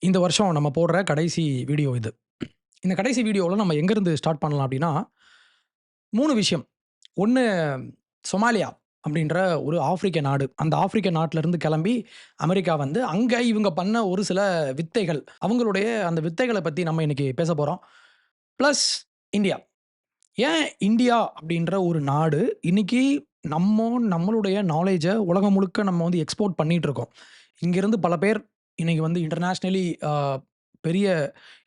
இந்த வருஷம் நம்ம போடுற கடைசி வீடியோ இது. இந்த கடைசி வீடியோல நம்ம எங்கேருந்து ஸ்டார்ட் பண்ணலாம் அப்டின்னா, 3 விஷயம். 1 சொமாலியா அப்படின்ற ஒரு ஆப்பிரிக்க நாடு. அந்த ஆப்பிரிக்க நாட்டிலருந்து கிளம்பி அமெரிக்கா வந்து, அங்க இவங்க பண்ண ஒரு சில வித்தைகள். அவங்களுடைய அந்த வித்தைகள பத்தி நம்ம இன்னைக்கு பேசப் போறோம். Plus India. ஏன் இந்தியா அப்படின்ற ஒரு நாடு இன்னைக்கு நம்மளுடைய நாலேட்ஜ உலகம் முழுக்க நம்ம வந்து எக்ஸ்போர்ட் பண்ணிட்டு இருக்கோம். இங்கிருந்து பல பேர் இன்னைக்கு வந்து இன்டர்நேஷனலி பெரிய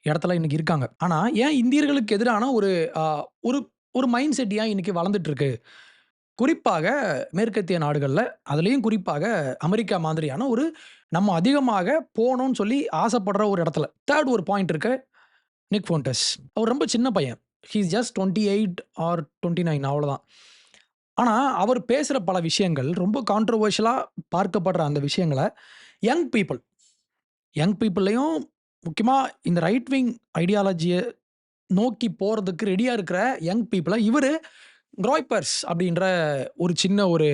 இடத்துல இன்னைக்கு இருக்காங்க. ஆனா, ஏன் இந்தியர்களுக்கு எதிரான ஒரு அ ஒரு ஒரு மைண்ட் செட் ஏன் இன்னைக்கு வளர்ந்துட்டு இருக்கு? குறிப்பாக மேற்கத்திய நாடுகள்ல, அதிலயும் குறிப்பாக அமெரிக்கா மாதிரியான ஒரு நம்ம அதிகமாக போணும்னு சொல்லி ஆசைப்படுற ஒரு இடத்துல. 3 ஒரு பாயிண்ட் இருக்கு. நிக் ஃபுன்டஸ். அவர் ரொம்ப சின்ன பையன். ஹி இஸ் ஜஸ்ட் 28 ஆர் 29 அவ்வளோதான். ஆனா, அவர் பேசுற பல விஷயங்கள் ரொம்ப கான்ட்ரோவர்ஷியலா பார்க்கப்படுற அந்த விஷயங்கள, யங் பீப்பிள் யங் பீப்பிள்லயும் முக்கியமா இந்த ரைட் விங் ஐடியாலஜிய நோக்கி போறதுக்கு ரெடியா இருக்கிற யங் பீப்பிள இவரு க்ராய்பர்ஸ் அப்படின்ற ஒரு சின்ன ஒரு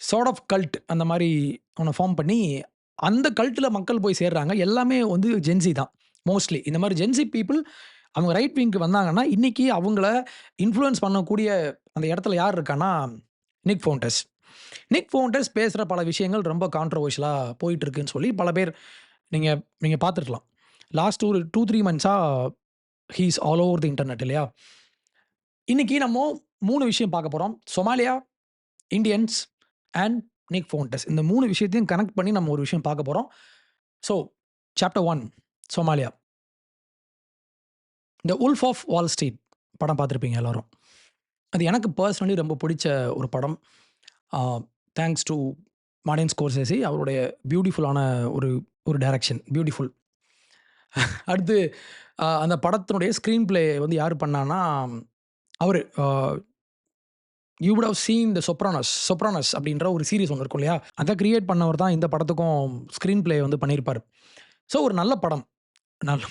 சார்ட் ஆஃப் கல்ட் அந்த மாரி ஒண்ணு ஃபார்ம் பண்ணி, அந்த கல்ட்ல மக்கள் போய் சேர்றாங்க. எல்லாமே வந்து ஜென்ஸி தான் மோஸ்ட்லி. இந்த மாரி ஜென்ஸி பீப்பிள் அவங்க ரைட் விங்க்கு வந்தாங்கன்னா, இன்னைக்கு அவங்கள இன்ஃப்ளூயன்ஸ் பண்ணக்கூடிய அந்த இடத்துல யார் இருக்கான்னா, நிக் ஃபுன்டஸ். நிக் ஃபுன்டஸ் பேசுற பல விஷயங்கள் ரொம்ப கான்ட்ரோவர்ஷியலா போயிட்டு இருக்குன்னு சொல்லி பல பேர் நீங்க நீங்க பார்த்துருக்கலாம். லாஸ்ட் ஒரு 2, 3 மந்த்ஸா he is all over the internet இல்லையா? இன்னைக்கு நம்ம 3 விஷயம் பார்க்க போறோம். Somalia, Indians and Nick Fuentes. இந்த 3 விஷயத்தையும் கனெக்ட் பண்ணி நம்ம ஒரு விஷயம் பார்க்க போறோம். So, chapter 1 Somalia. இந்த வுல்ஃப் ஆஃப் வால் ஸ்ட்ரீட் படம் பார்த்திருப்பீங்க எல்லாரும். அது எனக்கு பெர்சனலி ரொம்ப பிடிச்ச ஒரு படம். ஆ தேங்க்ஸ் டூ மார்டின் ஸ்கோர்செஸி அவருடைய பியூட்டிஃபுல்லான ஒரு ஒரு டைரக்ஷன். பியூட்டிஃபுல். அடுத்து அந்த படத்தினுடைய ஸ்க்ரீன் பிளே வந்து யாரு பண்ணான்னா, அவரு you would have seen the Sopranos அப்படின்ற ஒரு சீரிஸ் ஒண்ணு இருக்கும் இல்லையா? அத கிரியேட் பண்ணவர் தான் இந்த படத்துக்கும் ஸ்க்ரீன் பிளே வந்து பண்ணியிருப்பாரு. ஸோ ஒரு நல்ல படம். நல்ல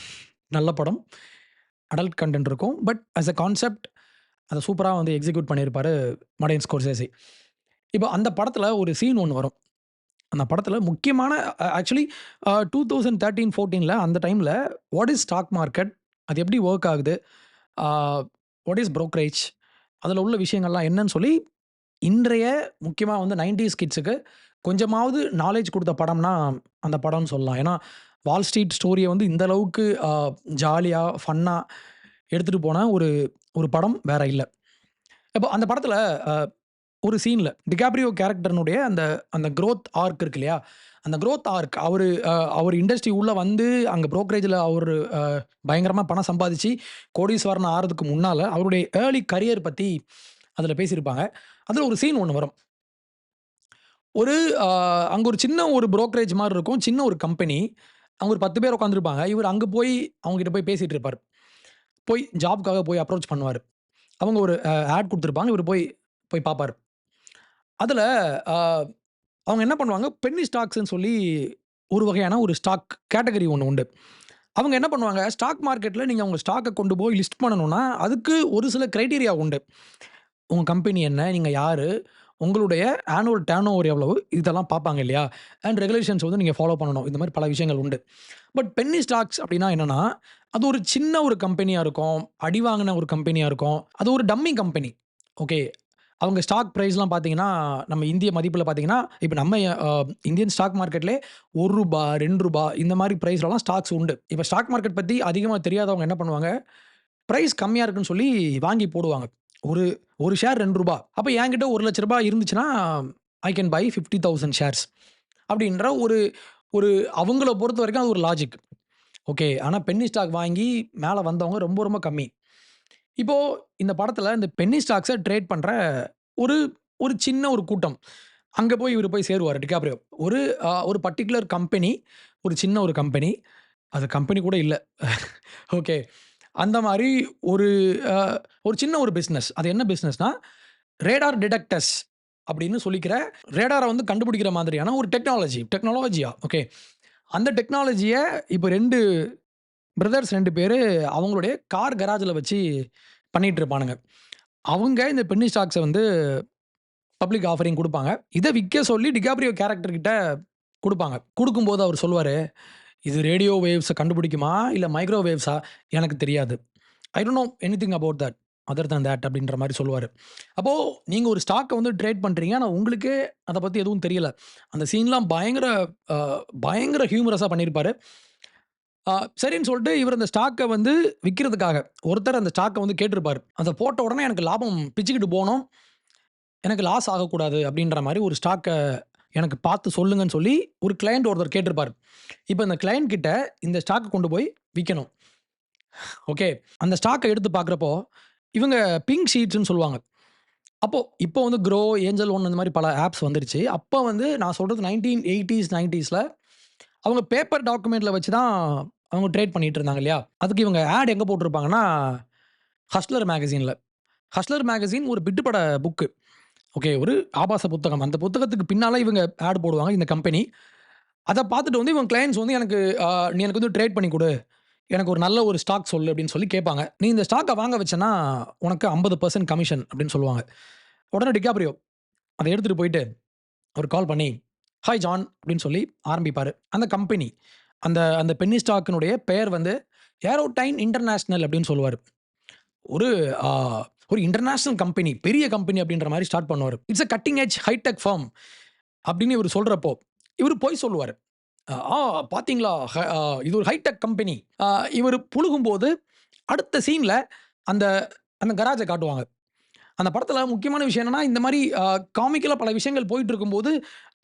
நல்ல படம். அடல்ட் கன்டென்ட் இருக்கும். பட் அஸ் எ கான்செப்ட் அத சூப்பரா வந்து எக்ஸிக்யூட் பண்ணியிருப்பாரு மார்டின் ஸ்கோர்செஸி. இப்போ அந்த படத்துல ஒரு சீன் ஒண்ணு வரும். அந்த படத்துல முக்கியமான ஆக்சுவலி 2013, 14ல அந்த டைம்ல வாட் இஸ் ஸ்டாக் மார்க்கெட்? அது எப்படி வொர்க் ஆகுது? ஆ வாட் இஸ் புரோக்கரேஜ்? அதுல உள்ள விஷயங்கள்லாம் என்னன்னு சொல்லி, இன்றைய முக்கியமா வந்து 90ஸ் கிட்ஸுக்கு கொஞ்சமாவது நாலேட்ஜ் குடுத்த படம்னா, அந்த படம்னு சொல்லலாம். ஏன்னா, வால் ஸ்ட்ரீட் ஸ்டோரிய வந்து இந்த அளவுக்கு ஜாலியா, ஃபன்னா எடுத்துட்டு போன ஒரு ஒரு படம் வேற இல்ல. இப்போ அந்த படத்துல அ ஒரு சீன்ல டிகாப்ரியோ கேரக்டர்னுடைய அந்த அந்த குரோத் ஆர்க் இருக்கு இல்லையா? அந்த குரோத் ஆர்க் அவரு இண்டஸ்ட்ரி உள்ள வந்து அங்க புரோக்கரேஜ்ல அவரு பயங்கரமா பணம் சம்பாதிச்சு கோடீஸ்வரன் ஆறதுக்கு முன்னால அவருடைய ஏர்லி கரியர் பத்தி அதுல பேசியிருப்பாங்க. அதுல ஒரு சீன் ஒண்ணு வரும். ஒரு அ அங்க ஒரு சின்ன ஒரு புரோக்கரேஜ் மாரி இருக்கும். சின்ன ஒரு கம்பெனி. அங்க ஒரு 10 பேர் உட்கார்ந்திருப்பாங்க. இவரு அங்க போய் அவங்க கிட்ட போய் பேசிட்டு இருப்பாரு. போய் ஜாப்க்காக போய் அப்ரோச் பண்ணுவாரு. அவங்க ஒரு ஆட் குடுத்திருப்பாங்க. இவரு போய் போய் பார்ப்பாரு. அதுல அ அவங்க என்ன பண்ணுவாங்க, பென்னி ஸ்டாக்ஸ்ன்னு சொல்லி ஒரு வகையான ஒரு ஸ்டாக் கேட்டகரி ஒண்ணு உண்டு. அவங்க என்ன பண்ணுவாங்க, ஸ்டாக் மார்க்கெட்ல நீங்க உங்க ஸ்டாக்க கொண்டு போய் லிஸ்ட் பண்ணணும்னா, அதுக்கு ஒரு சில கிரைட்டீரியா உண்டு. உங்க கம்பெனி என்ன? நீங்க யாரு? உங்களுடைய ஆனுவல் டர்ன் ஓவர் எவ்வளவு? இதெல்லாம் பார்ப்பாங்க இல்லையா? அண்ட் ரெகுலேஷன்ஸ் வந்து நீங்க ஃபாலோ பண்ணணும். இந்த மாரி பல விஷயங்கள் உண்டு. பட் பென்னி ஸ்டாக்ஸ் அப்டின்னா என்னன்னா, அது ஒரு சின்ன ஒரு கம்பெனியா இருக்கும். அடி வாங்குன ஒரு கம்பெனியா இருக்கும். அது ஒரு டம்மி கம்பெனி. ஓகே. அவங்க ஸ்டாக் பிரைஸ்லாம் பார்த்தீங்கன்னா, நம்ம இந்திய மதிப்புல பார்த்தீங்கன்னா, இப்ப நம்ம இந்தியன் ஸ்டாக் மார்க்கெட்லயே ரூ. 1, ரூ. 2 இந்த மாரி பிரைஸ்லலாம் ஸ்டாக்ஸ் உண்டு. இப்ப ஸ்டாக் மார்க்கெட் பத்தி அதிகமா தெரியாதவங்க என்ன பண்ணுவாங்க, பிரைஸ் கம்மியா இருக்குன்னு சொல்லி வாங்கி போடுவாங்க. ஒரு ஒரு ஷேர் ரூ. 2. அப்ப என்கிட்ட ரூ. 1,00,000 இருந்துச்சுன்னா, ஐ கேன் பை 50,000 ஷேர்ஸ் அப்படின்ற ஒரு ஒரு அவங்கள பொறுத்தவரைக்கும் அது ஒரு லாஜிக். ஓகே. ஆனா பென்னி ஸ்டாக் வாங்கி மேல வந்தவங்க ரொம்ப ரொம்ப கம்மி. இப்போ இந்த படத்துல இந்த பென்னி ஸ்டாக்ஸ ட்ரேட் பண்ற ஒரு ஒரு சின்ன ஒரு கூட்டம். அங்க போய் இவரு போய் சேருவாரு டிகாப்ரியோ. ஒரு ஒரு பர்ட்டிகுலர் கம்பெனி, ஒரு சின்ன ஒரு கம்பெனி. அது கம்பெனி கூட இல்ல. ஓகே. அந்த மாரி ஒரு அ ஒரு சின்ன ஒரு பிசினஸ். அது என்ன பிசினஸ்னா, ரேடார் டிடெக்டர்ஸ் அப்படின்னு சொல்லிக்கிற ரேடார வந்து கண்டுபிடிக்கிற மாதிரியான ஒரு டெக்னாலஜியா ஓகே. அந்த டெக்னாலஜிய இப்ப 2 பிரதர்ஸ் 2 பேரு அவங்களுடைய கார் கராஜ்ல வச்சு பண்ணிட்டு இருப்பானுங்க. அவங்க இந்த பென்னி ஸ்டாக்ஸ வந்து பப்ளிக் ஆஃபரிங் குடுப்பாங்க. இத விக்க சொல்லி டிகாப்ரியோ கேரக்டர் கிட்ட குடுப்பாங்க. குடுக்கும்போது அவரு சொல்லுவாரு, இது ரேடியோ வேவ்ஸ கண்டுபிடிக்குமா? இல்ல மைக்ரோவேவ்ஸா? எனக்கு தெரியாது. I don't know anything about that. Other than that அப்படின்ற மாரி சொல்லுவாரு. அப்போ நீங்க ஒரு ஸ்டாக்க வந்து ட்ரேட் பண்றீங்க. ஆனா உங்களுக்கே அத பத்தி எதுவும் தெரியல. அந்த சீன்லாம் அ பயங்கர ஹியூமரஸா பண்ணியிருப்பாரு. அ சரின்னு சொல்லிட்டு இவரு அந்த ஸ்டாக்க வந்து விக்கிறதுக்காக, ஒருத்தர் அந்த ஸ்டாக்க வந்து கேட்டிருப்பாரு. அத போட்ட உடனே எனக்கு லாபம் பிச்சுக்கிட்டு போணும். எனக்கு லாஸ் ஆகக்கூடாது அப்படின்ற மாரி ஒரு ஸ்டாக்க எனக்கு பார்த்து சொல்லுங்கன்னு சொல்லி ஒரு கிளையண்ட் ஒருத்தர் கேட்டிருப்பாரு. இப்ப இந்த கிளையண்ட் கிட்ட இந்த ஸ்டாக்க கொண்டு போய் விக்கணும். ஓகே. அந்த ஸ்டாக்க எடுத்து பார்க்குறப்போ, இவங்க பிங்க் ஷீட்ஸ்ன்னு சொல்லுவாங்க. அப்போ இப்போ வந்து க்ரோ, ஏஞ்சல் ஒன் இந்த மாரி பல ஆப்ஸ் வந்துருச்சு. அப்ப வந்து நான் சொல்றது 1980ஸ், 90ஸ்ல அவங்க பேப்பர் டாக்குமெண்ட்ல வச்சு தான் அவங்க ட்ரேட் பண்ணிட்டு இருந்தாங்க இல்லையா? அதுக்கு இவங்க ஆட் எங்க போட்டிருப்பாங்கன்னா, ஹஸ்லர் மேகசின்ல. ஹஸ்லர் மேகசின் ஒரு பிட்டுப்பட புக்கு. ஓகே. ஒரு ஆபாச புத்தகம். அந்த புத்தகத்துக்கு பின்னால இவங்க ஆட் போடுவாங்க இந்த கம்பெனி. அத பார்த்துட்டு வந்து இவங்க கிளையண்ட்ஸ் வந்து எனக்கு நீ எனக்கு வந்து ட்ரேட் பண்ணி குடு. எனக்கு ஒரு நல்ல ஒரு ஸ்டாக் சொல்லு அப்படின்னு சொல்லி கேட்பாங்க. நீ இந்த ஸ்டாக்க வாங்க வச்சன்னா, உனக்கு 50% கமிஷன் அப்படின்னு சொல்லுவாங்க. உடனே டிகாப்ரியோ அத எடுத்துட்டு போயிட்டு ஒரு கால் பண்ணி, "ஹாய் ஜான்" அப்படின்னு சொல்லி ஆரம்பிப்பாரு. அந்த கம்பெனி, அந்த அந்த பென்னி ஸ்டாக்கினுடைய பெயர் வந்து ஏரோடைன் இன்டர்நேஷனல் அப்படின்னு சொல்லுவாரு. ஒரு ஆ ஒரு இன்டர்நேஷனல் கம்பெனி, பெரிய கம்பெனி அப்படின்ற மாரி ஸ்டார்ட் பண்ணுவாரு. It's a cutting edge hi tech firm அப்படின்னு இவரு சொல்றப்போ, இவரு பொய் சொல்லுவாரு. ஆ பார்த்தீங்களா? இது ஒரு ஹைடெக் கம்பெனி. இவரு புழுகும்போது, அடுத்த சீன்ல அந்த அந்த கராஜ காட்டுவாங்க. அந்த படத்துல முக்கியமான விஷயம் என்னன்னா, இந்த மாரி காமிக்கலா பல விஷயங்கள் போயிட்டுருக்கும்போது,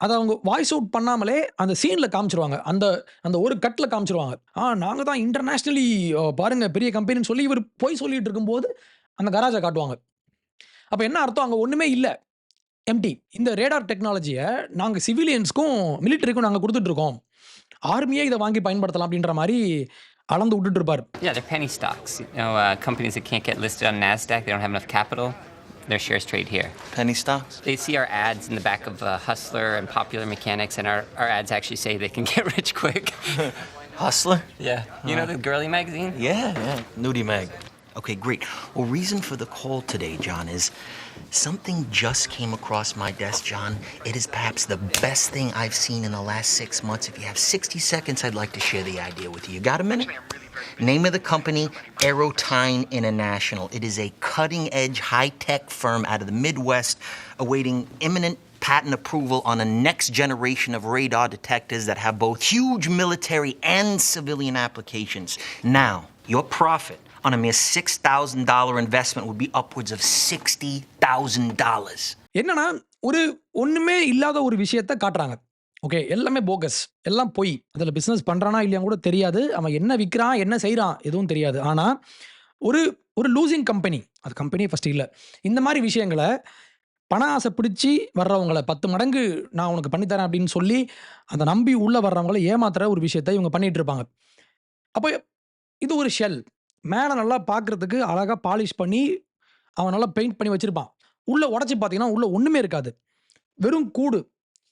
அத அவங்க வாய்ஸ் அவுட் பண்ணாமலே அந்த சீன்ல காமிச்சுருவாங்க. அந்த அந்த ஒரு கட்ல காமிச்சுருவாங்க. நாங்க தான் இன்டர்நேஷனலி பாருங்க பெரிய கம்பெனின்னு சொல்லி இவரு பொய் சொல்லிட்டு இருக்கும்போது, அந்த கராஜ காட்டுவாங்க. அப்ப என்ன அர்த்தம்? அங்க ஒண்ணுமே இல்ல. எம்ப்டி. இந்த ரேடார் டெக்னாலஜிய நாங்க சிவிலியன்ஸ்க்கும், மிலிட்டரிக்கும் நாங்க குடுத்துட்டு இருக்கோம். ஆர்மியே இத வாங்கி பயன்படுத்தலாம் அப்டின்ற மாரி அளந்து விட்டுட்டு இருப்பாரு. Yeah, they're penny stocks. Companies that can't get listed on NASDAQ, they don't have enough capital. Their shares trade here. Penny stocks? They see our ads in the back of Hustler and Popular Mechanics, and our ads actually say they can get rich quick. Hustler? Yeah. You know the girly magazine? Yeah. Nudie Mag. Okay, great. Well, reason for the call today, John, is something just came across my desk, John. It is perhaps the best thing I've seen in the last 6 months. If you have 60 seconds, I'd like to share the idea with you. You got a minute? Name of the company, Aerotine International. It is a cutting-edge, high-tech firm out of the Midwest awaiting imminent patent approval on a next generation of radar detectors that have both huge military and civilian applications. Now, your profit on a mere $6,000 investment would be upwards of $60,000. என்னன்னா, ஒரு ஒண்ணுமே இல்லாத ஒரு விஷயத்த காட்டுறாங்க. Okay. எல்லாமே focus. எல்லாம் பொய். அதுல பிசினஸ் பண்றானா இல்லையான்னு கூட தெரியாது. அவன் என்ன விக்கிறான், என்ன செய்றான் எதுவும் தெரியாது. ஆனா, ஒரு ஒரு லூசிங் கம்பெனி. அது கம்பெனியே ஃபர்ஸ்ட் இல்ல. இந்த மாரி விஷயங்கள பண ஆசை பிடிச்சு வர்றவங்கள 10 மடங்கு நான் உனக்கு பண்ணி தரேன் அப்படின்னு சொல்லி, அத நம்பி உள்ள வர்றவங்கள ஏமாத்துற ஒரு விஷயத்த இவங்க பண்ணிட்டு இருப்பாங்க. அப்ப இது ஒரு ஷெல். மேல நல்லா பார்க்கறதுக்கு அழகா பாலிஷ் பண்ணி, அவன் நல்லா பெயிண்ட் பண்ணி வச்சிருப்பான். உள்ள உடைச்சு பார்த்தீங்கன்னா, உள்ள ஒண்ணுமே இருக்காது. வெறும் கூடு.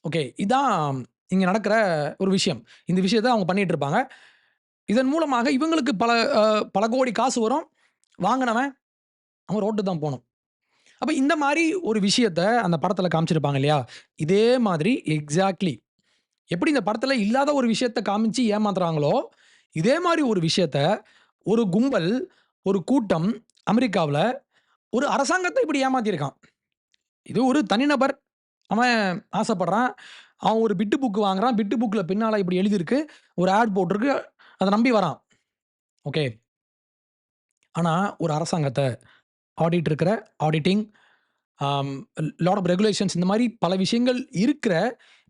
ஓகே. இதான் இங்க நடக்கிற ஒரு விஷயம். இந்த விஷயத்த அவங்க பண்ணிட்டு இருப்பாங்க. இதன் மூலமாக இவங்களுக்கு பல கோடி காசு வரும். வாங்குனவன் அவன் ரோட்டுக்கு தான் போணும். அப்ப இந்த மாரி ஒரு விஷயத்த அந்த படத்துல காமிச்சிருப்பாங்க இல்லையா? இதே மாதிரி எக்ஸாக்ட்லி எப்படி இந்த படத்துல இல்லாத ஒரு விஷயத்த காமிச்சு ஏமாத்துறாங்களோ, இதே மாரி ஒரு விஷயத்த ஒரு கும்பல், ஒரு கூட்டம் அமெரிக்காவுல ஒரு அரசாங்கத்த இப்படி ஏமாத்தியிருக்கான். இது ஒரு தனிநபர். அவன் ஆசைப்படுறான். அவன் ஒரு பிட்டு புக் வாங்குறான். பிட்டு புக்ல பின்னால இப்படி எழுதியிருக்கு. ஒரு ஆட் போட்டிருக்கு. அத நம்பி வரான். ஓகே. ஆனா ஒரு அரசாங்கத்த ஆடிட் இருக்கிற ஆடிட்டிங் ஆம் லாட் ஆஃப் ரெகுலேஷன்ஸ் இந்த மாரி பல விஷயங்கள் இருக்கிற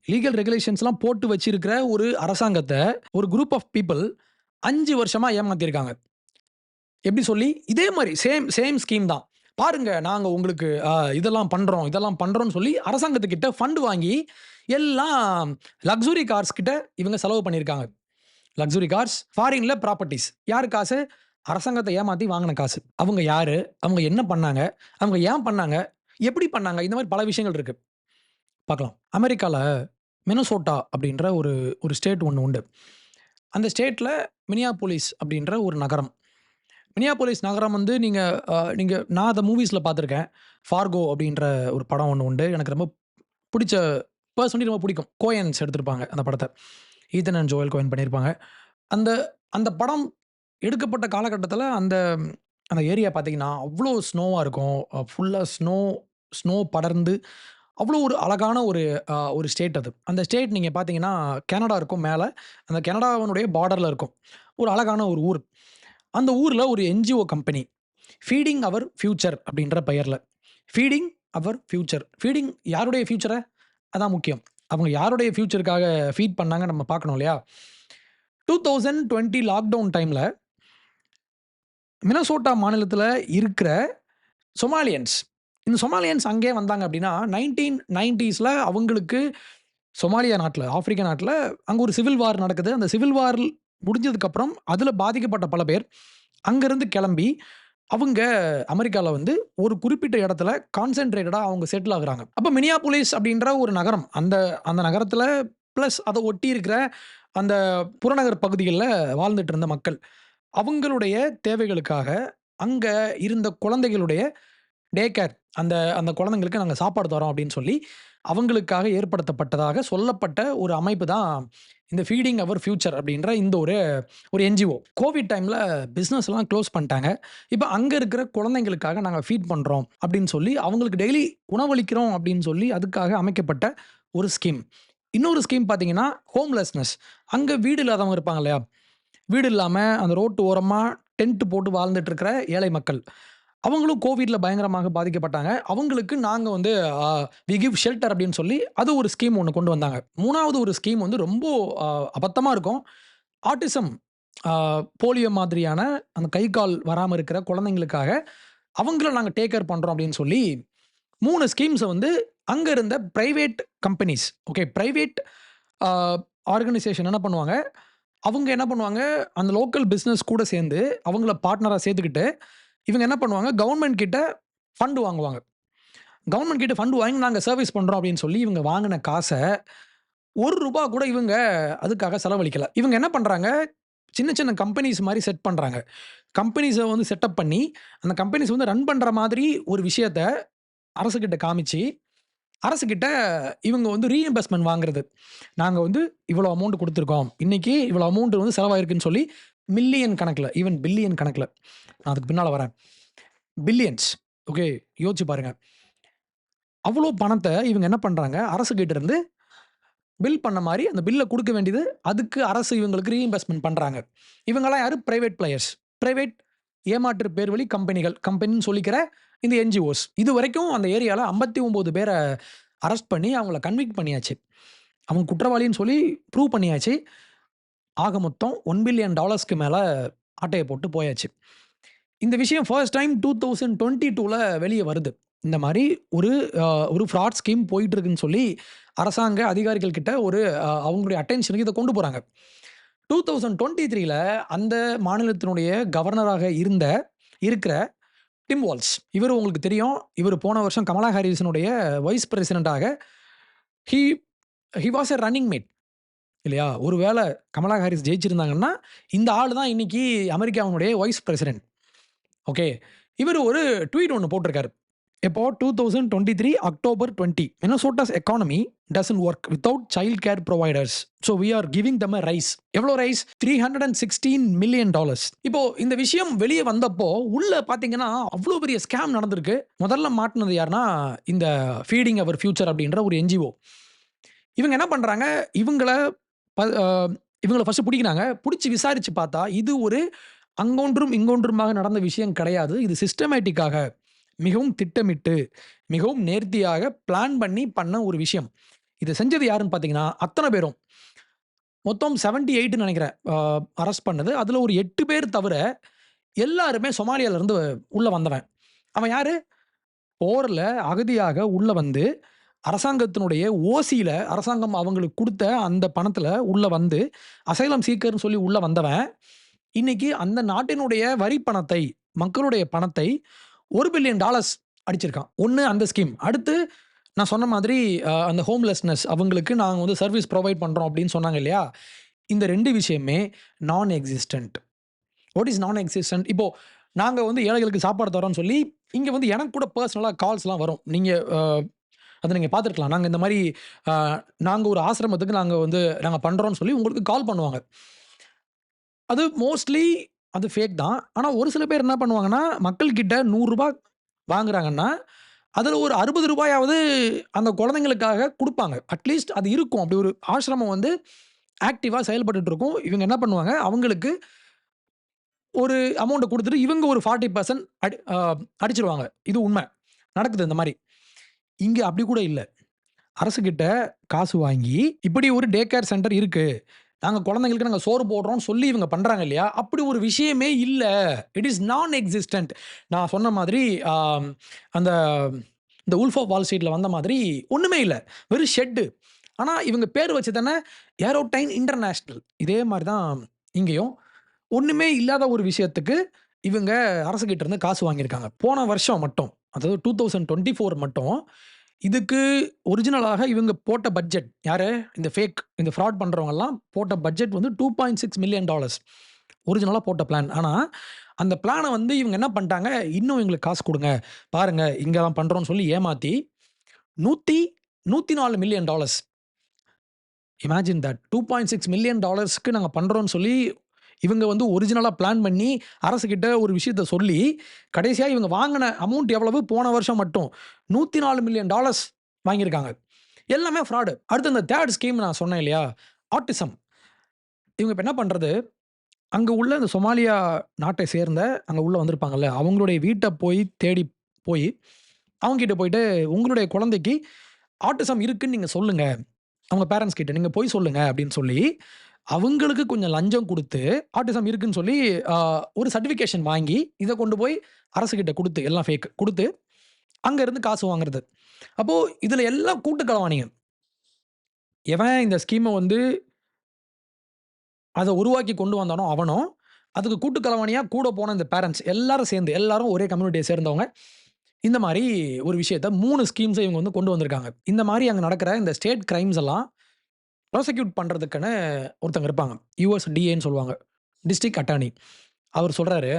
லீகல் ரெகுலேஷன்ஸ்லாம் போட்டு வச்சிருக்கிற ஒரு அரசாங்கத்த ஒரு குரூப் ஆஃப் பீப்பிள் 5 வருஷமா ஏமாத்தியிருக்காங்க. எப்படி சொல்லி? இதே மாரி சேம் சேம் ஸ்கீம் தான். பாருங்க நாங்க உங்களுக்கு இதெல்லாம் பண்றோம், இதெல்லாம் பண்றோம்ன்னு சொல்லி அரசாங்கத்துக்கிட்ட ஃபண்ட் வாங்கி எல்லாம் லக்ஸுரி கார்ஸ் கிட்ட இவங்க செலவு பண்ணியிருக்காங்க. லக்ஸுரி கார்ஸ், ஃபாரின்ல ப்ராப்பர்ட்டீஸ். யாரு காசு? அரசாங்கத்த ஏமாத்தி வாங்குன காசு. அவங்க யாரு? அவங்க என்ன பண்ணாங்க? அவங்க ஏன் பண்ணாங்க? எப்படி பண்ணாங்க? இந்த மாரி பல விஷயங்கள் இருக்கு. பார்க்கலாம். அமெரிக்கால மினசோட்டா அப்படின்ற ஒரு ஒரு ஸ்டேட் ஒண்ணு உண்டு. அந்த ஸ்டேட்ல மினியாபோலிஸ் அப்படின்ற ஒரு நகரம். மினியாபோலிஸ் நகரம் வந்து நீங்க நான் அத மூவிஸ்ல பார்த்துருக்கேன். ஃபார்கோ அப்படின்ற ஒரு படம் ஒண்ணு உண்டு. எனக்கு ரொம்ப புடிச்ச பெர்சனலி ரொம்ப பிடிக்கும். கோயன்ஸ் எடுத்திருப்பாங்க அந்த படத்த. ஈதன் அண்ட் ஜோயல் கோயன் பண்ணியிருப்பாங்க. அந்த அந்த படம் எடுக்கப்பட்ட காலகட்டத்தில அந்த அந்த ஏரியா பார்த்தீங்கன்னா, அவ்ளோ ஸ்னோவா இருக்கும். ஃபுல்லா ஸ்னோ படர்ந்து அவ்வளோ ஒரு அழகான ஒரு ஸ்டேட் அது. அந்த ஸ்டேட் நீங்க பார்த்தீங்கன்னா, கனடா இருக்கும் மேல. அந்த கனடாவினுடைய பார்டர்ல இருக்கும். ஒரு அழகான ஒரு ஊர். அந்த ஊர்ல ஒரு NGO company. Feeding our future அப்படின்ற பெயர்ல. Feeding our future. ஃபீடிங் யாருடைய ஃபியூச்சர? அதான் முக்கியம். அவங்க யாருடைய ஃபியூச்சருக்காக ஃபீட் பண்ணாங்க நம்ம பார்க்கணும் இல்லையா? 2020 லாக்டவுன் டைம்ல மினசோட்டா மாநிலத்தில இருக்கிற சொமாலியன்ஸ். இந்த சொமாலியன்ஸ் அங்கேயே வந்தாங்க அப்படின்னா, 1990ஸ்ல அவங்களுக்கு சொமாலியா நாட்ல, ஆப்பிரிக்கா நாட்ல அங்க ஒரு சிவில் வார் நடக்குது. அந்த சிவில் வார் முடிஞ்சதுக்கப்புறம், அதில பாதிக்கப்பட்ட பல பேர் அங்கருந்து கிளம்பி, அவங்க அமெரிக்கால வந்து ஒரு குறிப்பிட்ட இடத்துல கான்சன்ட்ரேட்டடா அவங்க செட்டில் ஆகுறாங்க. அப்ப மினியாபோலிஸ் அப்படின்ற ஒரு நகரம். அந்த அந்த நகரத்தில பிளஸ் அத ஒட்டி இருக்கிற அந்த புறநகர் பகுதிகள்ல வாழ்ந்துட்டு இருந்த மக்கள். அவங்களுடைய தேவைகளுக்காக, அங்க இருந்த குழந்தைகளுடைய டே கேர். அந்த அந்த குழந்தைங்களுக்கு நாங்க சாப்பாடு தரோம் அப்படின்னு சொல்லி, அவங்களுக்காக ஏற்படுத்தப்பட்டதாக சொல்லப்பட்ட ஒரு அமைப்பு தான் இந்த ஃபீடிங் அவர் ஃபியூச்சர் அப்படின்ற இந்த ஒரு என்ஜிஓ. கோவிட் டைம்ல பிசினஸ்லாம் க்ளோஸ் பண்ணிட்டாங்க. இப்ப அங்க இருக்கிற குழந்தைங்களுக்காக நாங்க ஃபீட் பண்றோம் அப்படின்னு சொல்லி, அவங்களுக்கு டெய்லி உணவளிக்கிறோம் அப்படின்னு சொல்லி, அதுக்காக அமைக்கப்பட்ட ஒரு ஸ்கீம். இன்னொரு ஸ்கீம் பார்த்தீங்கன்னா, ஹோம்லெஸ்னஸ். அங்க வீடு இல்லாதவங்க இருப்பாங்க இல்லையா? வீடு இல்லாம அந்த ரோட்டு ஓரமா டென்ட் போட்டு வாழ்ந்துட்டு இருக்கிற ஏழை மக்கள். அவங்களும் கோவிட்ல பயங்கரமாக பாதிக்கப்பட்டாங்க. அவங்களுக்கு நாங்க வந்து அ வி கிவ் ஷெல்டர் அப்படின்னு சொல்லி, அது ஒரு ஸ்கீம் ஒண்ணு கொண்டு வந்தாங்க. 3வது ஒரு ஸ்கீம் வந்து ரொம்ப அ அபத்தமா இருக்கும். ஆட்டிசம், அ போலியோ மாதிரியான அந்த கை, கால் வராம இருக்கிற குழந்தைங்களுக்காக, அவங்கள நாங்க டேக் கேர் பண்றோம் அப்படின்னு சொல்லி 3 ஸ்கீம்ஸ வந்து அங்க இருந்த பிரைவேட் கம்பெனிஸ், ஓகே பிரைவேட் அ ஆர்கனைசேஷன் என்ன பண்ணுவாங்க, அவங்க என்ன பண்ணுவாங்க, அந்த லோக்கல் பிசினஸ் கூட சேர்ந்து, அவங்கள பார்ட்னரா சேர்த்துக்கிட்டு, இவங்க என்ன பண்ணுவாங்க, கவர்ன்மென்ட் கிட்ட ஃபண்ட் வாங்குவாங்க. கவர்ன்மென்ட் கிட்ட ஃபண்ட் வாங்கி நாங்க சர்விஸ் பண்றோம் அப்படின்னு சொல்லி, இவங்க வாங்குன காச ரூ. 1 கூட இவங்க அதுக்காக செலவழிக்கல. இவங்க என்ன பண்றாங்க, சின்ன சின்ன கம்பெனிஸ் மாரி செட் பண்றாங்க. கம்பெனிஸ வந்து செட்டப் பண்ணி, அந்த கம்பெனிஸ் வந்து ரன் பண்ற மாதிரி ஒரு விஷயத்த அரசுகிட்ட காமிச்சு, அரசுகிட்ட இவங்க வந்து ரீஇம்பர்ஸ்மென்ட் வாங்குறது. நாங்க வந்து இவ்வளோ அமவுண்ட் குடுத்துருக்கோம். இன்னைக்கு இவ்வளோ அமவுண்ட் வந்து செலவாயிருக்குன்னு சொல்லி, மில்லியன் கணக்குல, ஈவன் பில்லியன் கணக்குல. நான் அதுக்கு பின்னால வரேன். பில்லியன்ஸ். ஓகே. யோசிச்சு பாருங்க. அவ்வளோ பணத்த இவங்க என்ன பண்றாங்க, அரசுகிட்ட இருந்து பில் பண்ண மாரி அந்த பில்ல குடுக்க வேண்டியது, அதுக்கு அரசு இவங்களுக்கு ரீஇம்பர்ஸ்மென்ட் பண்றாங்க. இவங்கலாம் யாரு? Private players. பிரைவேட் ஏமாற்று பேர் வழி கம்பெனிகள். கம்பெனின்னு சொல்லிக்கிற இந்த என்ஜிஓஸ். இதுவரைக்கும் அந்த ஏரியால 59 பேர அரெஸ்ட் பண்ணி அவங்கள கன்விக்ட் பண்ணியாச்சு. அவங்க குற்றவாளின்னு சொல்லி ப்ரூவ் பண்ணியாச்சு. ஆக மொத்தம் $1 பில்லியன் மேல ஆட்டைய போட்டு போயாச்சு. இந்த விஷயம் ஃபர்ஸ்ட் டைம் 2022ல வெளிய வருது. இந்த மாரி ஒரு அ ஒரு ஃப்ராட் ஸ்கீம் போயிட்டு இருக்குன்னு சொல்லி அரசாங்க அதிகாரிகள் கிட்ட அவங்களுடைய அட்டென்ஷனுக்கு இத கொண்டு போறாங்க. 2023ல அந்த மாநிலத்தினுடைய கவர்னராக இருக்கிற டிம் வால்ஸ். இவரு உங்களுக்கு தெரியும். இவரு போன வருஷம் கமலா ஹாரிஸினுடைய வைஸ் பிரசிடென்ட்டாக he he was a running mate இல்லையா? ஒரு வேள கமலா ஹாரிஸ் ஜெயிச்சிருந்தாங்கன்னா, இந்த ஆளு தான் இன்னைக்கு அமெரிக்காவினுடைய வைஸ் பிரசிடென்ட். ஓகே. இவரு ஒரு ட்வீட் ஒண்ணு போட்டிருக்காரு. எப்போ 2023 October 20 Minnesota's economy doesn't work without child care providers. So we are giving them a raise. எவ்வளோ ரைஸ்? $316 மில்லியன். இப்போ இந்த விஷயம் வெளிய வந்தப்போ, உள்ள பார்த்தீங்கன்னா, அவ்ளோ பெரிய ஸ்கேம் நடந்திருக்கு. முதல்ல மாட்டுனது யாருன்னா, இந்த ஃபீடிங் அவர் ஃபியூச்சர் அப்படின்ற ஒரு என்ஜிஓ. இவங்க என்ன பண்றாங்க, இவங்கள ப அ இவங்கள ஃபர்ஸ்ட் புடிக்கிறாங்க. புடிச்சு விசாரிச்சு பார்த்தா, இது ஒரு அங்கொன்றும், இங்கொன்றுமாக நடந்த விஷயம் கிடையாது. இது சிஸ்டமேட்டிக்காக மிகவும் திட்டமிட்டு, மிகவும் நேர்த்தியாக பிளான் பண்ணி பண்ண ஒரு விஷயம். இத செஞ்சது யாருன்னு பார்த்தீங்கன்னா, அத்தன பேரும். மொத்தம் 78 நெனைக்கிறேன். அரெஸ்ட் பண்ணது. அதுல ஒரு 8 பேர் தவிர, எல்லாருமே சொமாலியால இருந்து உள்ள வந்தவன். அவன் யாரு? போர்ல அகதியாக உள்ள வந்து, அரசாங்கத்தினுடைய ஓசியில அரசாங்கம் அவங்களுக்கு குடுத்த அந்த பணத்துல உள்ள வந்து, அசைலம் சீக்கர்ன்னு சொல்லி உள்ள வந்தவன், இன்னைக்கு அந்த நாட்டினுடைய வரி பணத்தை, மக்களுடைய பணத்தை $1 பில்லியன் அடிச்சிருக்கான். ஒண்ணு அந்த ஸ்கீம். அடுத்து நான் சொன்ன மாதிரி அந்த ஹோம்லெஸ்னஸ் அவங்களுக்கு நாங்க வந்து சர்விஸ் புரொவைட் பண்றோம் அப்படின்னு சொன்னாங்க இல்லையா? இந்த 2 விஷயமே நான் எக்ஸிஸ்டென்ட். வாட் இஸ் நான் எக்ஸிஸ்டென்ட்? இப்போ நாங்க வந்து ஏழைகளுக்கு சாப்பாடு தரோம்ன்னு சொல்லி, இங்க வந்து எனக்கு கூட பெர்சனலா கால்ஸ்லாம் வரும். நீங்க அத நீங்க பார்த்துருக்கலாம். நாங்க இந்த மாரி அ நாங்க ஒரு ஆசிரமத்துக்கு நாங்க பண்றோம்ன்னு சொல்லி உங்களுக்கு கால் பண்ணுவாங்க. அது மோஸ்ட்லி அது ஃபேக் தான். ஆனா ஒரு சில பேர் என்ன பண்ணுவாங்கன்னா, மக்கள் கிட்ட ரூ. 100 வாங்குறாங்கன்னா, அதுல ஒரு ரூ. 60 அந்த குழந்தைங்களுக்காக குடுப்பாங்க. அட்லீஸ்ட் அது இருக்கும். அப்படி ஒரு ஆசிரமம் வந்து ஆக்டிவா செயல்பட்டுட்டு இருக்கும். இவங்க என்ன பண்ணுவாங்க, அவங்களுக்கு ஒரு அமௌண்ட்ட குடுத்துட்டு, இவங்க ஒரு 40% அடிச்சுருவாங்க. இது உண்ம. நடக்குது இந்த மாரி. இங்க அப்படி கூட இல்ல. அரசுகிட்ட காசு வாங்கி, இப்படி ஒரு டே கேர் சென்டர் இருக்கு. நாங்க குழந்தைங்களுக்கு நாங்க சோறு போடுறோம்னு சொல்லி இவங்க பண்றாங்க இல்லையா? அப்படி ஒரு விஷயமே இல்ல. இட் இஸ் நான் எக்ஸிஸ்டென்ட். நான் சொன்ன மாதிரி அந்த இந்த வுல்ஃப் ஆஃப் வால் ஸ்ட்ரீட்ல வந்த மாதிரி ஒண்ணுமே இல்ல. வெறும் ஷெட்டு. ஆனா இவங்க பேர் வச்சது என்ன? ஏரோடைன் இன்டர்நேஷனல். இதே மாரி தான் இங்கேயும். ஒண்ணுமே இல்லாத ஒரு விஷயத்துக்கு இவங்க அரசுகிட்ட இருந்து காசு வாங்கியிருக்காங்க. போன வருஷம் மட்டும், அதாவது 2024 மட்டும் இதுக்கு ஒரிஜினலாக இவங்க போட்ட பட்ஜெட் யாரு? இந்த ஃபேக் இந்த ஃப்ராட் பண்றவங்கலாம் போட்ட பட்ஜெட் வந்து $2.6 மில்லியன். ஒரிஜினலா போட்ட பிளான். ஆனா, அந்த பிளான வந்து இவங்க என்ன பண்ட்டாங்க, இன்னும் எங்களுக்கு காசு குடுங்க. பாருங்க இங்க தான் பண்றோம்னு சொல்லி ஏமாத்தி, 104 million dollars. Imagine that $2.6 million டாலர்ஸ்க்கு நாங்க பண்றோம்னு சொல்லி, இவங்க வந்து ஒரிஜினலா பிளான் பண்ணி, அரசுகிட்ட ஒரு விஷயத்த சொல்லி, கடைசியா இவங்க வாங்குன அமௌண்ட் எவ்வளவு? போன வருஷம் மட்டும் $104 மில்லியன் டாலர்ஸ் வாங்கியிருக்காங்க. எல்லாமே ஃப்ராடு. அடுத்து இந்த 3 ஸ்கீம் நான் சொன்னேன் இல்லையா? ஆட்டிசம். இவங்க இப்ப என்ன பண்றது, அங்க உள்ள இந்த சொமாலியா நாட்டை சேர்ந்த அங்க உள்ள வந்திருப்பாங்கல்ல, அவங்களுடைய வீட்ட போய் தேடி போயி, அவங்ககிட்ட போயிட்டு, "உங்களுடைய குழந்தைக்கு ஆட்டிசம் இருக்குன்னு நீங்க சொல்லுங்க. அவங்க பேரன்ட்ஸ் கிட்ட நீங்க போய் சொல்லுங்க" அப்படின்னு சொல்லி, அவங்களுக்கு கொஞ்சம் லஞ்சம் குடுத்து, ஆட்டிசம் இருக்குன்னு சொல்லி ஒரு சர்டிஃபிகேஷன் வாங்கி, இத கொண்டு போய் அரசுகிட்ட குடுத்து, எல்லாம் ஃபேக் குடுத்து, அங்க இருந்து காசு வாங்குறது. அப்போ இதுல எல்லாம் கூட்டு களவாணிங்க. எவன் இந்த ஸ்கீம வந்து அத உருவாக்கி கொண்டு வந்தானோ அவனும், அதுக்கு கூட்டு களவாணியா கூட போன இந்த பேரன்ட்ஸ் எல்லாரும் சேர்ந்து, எல்லாரும் ஒரே கம்யூனிட்டிய சேர்ந்தவங்க. இந்த மாரி ஒரு விஷயத்த 3 ஸ்கீம்ஸ இவங்க வந்து கொண்டு வந்திருக்காங்க. இந்த மாரி அங்க நடக்கிற இந்த ஸ்டேட் கிரைம்ஸ் எல்லாம் ப்ராசிக்யூட் பண்றதுக்குன்னு ஒருத்தங்க இருப்பாங்க. யுஎஸ் டிஏன்னு சொல்லுவாங்க. District attorney. அவர் சொல்றாரு,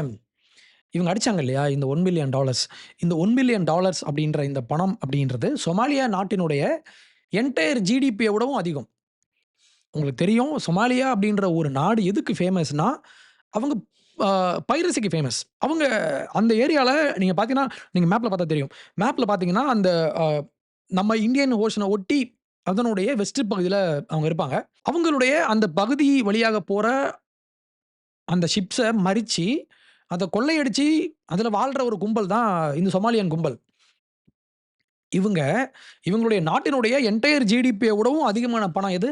இவங்க அடிச்சாங்க இல்லையா? இந்த $1 பில்லியன். இந்த $1 பில்லியன் அப்படின்ற இந்த பணம் அப்படின்றது சொமாலியா நாட்டினுடைய என்டயர் ஜிடிபிய விடவும் அதிகம். உங்களுக்கு தெரியும் சொமாலியா அப்படின்ற ஒரு நாடு எதுக்கு ஃபேமஸ்னா, அவங்க அ பைரசிக்கு ஃபேமஸ். அவங்க அந்த ஏரியால நீங்க பார்த்தீங்கன்னா, நீங்க மேப்ல பார்த்தா தெரியும். மேப்ல பார்த்தீங்கன்னா, அந்த அ நம்ம இந்தியன் ஓஷன ஒட்டி அதனுடைய வெஸ்ட் பகுதியில அவங்க இருப்பாங்க. அவங்களுடைய அந்த பகுதி வழியாக போற அந்த ஷிப்ஸ மறிச்சு, அத கொள்ளையடிச்சு, அதுல வாழ்ற ஒரு கும்பல் தான் இந்த சொமாலியன் கும்பல். இவங்க இவங்களுடைய நாட்டினுடைய என்டயர் ஜிடிபிய விடவும் அதிகமான பணம் எது?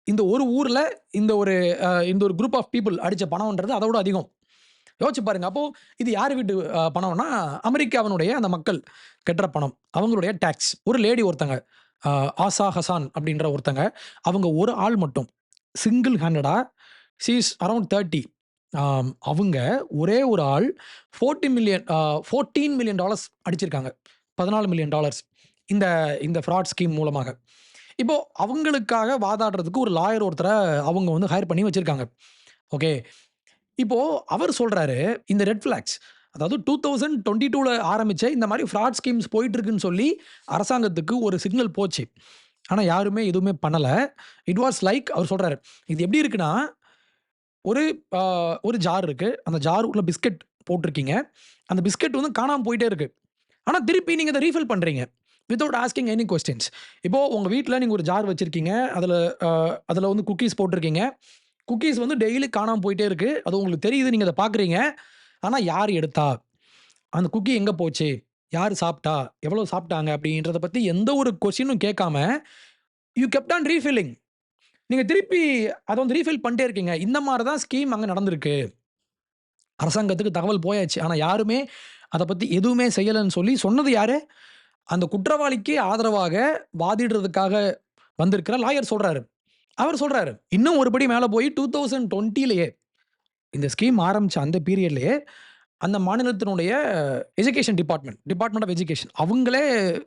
இந்த ஒரு ஊர்ல இந்த ஒரு குரூப் ஆஃப் பீப்பிள் அடிச்ச பணம்ன்றது அத விட அதிகம். யோசிச்சு பாருங்க. அப்போ இது யார் வீட்டு பணம்னா, அமெரிக்காவினுடைய அந்த மக்கள் கட்டுற பணம். அவங்களுடைய டாக்ஸ். ஒரு லேடி ஒருத்தங்க, அ ஆசா ஹசான் அப்படின்ற ஒருத்தங்க, அவங்க ஒரு ஆள் மட்டும் சிங்கிள் ஹேண்டடா ஷி இஸ் அரவுண்ட் 30. அவங்க ஒரே ஒரு ஆள் 40 மில்லியன் $14 மில்லியன் அடிச்சிருக்காங்க. $14 மில்லியன் இந்த இந்த ஃப்ராட் ஸ்கீம் மூலமாக. இப்போ அவங்களுக்காக வாதாடுறதுக்கு ஒரு லாயர் ஒருத்தர அவங்க வந்து ஹையர் பண்ணி வச்சிருக்காங்க. ஓகே. இப்போ அவர் சொல்றாரு, இந்த ரெட் ஃபிளாக்ஸ் அதாவது 2022ல ஆரம்பிச்ச இந்த மாரி ஃப்ராட் ஸ்கீம்ஸ் போயிட்டு இருக்குன்னு சொல்லி அரசாங்கத்துக்கு ஒரு சிக்னல் போச்சு. ஆனா யாருமே எதுவுமே பண்ணல. இட் வாஸ் லைக் அவர் சொல்றாரு. இது எப்படி இருக்குன்னா, ஒரு அ ஒரு ஜார் இருக்கு. அந்த ஜாருக்குள்ள பிஸ்கட் போட்டிருக்கீங்க. அந்த பிஸ்கட் வந்து காணாம போயிட்டே இருக்கு. ஆனா திருப்பி நீங்க அத ரீஃபில் பண்றீங்க. Without asking any questions. இப்போ உங்க வீட்ல நீங்க ஒரு ஜார் வச்சிருக்கீங்க. அ அதுல வந்து குக்கீஸ் போட்டிருக்கீங்க. குக்கீஸ் வந்து டெய்லி காணாம போயிட்டே இருக்கு. அது உங்களுக்கு தெரியுது. நீங்க அத பார்க்குறீங்க. ஆனா யார் எடுத்தா? அந்த குக்கி எங்க போச்சு? யாரு சாப்பிட்டா? எவ்வளவு சாப்பிட்டாங்க? அப்படின்றத பத்தி எந்த ஒரு கொஸ்டினும் கேட்காம, யூ கெப்ட் ஆன் ரீஃபில்லிங். நீங்க திருப்பி அத வந்து ரீஃபில் பண்ணிட்டே இருக்கீங்க. இந்த மாரி தான் ஸ்கீம் அங்க நடந்திருக்கு. அரசாங்கத்துக்கு தகவல் போயாச்சு. ஆனா யாருமே அத பத்தி எதுவுமே செய்யலன்னு சொல்லி சொன்னது யாரு? அந்த குற்றவாளிக்கு ஆதரவாக வாதிடுறதுக்காக வந்திருக்கிற லாயர் சொல்றாரு. அவர் சொல்றாரு. இன்னும் ஒரு படி மேல போய் 2020லயே இந்த ஸ்கீம் ஆரம்பிச்ச அந்த பீரியட்லயே அந்த மாநிலத்தினுடைய டிபார்ட்மெண்ட் ஆஃப் எஜுகேஷன் அவங்களே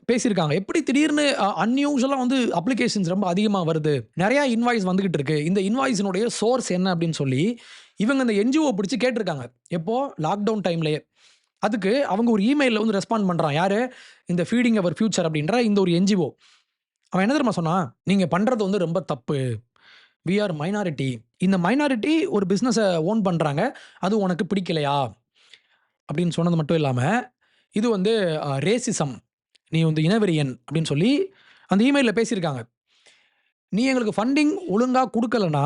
பேசியிருக்காங்க. எப்படி திடீர்னு அன்யூசுவலா வந்து அப்ளிகேஷன்ஸ் ரொம்ப அதிகமா வருது. நெறைய இன்வாய்ஸ் வந்துகிட்டு இருக்கு. இந்த இன்வாய்ஸினுடைய சோர்ஸ் என்ன அப்படின்னு சொல்லி இவங்க இந்த என்ஜிஓ பிடிச்சு கேட்டிருக்காங்க. எப்போ? லாக்டவுன் டைம்லயே. அதுக்கு அவங்க ஒரு இமெயில்ல வந்து ரெஸ்பாண்ட் பண்றான். யாரு? இந்த ஃபீடிங் அவர் ஃபியூச்சர் அப்படின்ற இந்த ஒரு என்ஜிஓ. அவன் என்ன தெரியுமா சொன்னான்? "நீங்க பண்றது வந்து ரொம்ப தப்பு. We are minority. இந்த மைனாரிட்டி ஒரு பிஸ்னஸை ஓன் பண்ணுறாங்க, அது உனக்கு பிடிக்கலையா அப்படின்னு சொன்னது மட்டும் இல்லாமல், இது வந்து ரேசிசம், நீ வந்து இனவெறியன் அப்படின்னு சொல்லி அந்த இமெயிலில் பேசியிருக்காங்க. நீ எங்களுக்கு ஃபண்டிங் ஒழுங்காக கொடுக்கலன்னா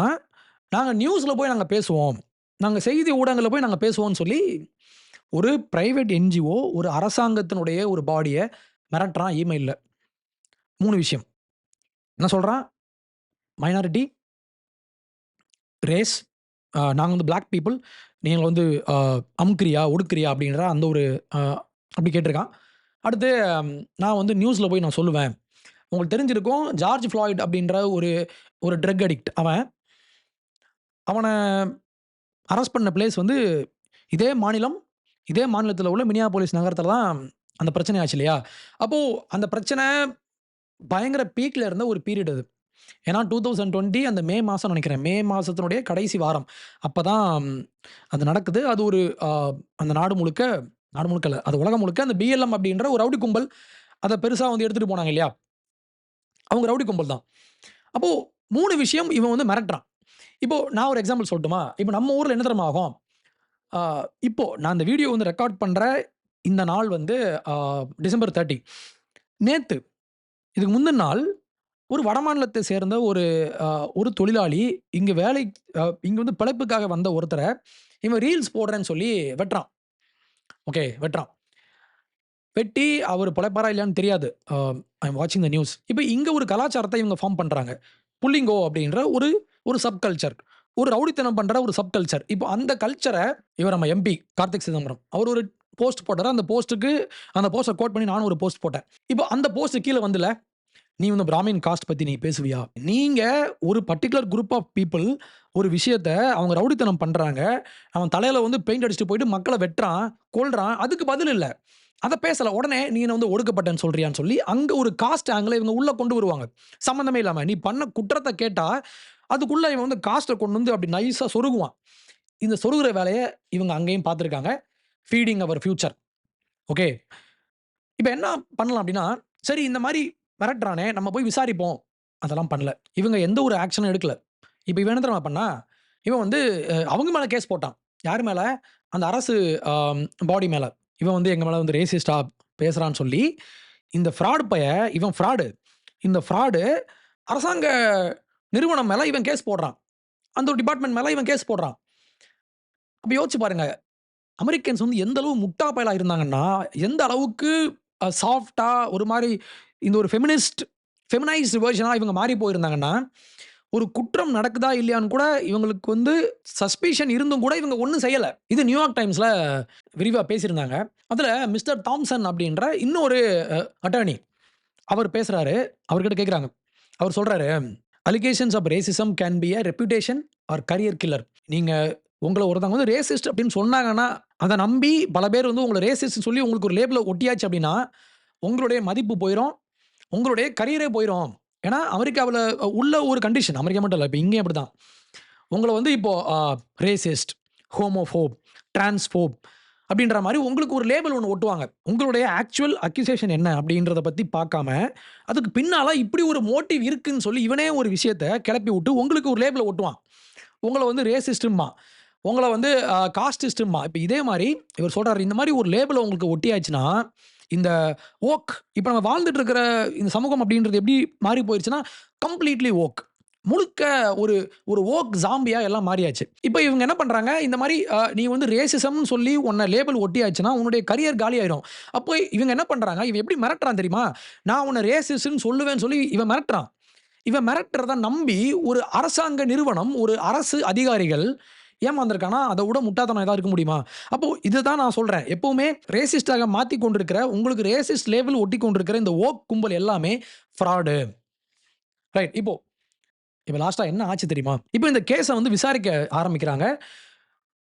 நாங்கள் நியூஸில் போய் நாங்கள் பேசுவோம், நாங்கள் செய்தி ஊடகங்களில் போய் நாங்கள் பேசுவோம்னு சொல்லி ஒரு பிரைவேட் என்ஜிஓ ஒரு அரசாங்கத்தினுடைய ஒரு பாடியை மிரட்டுறான் இமெயிலில். 3 விஷயம் என்ன சொல்கிறான்? மைனாரிட்டி, ரேஸ், நாங்கள் வந்து பிளாக் பீப்புள், நீங்கள் வந்து அமுக்குறியா ஒடுக்குறியா அப்படின்ற அந்த ஒரு அப்படி கேட்டிருக்கான். அடுத்து நான் வந்து நியூஸில் போய் நான் சொல்லுவேன். உங்களுக்கு தெரிஞ்சிருக்கும் ஜார்ஜ் ஃப்ளாய்ட் அப்படின்ற ஒரு ட்ரக் அடிக்ட். அவனை அரெஸ்ட் பண்ண பிளேஸ் வந்து இதே மாநிலத்தில் உள்ள மினியாபோலிஸ் நகரத்தில் தான் அந்த பிரச்சனை ஆச்சு இல்லையா? அப்போது அந்த பிரச்சனை பயங்கர பீக்கில் இருந்த ஒரு பீரியட் அது. ஏன்னா 2020 அந்த மே மாதம் நினைக்கிறேன், மே மாதத்தினுடைய கடைசி வாரம் அப்போ தான் அது நடக்குது. அது ஒரு அந்த நாடு முழுக்க இல்லை, அது உலகம் முழுக்க அந்த பிஎல்எம் அப்படின்ற ஒரு ரவுடி கும்பல் அதை பெருசாக வந்து எடுத்துகிட்டு போனாங்க இல்லையா? அவங்க ரவுடி கும்பல் தான். அப்போது 3 விஷயம் இவன் வந்து மிரட்டுறான். இப்போது நான் ஒரு எக்ஸாம்பிள் சொல்லட்டுமா? இப்போ நம்ம ஊரில் என்ன தெரியுமா ஆகும்? இப்போது நான் இந்த வீடியோ வந்து ரெக்கார்ட் பண்ணுற இந்த நாள் வந்து டிசம்பர் 30. நேற்று இதுக்கு முந்தின நாள் ஒரு வடமாநிலத்தை சேர்ந்த ஒரு தொழிலாளி இங்கே இங்கே வந்து பிழைப்புக்காக வந்த ஒருத்தரை இவன் ரீல்ஸ் போடுறேன்னு சொல்லி வெட்டுறான். ஓகே, வெட்டி அவர் பிழைப்பாரா இல்லையான்னு தெரியாது. ஐ எம் வாட்சிங் த நியூஸ். இப்போ இங்கே ஒரு கலாச்சாரத்தை இவங்க ஃபார்ம் பண்ணுறாங்க. புல்லிங்கோ அப்படின்ற ஒரு சப்கல்ச்சர், ஒரு ரவுடித்தனம் பண்ணுற ஒரு சப்கல்ச்சர். இப்போ அந்த கல்ச்சரை இவர் நம்ம எம்பி கார்த்திக் சிதம்பரம் அவர் ஒரு போஸ்ட் போட்டார். அந்த போஸ்ட்டை கோட் பண்ணி நானும் ஒரு போஸ்ட் போட்டேன். இப்போ அந்த போஸ்ட் கீழே வந்துல, நீ வந்து பிராமின் காஸ்ட் பற்றி நீ பேசுவியா? நீங்கள் ஒரு பர்டிகுலர் குரூப் ஆஃப் பீப்புள் ஒரு விஷயத்த அவங்க ரவுடித்தனம் பண்ணுறாங்க, அவன் தலையில் வந்து பெயிண்ட் அடிச்சுட்டு போயிட்டு மக்களை வெட்டுறான், கொல்றான், அதுக்கு பதில் இல்லை, அதை பேசலை. உடனே நீ வந்து ஒடுக்கப்பட்டேன்னு சொல்கிறியான்னு சொல்லி அங்கே ஒரு காஸ்ட் ஆங்கிளை இவங்க உள்ளே கொண்டு வருவாங்க. சம்மந்தமே இல்லாமல் நீ பண்ண குற்றத்தை கேட்டால் அதுக்குள்ளே இவன் வந்து காஸ்ட்டை கொண்டு வந்து அப்படி நைஸாக சொருகுவான். இந்த சொருகிற வேலையை இவங்க அங்கேயும் பார்த்துருக்காங்க. Feeding our future. ஓகே, இப்போ என்ன பண்ணலாம் அப்படின்னா, சரி இந்த மாதிரி மிரட்டுறானே நம்ம போய் விசாரிப்போம், அதெல்லாம் பண்ணல. இவங்க எந்த ஒரு ஆக்ஷனும் எடுக்கல. இப்போ இவன் என்ன தெரியுமா பண்ணா, இவன் வந்து அவங்க மேலே கேஸ் போட்டான். யார் மேலே? அந்த அரசு பாடி மேலே. இவன் வந்து எங்கள் மேலே வந்து ரேசிஸ்டா பேசுகிறான்னு சொல்லி இந்த இவன் ஃப்ராடு. இந்த ஃப்ராடு அரசாங்க நிறுவனம் மேலே இவன் கேஸ் போடுறான், அந்த ஒரு டிபார்ட்மெண்ட் மேலே இவன் கேஸ் போடுறான். அப்போ யோசிச்சு பாருங்க, அமெரிக்கன்ஸ் வந்து எந்த அளவு முட்டா பயலாக இருந்தாங்கன்னா, எந்த அளவுக்கு சாஃப்டா ஒரு மாதிரி இந்த ஒரு ஃபெமினைஸ்ட் வெர்ஷனாக இவங்க மாறி போயிருந்தாங்கன்னா, ஒரு குற்றம் நடக்குதா இல்லையான்னு கூட இவங்களுக்கு வந்து சஸ்பிஷன் இருந்தும் கூட இவங்க ஒன்றும் செய்யலை. இது நியூயார்க் டைம்ஸில் விரிவாக பேசியிருந்தாங்க. அதில் மிஸ்டர் தாம்சன் அப்படின்ற இன்னொரு அட்டர்னி அவர் பேசுகிறாரு. அவர்கிட்ட கேட்குறாங்க. அவர் சொல்கிறாரு, allegations of racism can be a reputation or career killer. நீங்கள் உங்களை ஒருத்தவங்க வந்து ரேசிஸ்ட் அப்படின்னு சொன்னாங்கன்னா அதை நம்பி பல பேர் வந்து உங்களை ரேசிஸ்ட் சொல்லி உங்களுக்கு ஒரு லேபிளை ஒட்டியாச்சு அப்படின்னா உங்களுடைய மதிப்பு போயிடும், உங்களுடைய கரியரே போயிடும். ஏன்னா அமெரிக்காவில் உள்ள ஒரு கண்டிஷன், அமெரிக்கா மட்டும் இல்லை, இப்போ இங்கேயும் அப்படி தான். உங்களை வந்து இப்போது ரேசிஸ்ட், ஹோமோஃபோப், டிரான்ஸ்ஃபோப் அப்படின்ற மாதிரி உங்களுக்கு ஒரு லேபிள் ஒன்று ஒட்டுவாங்க. உங்களுடைய ஆக்சுவல் அக்யூசேஷன் என்ன அப்படின்றத பற்றி பார்க்காம அதுக்கு பின்னால் இப்படி ஒரு மோட்டிவ் இருக்குன்னு சொல்லி இவனே ஒரு விஷயத்தை கிளப்பி விட்டு உங்களுக்கு ஒரு லேபிளை ஒட்டுவான். உங்களை வந்து ரேசிஸ்ட்டுமா, உங்களை வந்து காஸ்டிஸ்ட்டுமா. இப்போ இதே மாதிரி இவர் சொல்கிறார், இந்த மாதிரி ஒரு லேபிளை உங்களுக்கு ஒட்டியாச்சுன்னா இந்த ஓக், இப்போ நம்ம வாழ்ந்துட்டு இருக்கிற இந்த சமூகம் அப்படின்றது எப்படி மாறி போயிடுச்சுன்னா கம்ப்ளீட்லி ஓக், முழுக்க ஒரு ஓக் ஜாம்பியா எல்லாம் மாறியாச்சு. இப்போ இவங்க என்ன பண்ணுறாங்க, இந்த மாதிரி நீ வந்து ரேசிசம்னு சொல்லி உன்னை லேபிள் ஒட்டியாச்சுன்னா உன்னுடைய கரியர் காலி ஆயிடும். அப்போ இவங்க என்ன பண்ணுறாங்க, இவன் எப்படி மிரட்டுறான் தெரியுமா? நான் உன்னை ரேசிஸ்ட்னு சொல்லுவேன்னு சொல்லி இவன் மிரட்டுறான். இவன் மிரட்டுறத நம்பி ஒரு அரசாங்க நிறுவனம், ஒரு அரசு அதிகாரிகள் ஏமாந்துருக்கானா, அதை விட முட்டாத்தனம் ஏதாவது இருக்க முடியுமா? அப்போது இதுதான் நான் சொல்கிறேன், எப்போவுமே ரேசிஸ்டாக மாற்றி கொண்டிருக்கிற, உங்களுக்கு ரேசிஸ்ட் லேபிள் ஒட்டி கொண்டிருக்கிற இந்த ஓக் கும்பல் எல்லாமே ஃப்ராடு. ரைட். இப்போ லாஸ்ட்டாக என்ன ஆச்சு தெரியுமா? இப்போ இந்த கேஸை வந்து விசாரிக்க ஆரம்பிக்கிறாங்க.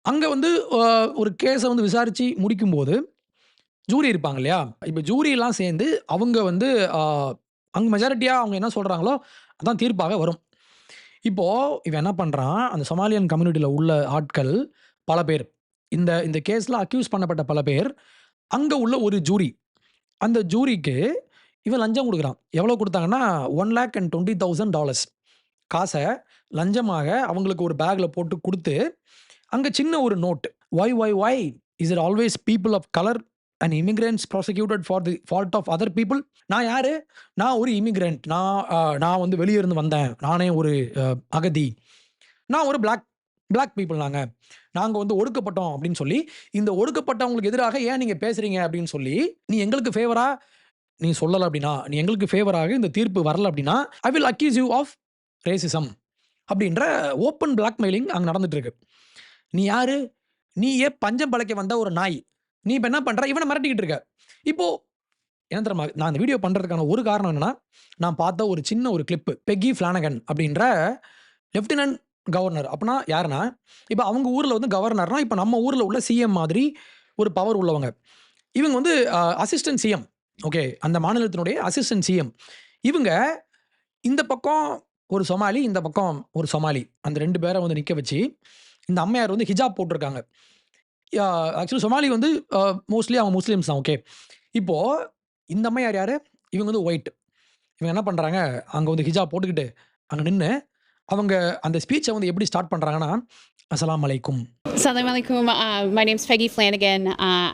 அங்கே வந்து ஒரு கேஸை வந்து விசாரித்து முடிக்கும்போது ஜூரி இருப்பாங்க இல்லையா? இப்போ ஜூரியெல்லாம் சேர்ந்து அவங்க வந்து அங்கே மெஜாரிட்டியாக அவங்க என்ன சொல்கிறாங்களோ அதான் தீர்ப்பாக வரும். இப்போது இவன் என்ன பண்ணுறான், அந்த சொமாலியன் கம்யூனிட்டியில் உள்ள ஆட்கள் பல பேர், இந்த கேஸில் அக்யூஸ் பண்ணப்பட்ட பல பேர், அங்கே உள்ள ஒரு ஜூரி, அந்த ஜூரிக்கு இவன் லஞ்சம் கொடுக்குறான். எவ்வளோ கொடுத்தாங்கன்னா $1,20,000 காசை லஞ்சமாக அவங்களுக்கு ஒரு பேக்ல போட்டு குடுத்து, அங்க சின்ன ஒரு note. "Why is it always people of colour and immigrants prosecuted for the fault of other people?" நான் யாரு? நான் ஒரு இமிகிரண்ட். நான் வந்து வெளிய இருந்து வந்தேன். நானே ஒரு அகதி. நான் ஒரு பிளாக் பீப்பிள் நாங்க வந்து ஒடுக்கப்பட்டோம் அப்படின்னு சொல்லி, இந்த ஒடுக்கப்பட்டவங்களுக்கு எதிராக ஏன் நீங்க பேசுறீங்க அப்படின்னு சொல்லி, நீ எங்களுக்கு ஃபேவரா நீ சொல்லல அப்படின்னா, நீ எங்களுக்கு ஃபேவராக இந்த தீர்ப்பு வரல அப்படின்னா, I will accuse you of racism அப்படின்ற ஓப்பன் பிளாக்மெயிலிங் அங்க நடந்துட்டு இருக்கு. நீ யாரு? நீயே பஞ்சம் பிழைக்க வந்த ஒரு நாய். நீ இப்ப என்ன பண்ற? இவன மிரட்டிக்கிட்டு இருக்க. இப்போ என்ன தெரியுமா? நான் இந்த வீடியோ பண்றதுக்கான ஒரு காரணம் என்னன்னா, நான் பார்த்த ஒரு சின்ன ஒரு கிளிப். பெக்கி ஃபிளானகன் அப்படின்ற லெப்டினன்ட் கவர்னர். அப்பன்னா யாருன்னா, இப்ப அவங்க ஊர்ல வந்து கவர்னர்னா, இப்ப நம்ம ஊர்ல உள்ள சிஎம் மாதிரி ஒரு பவர் உள்ளவங்க. இவங்க வந்து அசிஸ்டன்ட் சிஎம். ஓகே. அந்த மாநிலத்தினுடைய அசிஸ்டன்ட் சிஎம். இவங்க இந்த பக்கம் ஒரு சொமாலி, இந்த பக்கம் ஒரு சொமாலி. அந்த 2 பேர வந்து நிக்க வச்சு, இந்த அம்மையார் வந்து ஹிஜாப் போட்டிருக்காங்க. ஆக்சுவலி சொமாலி வந்து மோஸ்ட்லி அவங்க முஸ்லிம்ஸ் தான். ஓகே. இப்போ இந்த அம்மையார் யாரு? இவங்க வந்து ஒயிட். இவங்க என்ன பண்றாங்க, அங்க வந்து ஹிஜாப் போட்டுக்கிட்டு, அங்க நின்னு, அவங்க அந்த ஸ்பீச்ச வந்து எப்படி ஸ்டார்ட் பண்றாங்கன்னா, "அஸ்ஸலாமு அலைக்கும்." Assalamu alaikum. My name's Peggy Flanagan.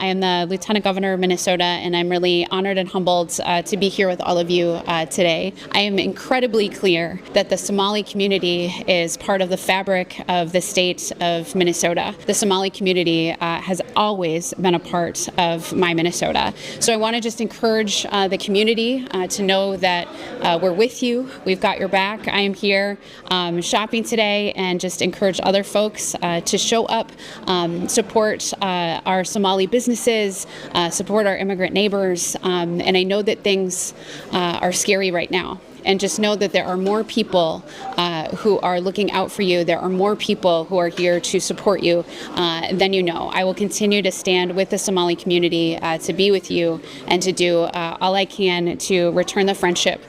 I am the Lieutenant Governor of Minnesota, and I'm really honored and humbled to be here with all of you today. I am incredibly clear that the Somali community is part of the fabric of the state of Minnesota. The Somali community has always been a part of my Minnesota. So I want to just encourage the community to know that we're with you. We've got your back. I am here shopping today, and just encourage other folks to show up. Support our Somali businesses, support our immigrant neighbors, and I know that things are scary right now. And just know that there are more people who are looking out for you. There are more people who are here to support you than you know. I will continue to stand with the Somali community to be with you and to do all I can to return the friendship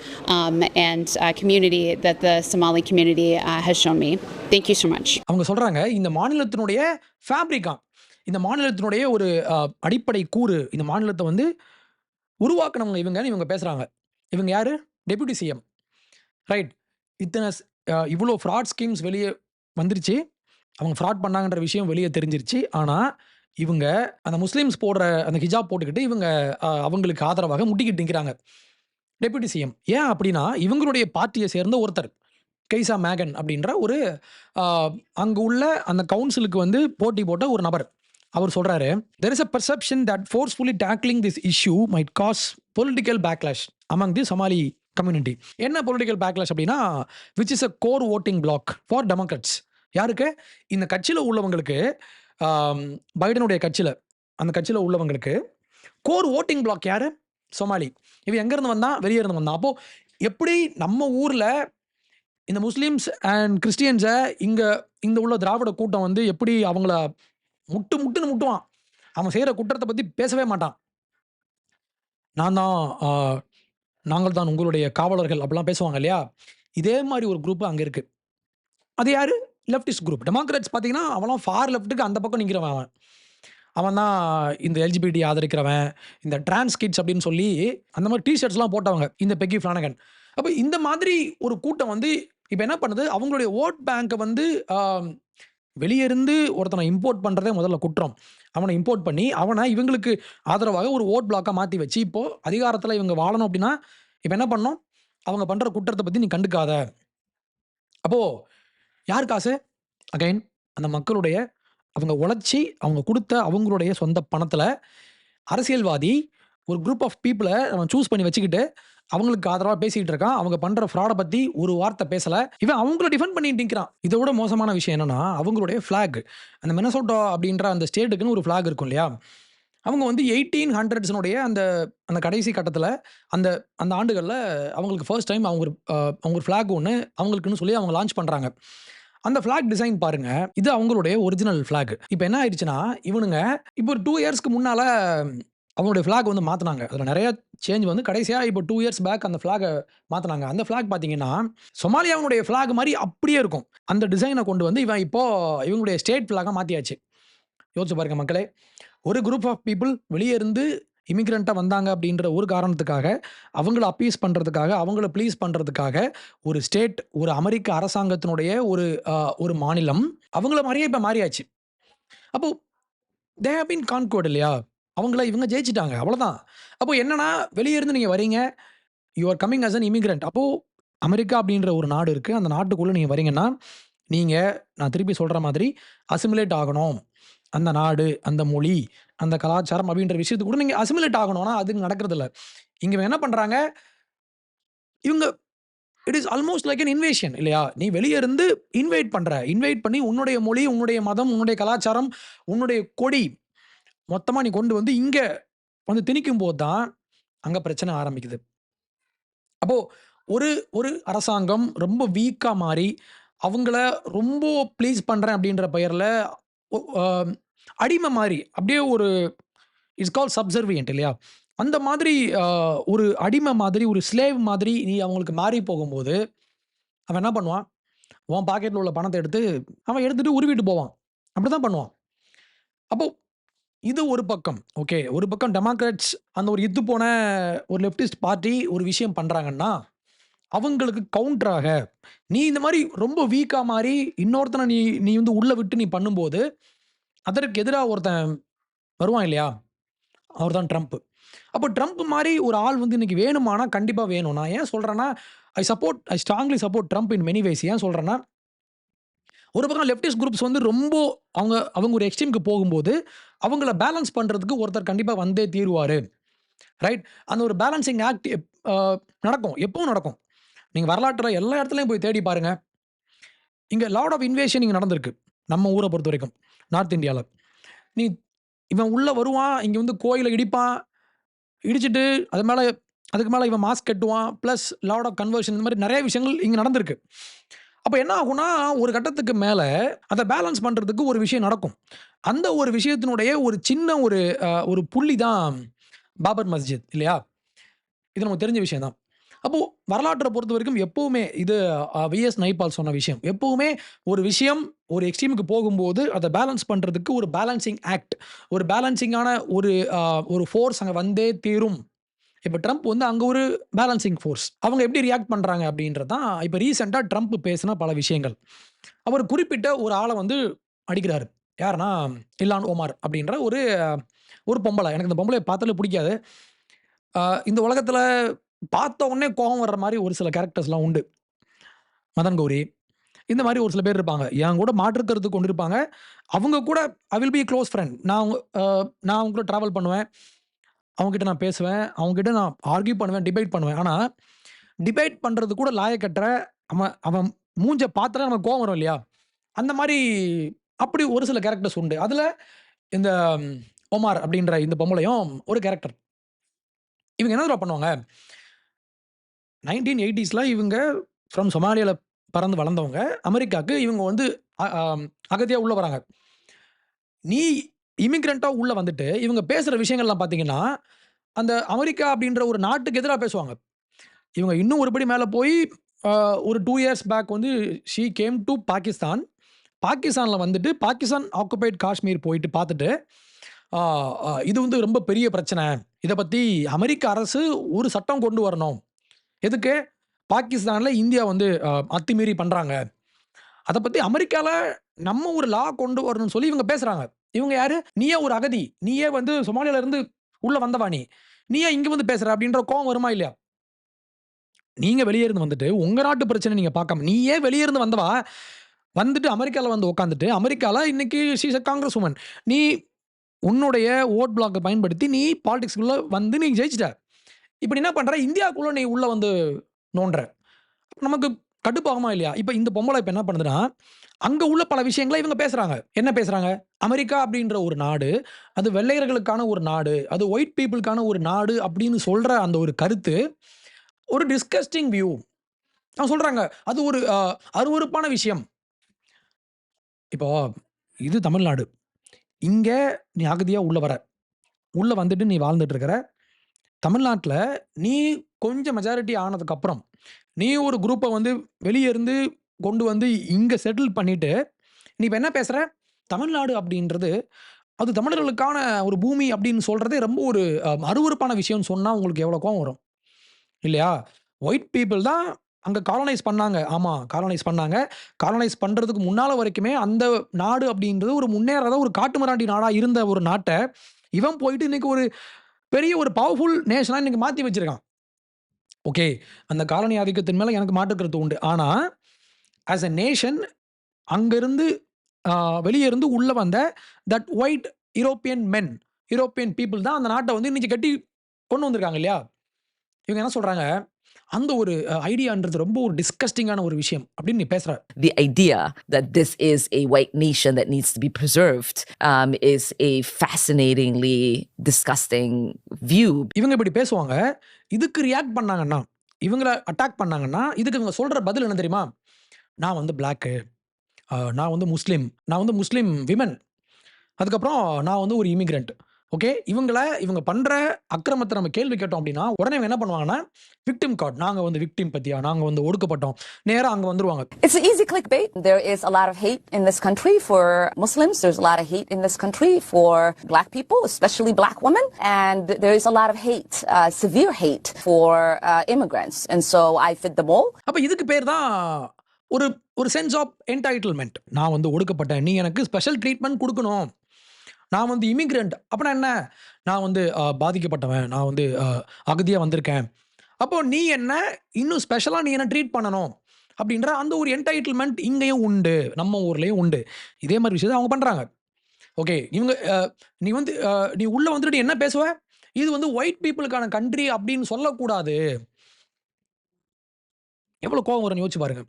and community that the Somali community has shown me. Thank you so much. அவங்க சொல்றாங்க, இந்த மாநிலத்தினுடைய ஃபேப்ரிக்காம். இந்த மாநிலத்தினுடைய ஒரு அடிப்படை கூறு. இந்த மாநிலத்த வந்து உருவாக்குனவங்க இவங்கன்னு இவங்க பேசுறாங்க. இவங்க யாரு? Deputy CM. ரைட். இத்தன இவ்ளோ ஃப்ராட் ஸ்கீம்ஸ் வெளிய வந்துருச்சு. அவங்க ஃப்ராட் பண்ணாங்கன்ற விஷயம் வெளிய தெரிஞ்சிருச்சு. ஆனா, இவங்க அந்த முஸ்லிம்ஸ் போடுற அந்த ஹிஜாப் போட்டுக்கிட்டு இவங்க அவங்களுக்கு ஆதரவாக முட்டிக்கிட்டு நிக்கிறாங்க. Deputy CM. ஏன் அப்படின்னா, இவங்களுடைய பார்ட்டிய சேர்ந்த ஒருத்தர். கெய்சா மேகன் அப்படின்ற ஒரு அங்க உள்ள அந்த கவுன்சிலுக்கு வந்து போட்டி போட்ட ஒரு நபர். அவர் சொல்றாரு, "There is a perception that forcefully tackling this issue might cause political backlash among the Somali community." என்ன பொலிட்டிக்கல் பேக்லாஷ் அப்படின்னா, which is a core voting block for Democrats. யாருக்கு? இந்த கட்சியில உள்ளவங்களுக்கு, பைடனுடைய கட்சியில, அந்த கட்சியில உள்ளவங்களுக்கு கோர் வோட்டிங் பிளாக் யாரு? சொமாலி. இவன் எங்க இருந்து வந்தான்? வெளிய இருந்து வந்தான். அப்போ எப்படி நம்ம ஊர்ல இந்த முஸ்லிம்ஸ் அண்ட் கிறிஸ்டியன்ஸ இந்த உள்ள திராவிட கூட்டம் வந்து எப்படி அவங்கள முட்டுன்னு முட்டுவான். அவன் செய்யற குற்றத்த பத்தி பேசவே மாட்டான். நாங்கள் தான் உங்களுடைய காவலர்கள் அப்படிலாம் பேசுவாங்க இல்லையா? இதே மாரி ஒரு குரூப் அங்க இருக்கு. அது யாரு? Leftist group. டெமோக்ராட்ஸ் பார்த்தீங்கன்னா, அவன்லாம் ஃபார் லெஃப்ட்டுக்கு அந்த பக்கம் நிக்கிறவன் அவன். அவன் தான் இந்த எல்ஜிபிடி ஆதரிக்கிறவன், இந்த டிரான்ஸ் கிட்ஸ் அப்படின்னு சொல்லி அந்த மாரி டீ ஷர்ட்ஸ்லாம் போட்டவங்க. இந்த பெக்கி ஃபிளானகன். அப்ப இந்த மாதிரி ஒரு கூட்டம் வந்து இப்ப என்ன பண்ணுது? அவங்களுடைய வோட் பேங்க வந்து வெளிய இருந்து ஒருத்தனை இம்போர்ட் பண்றதே முதல்ல குற்றம். அவன இம்போர்ட் பண்ணி, அவன இவங்களுக்கு ஆதரவாக ஒரு வோட் பிளாக்கா மாத்தி வச்சு, இப்போ அதிகாரத்துல இவங்க வாழணும் அப்படின்னா, இப்ப என்ன பண்ணணும்? அவங்க பண்ற குற்றத்த பத்தி நீ கண்டுக்காத. அப்போ யார் காசு? அகைன் அந்த மக்களுடைய அவங்க உழைச்சி, அவங்க குடுத்த அவங்களுடைய சொந்த பணத்துல, அரசியல்வாதி ஒரு குரூப் ஆஃப் பீப்பிள அவன் சூஸ் பண்ணி வச்சுக்கிட்டு, அவங்களுக்கு ஆதரவா பேசிக்கிட்டு இருக்கான். அவங்க பண்ற ஃப்ராட பத்தி ஒரு வார்த்தை பேசல. இவன் அவங்கள டிஃபெண்ட் பண்ணிட்டு நிக்கிறான். இத விட மோசமான விஷயம் என்னன்னா, அவங்களுடைய ஃபிளாக். அந்த மினசோட்டா அப்படின்ற அந்த ஸ்டேட்டுக்குன்னு ஒரு ஃபிளாக் இருக்கும் இல்லையா? அவங்க வந்து 1800ஸ்னுடைய அந்த கடைசி கட்டத்துல, அந்த அந்த ஆண்டுகள்ல அவங்களுக்கு ஃபர்ஸ்ட் டைம் அவங்க ஒரு ஃபிளாக் ஒண்ணு அவங்களுக்குன்னு சொல்லி அவங்க லான்ச் பண்றாங்க. அந்த ஃபிளாக் டிசைன் பாருங்க. இது அவங்களுடைய ஒரிஜினல் ஃபிளாக். இப்ப என்ன ஆயிடுச்சுன்னா, இவனுங்க இப்போ ஒரு 2 இயர்ஸ்க்கு முன்னால அவங்களுடைய ஃபிளாக் வந்து மாத்துனாங்க. அதுல நெறைய சேஞ்ச் வந்து கடைசியா இப்போ 2 இயர்ஸ் பேக் அந்த ஃபிளாக மாத்துனாங்க. அந்த ஃபிளாக் பார்த்தீங்கன்னா, சொமாலியாவுடைய ஃபிளாக் மாரி அப்படியே இருக்கும். அந்த டிசைன கொண்டு வந்து இவன் இப்போ இவங்களுடைய ஸ்டேட் ஃபிளாகா மாத்தியாச்சு. யோசிச்சு பாருங்க மக்களே. ஒரு குரூப் ஆஃப் பீப்பிள் வெளிய இருந்து இமிகிரண்ட்டா வந்தாங்க அப்படின்ற ஒரு காரணத்துக்காக, அவங்கள அப்பீஸ் பண்றதுக்காக, அவங்கள ப்ளீஸ் பண்றதுக்காக, ஒரு ஸ்டேட், ஒரு அமெரிக்க அரசாங்கத்தினுடைய ஒரு மாநிலம், அவங்கள மாரியே இப்ப மாறியாச்சு. அப்போ தே ஹேவ் பீன் கான்க்வர்ட் இல்லையா? அவங்கள இவங்க ஜெயிச்சுட்டாங்க. அவ்வளோதான். அப்போ என்னன்னா, வெளிய இருந்து நீங்க வரீங்க. You are coming as an immigrant. அப்போ அமெரிக்கா அப்படின்ற ஒரு நாடு இருக்கு. அந்த நாட்டுக்குள்ள நீங்க வரீங்கன்னா, நீங்க நான் திருப்பி சொல்ற மாதிரி அசிமிலேட் ஆகணும். அந்த நாடு, அந்த மொழி, அந்த கலாச்சாரம் அப்படின்ற விஷயத்துக்கு கூட நீங்க அசிமிலேட் ஆகணும். ஆனா அது நடக்கிறதில்ல. இங்க இவங்க என்ன பண்றாங்க, இவங்க it is almost like an invasion இல்லையா? நீ வெளிய இருந்து இன்வைட் பண்ற. இன்வைட் பண்ணி உன்னுடைய மொழி, உன்னுடைய மதம், உன்னுடைய கலாச்சாரம், உன்னுடைய கொடி மொத்தமா நீ கொண்டு வந்து இங்க வந்து திணிக்கும்போது தான், அங்க பிரச்சனை ஆரம்பிக்குது. அப்போ ஒரு ஒரு அரசாங்கம் ரொம்ப வீக்கா மாறி, அவங்கள ரொம்ப ப்ளீஸ் பண்றேன் அப்படின்ற பெயர்ல ஒ அ அடிமை மாரி, அப்படியே ஒரு இட்ஸ் கால்ட் சப்சர்வியன்ட் இல்லையா? அந்த மாதிரி ஒரு அடிமை மாதிரி, ஒரு ஸ்லேவ் மாதிரி நீ அவங்களுக்கு மாறி போகும்போது, அவன் என்ன பண்ணுவான்? உன் பாக்கெட்ல உள்ள பணத்த எடுத்து, அவன் எடுத்துட்டு உருவிட்டு போவான். அப்படிதான் பண்ணுவான். அப்போ இது ஒரு பக்கம். ஓகே. ஒரு பக்கம் டெமோக்ராட்ஸ் அந்த ஒரு இத்துப்போன ஒரு லெஃப்டிஸ்ட் பார்ட்டி ஒரு விஷயம் பண்றாங்கன்னா, அவங்களுக்கு கவுண்டராக, நீ இந்த மாரி ரொம்ப வீக்கா மாறி, இன்னொருத்தன நீ நீ வந்து உள்ள விட்டு நீ பண்ணும்போது, அதற்கு எதிரா ஒருத்தன் வருவான் இல்லையா? அவர் தான் ட்ரம்ப். அப்போ ட்ரம்ப் மாரி ஒரு ஆள் வந்து இன்னைக்கு வேணுமானா, கண்டிப்பா வேணும். நான் ஏன் சொல்றேன்னா, I strongly support Trump in many ways. ஏன் சொல்றேன்னா, ஒரு பக்கம் லெஃப்டிஸ்ட் குரூப்ஸ் வந்து ரொம்ப அவங்க அவங்க ஒரு எக்ஸ்ட்ரீம்க்கு போகும்போது, அவங்கள பேலன்ஸ் பண்றதுக்கு ஒருத்தர் கண்டிப்பா வந்தே தீருவாரு. ரைட்? அந்த ஒரு பேலன்சிங் ஆக்ட் அ நடக்கும். எப்பவும் நடக்கும். நீங்க வரலாற்றுல எல்லா இடத்துலயும் போய் தேடி பாருங்க. இங்க லாட் ஆஃப் இன்வேஷன் இங்க நடந்திருக்கு. நம்ம ஊர பொறுத்தவரைக்கும். நார்த் இந்தியால. நீ இவன் உள்ள வருவான். இங்க வந்து கோயில இடிப்பான். இடிச்சுட்டு அதுக்கு மேல இவன் மாஸ்க் கட்டுவான். பிளஸ் லாட் ஆஃப் கன்வர்ஷன் இந்த மாரி நெறைய விஷயங்கள் இங்க நடந்திருக்கு. அப்ப என்ன ஆகும்னா, ஒரு கட்டத்துக்கு மேல அத பேலன்ஸ் பண்றதுக்கு ஒரு விஷயம் நடக்கும். அந்த ஒரு விஷயத்தினுடைய ஒரு சின்ன ஒரு புள்ளி தான் பாபர் மஸ்ஜித் இல்லையா? இது நமக்கு தெரிஞ்ச விஷயம் தான். அப்போ வரலாற்ற பொறுத்தவரைக்கும் எப்பவுமே இது வி.எஸ். நைப்பால் சொன்ன விஷயம். எப்பவுமே ஒரு விஷயம் ஒரு எக்ஸ்ட்ரீமுக்கு போகும்போது, அத பேலன்ஸ் பண்றதுக்கு ஒரு பேலன்சிங் ஆக்ட், ஒரு பேலன்சிங்கான ஒரு அ ஒரு ஃபோர்ஸ் அங்க வந்தே தீரும். இப்ப ட்ரம்ப் வந்து அங்க ஒரு பேலன்சிங் ஃபோர்ஸ். அவங்க எப்படி ரியாக்ட் பண்றாங்க அப்படின்றது தான், இப்ப ரீசென்ட்டா ட்ரம்ப் பேசின பல விஷயங்கள். அவர் குறிப்பிட்ட ஒரு ஆள வந்து அடிக்கிறாரு. யாருன்னா, இல்ஹான் ஒமார் அப்படின்ற ஒரு பொம்பள. எனக்கு இந்த பொம்பளைய பார்த்தாலே புடிக்காது. அ இந்த உலகத்துல பார்த்த உடனே கோவம் வர்ற மாரி ஒரு சில கேரக்டர்ஸ்லாம் உண்டு. மதன் கௌரி, இந்த மாரி ஒரு சில பேர் இருப்பாங்க. என் கூட மாற்று கருத்து கொண்டிருப்பாங்க. அவங்க கூட I will be close friend. நான் அவங்க கூட டிராவல் பண்ணுவேன். அவங்க கிட்ட நான் பேசுவேன். அவங்க கிட்ட நான் ஆர்க்யூ பண்ணுவேன், டிபேட் பண்ணுவேன். ஆனா, டிபேட் பண்றது கூட லாயக்கற்ற அவன் அவன் மூஞ்ச பார்த்தாலே நமக்கு கோவம் வரும் இல்லையா? அந்த மாரி அப்படி ஒரு சில கேரக்டர்ஸ் உண்டு. அதுல இந்த ஒமார் அப்படின்ற இந்த பொம்பளையும் ஒரு கேரக்டர். இவங்க என்ன தெரியுமா பண்ணுவாங்க? 1980ஸ்ல இவங்க ஃப்ரம் சொமாலியால பிறந்து வளர்ந்தவங்க. அமெரிக்காக்கு இவங்க வந்து அ அம் அகதியா உள்ள வராங்க. நீ இமிகிரன்ட்டா உள்ள வந்துட்டு, இவங்க பேசுற விஷயங்கள்லாம் பார்த்தீங்கன்னா, அந்த அமெரிக்கா அப்படின்ற ஒரு நாட்டுக்கு எதிரா பேசுவாங்க. இவங்க இன்னும் ஒரு படி மேல போய் அ ஒரு 2 இயர்ஸ் பேக் வந்து ஷி கேம் டூ பாகிஸ்தான். பாகிஸ்தான்ல வந்துட்டு பாகிஸ்தான் ஆக்குபைட் காஷ்மீர் போயிட்டு பார்த்துட்டு, ஆ இது வந்து ரொம்ப பெரிய பிரச்சனை. இத பத்தி அமெரிக்க அரசு ஒரு சட்டம் கொண்டு வரணும். எதுக்கு? பாகிஸ்தான்ல இந்தியா வந்து அத்துமீறி பண்றாங்க. அத பத்தி அமெரிக்கால நம்ம ஒரு லா கொண்டு வரணும்னு சொல்லி இவங்க பேசுறாங்க. இவங்க யாரு? நீயே ஒரு அகதி. நீயே வந்து சொமாலியால இருந்து உள்ள வந்தவா நீ. நீ ஏன் இங்க வந்து பேசுற? அப்படின்ற கோவம் வருமா இல்லையா? நீங்க வெளிய இருந்து வந்துட்டு, உங்க நாட்டு பிரச்சனை நீங்க பார்க்காம, நீயே வெளிய இருந்து வந்தவா, வந்துட்டு அமெரிக்கால வந்து உட்கார்ந்துட்டு, அமெரிக்கால இன்னைக்கு she is a congresswoman. நீ உன்னுடைய வோட் பிளாக்க பயன்படுத்தி நீ பாலிடிக்ஸ்க்குள்ள வந்து நீ ஜெயிச்சுட்ட. இப்ப நீ என்ன பண்ற? இந்தியாக்குள்ள நீ உள்ள வந்து நோண்டுற. நமக்கு கடுப்பாகுமா இல்லையா? இப்ப இந்த பொம்பள இப்ப என்ன பண்ணுதுன்னா, அங்க உள்ள பல விஷயங்கள இவங்க பேசுறாங்க. என்ன பேசுறாங்க? அமெரிக்கா அப்படின்ற ஒரு நாடு, அது வெள்ளையர்களுக்கான ஒரு நாடு, அது ஒயிட் பீப்பிள்க்கான ஒரு நாடு அப்படின்னு சொல்ற அந்த ஒரு கருத்து, ஒரு டிஸ்கஸ்டிங் வியூ. அவங்க சொல்றாங்க. அது ஒரு அருவருப்பான விஷயம். இப்போ இது தமிழ்நாடு. இங்க நீ அகதியா உள்ள வர. உள்ள வந்துட்டு நீ வாழ்ந்துட்டு இருக்கிற. தமிழ்நாட்ல நீ கொஞ்சம் மெஜாரிட்டி ஆனதுக்கப்புறம், நீ ஒரு குரூப்ப வந்து வெளிய இருந்து கொண்டு வந்து இங்க செட்டில் பண்ணிட்டு, நீ இப்ப என்ன பேசுற? தமிழ்நாடு அப்படின்றது அது தமிழர்களுக்கான ஒரு பூமி அப்படின்னு சொல்றதே ரொம்ப ஒரு அருவருப்பான விஷயம்னு சொன்னா உங்களுக்கு எவ்வளோ கோவம் வரும் இல்லையா? ஒயிட் பீப்பிள் தான் அங்க காலனைஸ் பண்ணாங்க. ஆமா, காலனைஸ் பண்ணாங்க. காலனைஸ் பண்றதுக்கு முன்னால வரைக்குமே அந்த நாடு அப்படின்றது ஒரு முன்னேறாத ஒரு காட்டுமிராண்டி நாடா இருந்த ஒரு நாட்ட, இவன் போயிட்டு இன்னைக்கு ஒரு பெரிய ஒரு பவர்ஃபுல் நேஷனா இன்னைக்கு மாத்தி வச்சிருக்கான். ஓகே. அந்த காலனி ஆதிக்கத்தின் மேல எனக்கு மாற்று கருத்து உண்டு. ஆனா, ஆஸ் எ நேஷன் அங்கருந்து அ வெளிய இருந்து உள்ள வந்த that white European men, European people தான் அந்த நாட்ட வந்து இன்னைக்கு கட்டி கொண்டு வந்திருக்காங்க இல்லையா? இவங்க என்ன சொல்றாங்க, அந்த ஒரு ஐடியான்றது ரொம்ப ஒரு டிஸ்கஸ்டிங்கான ஒரு விஷயம் அப்படின்னு நீ பேசுற. The idea that this is a white nation that needs to be preserved is a fascinatingly disgusting view. இவங்க இப்படி பேசுவாங்க. இதுக்கு ரியாக்ட் பண்ணாங்கன்னா, இவங்கள அட்டாக் பண்ணாங்கன்னா, இதுக்கு இவங்க சொல்ற பதில் என்ன தெரியுமா? நான் வந்து பிளாக்கு. நான் வந்து முஸ்லீம். நான் வந்து முஸ்லீம் விமன். அதுக்கப்புறம் நான் வந்து ஒரு இமிகிரண்ட். ஓகே. இவங்க பண்ற அக்கிரமத்த நம்ம கேள்வி கேட்டோம் அப்படின்னா, உடனே இவங்க என்ன பண்ணுவாங்கன்னா, விக்டிம் கார்ட். நாங்க வந்து விக்டிம் பத்தியா? நாங்க வந்து ஒடுக்கப்பட்டோம். நேரா அங்க வந்துருவாங்க. It's an easy clickbait. There is a lot of hate in this country for Muslims. There's a lot of hate in this country for black people, especially black women. And there is a lot of hate, severe hate for immigrants. And so I fit them all. அப்ப இதுக்கு பேர் தான் ஒரு ஒரு sense of என்டைட்டில்மென்ட். நான் வந்து ஒடுக்கப்பட்டேன். நீ எனக்கு ஸ்பெஷல் ட்ரீட்மென்ட் குடுக்கணும். நான் வந்து இமிகிரண்ட். அப்பனா என்ன? நான் வந்து பாதிக்கப்பட்டவன். நான் வந்து அகதியா வந்திருக்கேன். அப்போ நீ என்ன இன்னும் ஸ்பெஷலா நீ என்ன ட்ரீட் பண்ணணும். அப்படின்ற அந்த ஒரு என்டைட்டில்மென்ட் இங்கேயும் உண்டு. நம்ம ஊர்லயும் உண்டு. இதே மாரி விஷயத்த அவங்க பண்றாங்க. ஓகே. இவங்க நீ வந்து நீ உள்ள வந்துட்டு நீ என்ன பேசுவ? இது வந்து ஒயிட் பீப்பிளுக்கான கண்ட்ரி அப்படின்னு சொல்லக்கூடாது. எவ்வளோ கோவம் வரும்னு யோசிச்சு பாருங்க.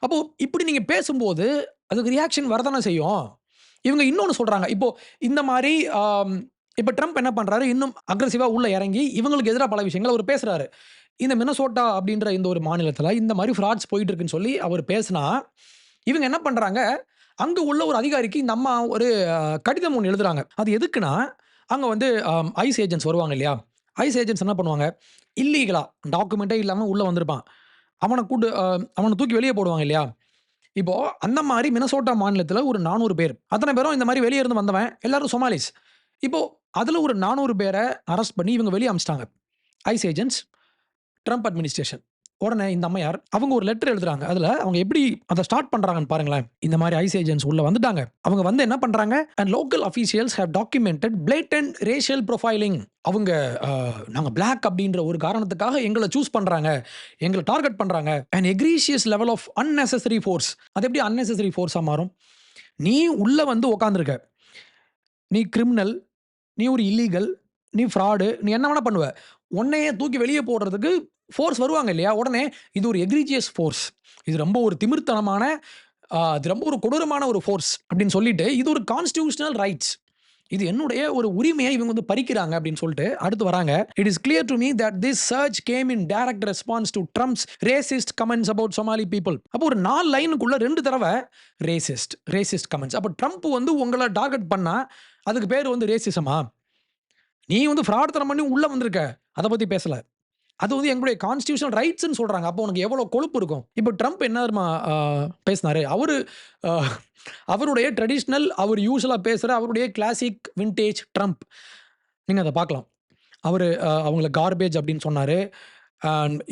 அப்போ இப்படி நீங்க பேசும்போது அதுக்கு ரியாக்ஷன் வரதானே செய்யும். இவங்க இன்னொன்னு சொல்றாங்க. இப்போ இந்த மாரி இப்ப ட்ரம்ப் என்ன பண்றாரு, இன்னும் அக்ரெசிவா உள்ள இறங்கி இவங்களுக்கு எதிரா பல விஷயங்கள அவரு பேசுறாரு. இந்த மினசோட்டா அப்படின்ற இந்த ஒரு மாநிலத்தில இந்த மாரி ஃப்ராட்ஸ் போயிட்டு இருக்குன்னு சொல்லி அவரு பேசினா, இவங்க என்ன பண்றாங்க, அங்க உள்ள ஒரு அதிகாரிக்கு இந்த அம்மா ஒரு கடிதம் ஒண்ணு எழுதுறாங்க. அது எதுக்குன்னா, அங்க வந்து ஐஸ் ஏஜென்ட்ஸ் வருவாங்க இல்லையா? ஐஸ் ஏஜென்ட்ஸ் என்ன பண்ணுவாங்க, இல்லீகலா டாக்குமெண்ட்டே இல்லாம உள்ள வந்திருப்பான். அவன தூக்கி வெளிய போடுவாங்க இல்லையா? இப்போ அந்த மாரி மினசோட்டா மாநிலத்தில ஒரு 400 பேர். அத்தன பேரும் இந்த மாரி வெளிய இருந்து வந்தவன். எல்லாரும் சொமாலிஸ். இப்போ அதுல ஒரு 400 பேர அரெஸ்ட் பண்ணி இவங்க வெளிய அனுப்பிச்சுட்டாங்க. ICE agents, Trump administration. உடனே இந்த அம்மையார் அவங்க ஒரு லெட்டர் எழுதுறாங்க. அதுல அவங்க எப்படி அத ஸ்டார்ட் பண்றாங்கன்னு பாருங்களேன். இந்த மாரி ஐஸ் ஏஜென்ட்ஸ் உள்ள வந்துட்டாங்க. அவங்க வந்து என்ன பண்றாங்க, and local officials have documented blatant racial profiling. அவங்க நாங்க பிளாக் அப்படின்ற ஒரு காரணத்துக்காக எங்கள சூஸ் பண்றாங்க. எங்கள டார்கெட் பண்றாங்க. And egregious level of unnecessary force. அது எப்படி அன்னெசசரி ஃபோர்ஸா மாறும்? நீ உள்ள வந்து உட்கார்ந்திருக்க. நீ கிரிமினல், நீ ஒரு இல்லீகல், நீ ஃப்ராடு, நீ என்ன வேணா பண்ணுவ. உன்னையே தூக்கி வெளிய போடுறதுக்கு ஃபோர்ஸ் வருவாங்க இல்லையா? உடனே இது ஒரு எக்ரீஜியஸ் ஃபோர்ஸ். இது ரொம்ப ஒரு திமிர்த்தனமான, இது ரொம்ப ஒரு கொடூரமான ஒரு ஃபோர்ஸ் அப்படின்னு சொல்லிட்டு, இது ஒரு கான்ஸ்டிடியூஷனல் ரைட்ஸ். இது என்னுடைய ஒரு உரிமையை இவங்க வந்து பறிக்கிறாங்க அப்படின்னு சொல்லிட்டு அடுத்து வராங்க. It is clear to me that this church came in direct response to Trump's racist comments about Somali people. அப்போ ஒரு 4 லைனுக்குள்ள 2 தடவை ரேசிஸ்ட் கமெண்ட்ஸ். அப்போ ட்ரம்ப் வந்து உங்களை டார்கெட் பண்ணா அதுக்கு பேர் வந்து ரேசிசமா? நீ வந்து ஃப்ராட் தனம் பண்ணி உள்ள வந்திருக்க. அத பத்தி பேசல. அது வந்து எங்களுடைய கான்ஸ்டிடியூஷனல் ரைட்ஸ்ன்னு சொல்றாங்க. அப்போ உனக்கு எவ்வளோ கொழுப்பு இருக்கும். இப்போ ட்ரம்ப் என்ன தெரியுமா பேசினாரு. அவருடைய ட்ரெடிஷ்னல், அவர் யூசுவலா பேசுற அவருடைய கிளாசிக் வின்டேஜ் ட்ரம்ப். நீங்க அத பார்க்கலாம். அவங்கள கார்பேஜ் அப்படின்னு சொன்னாரு.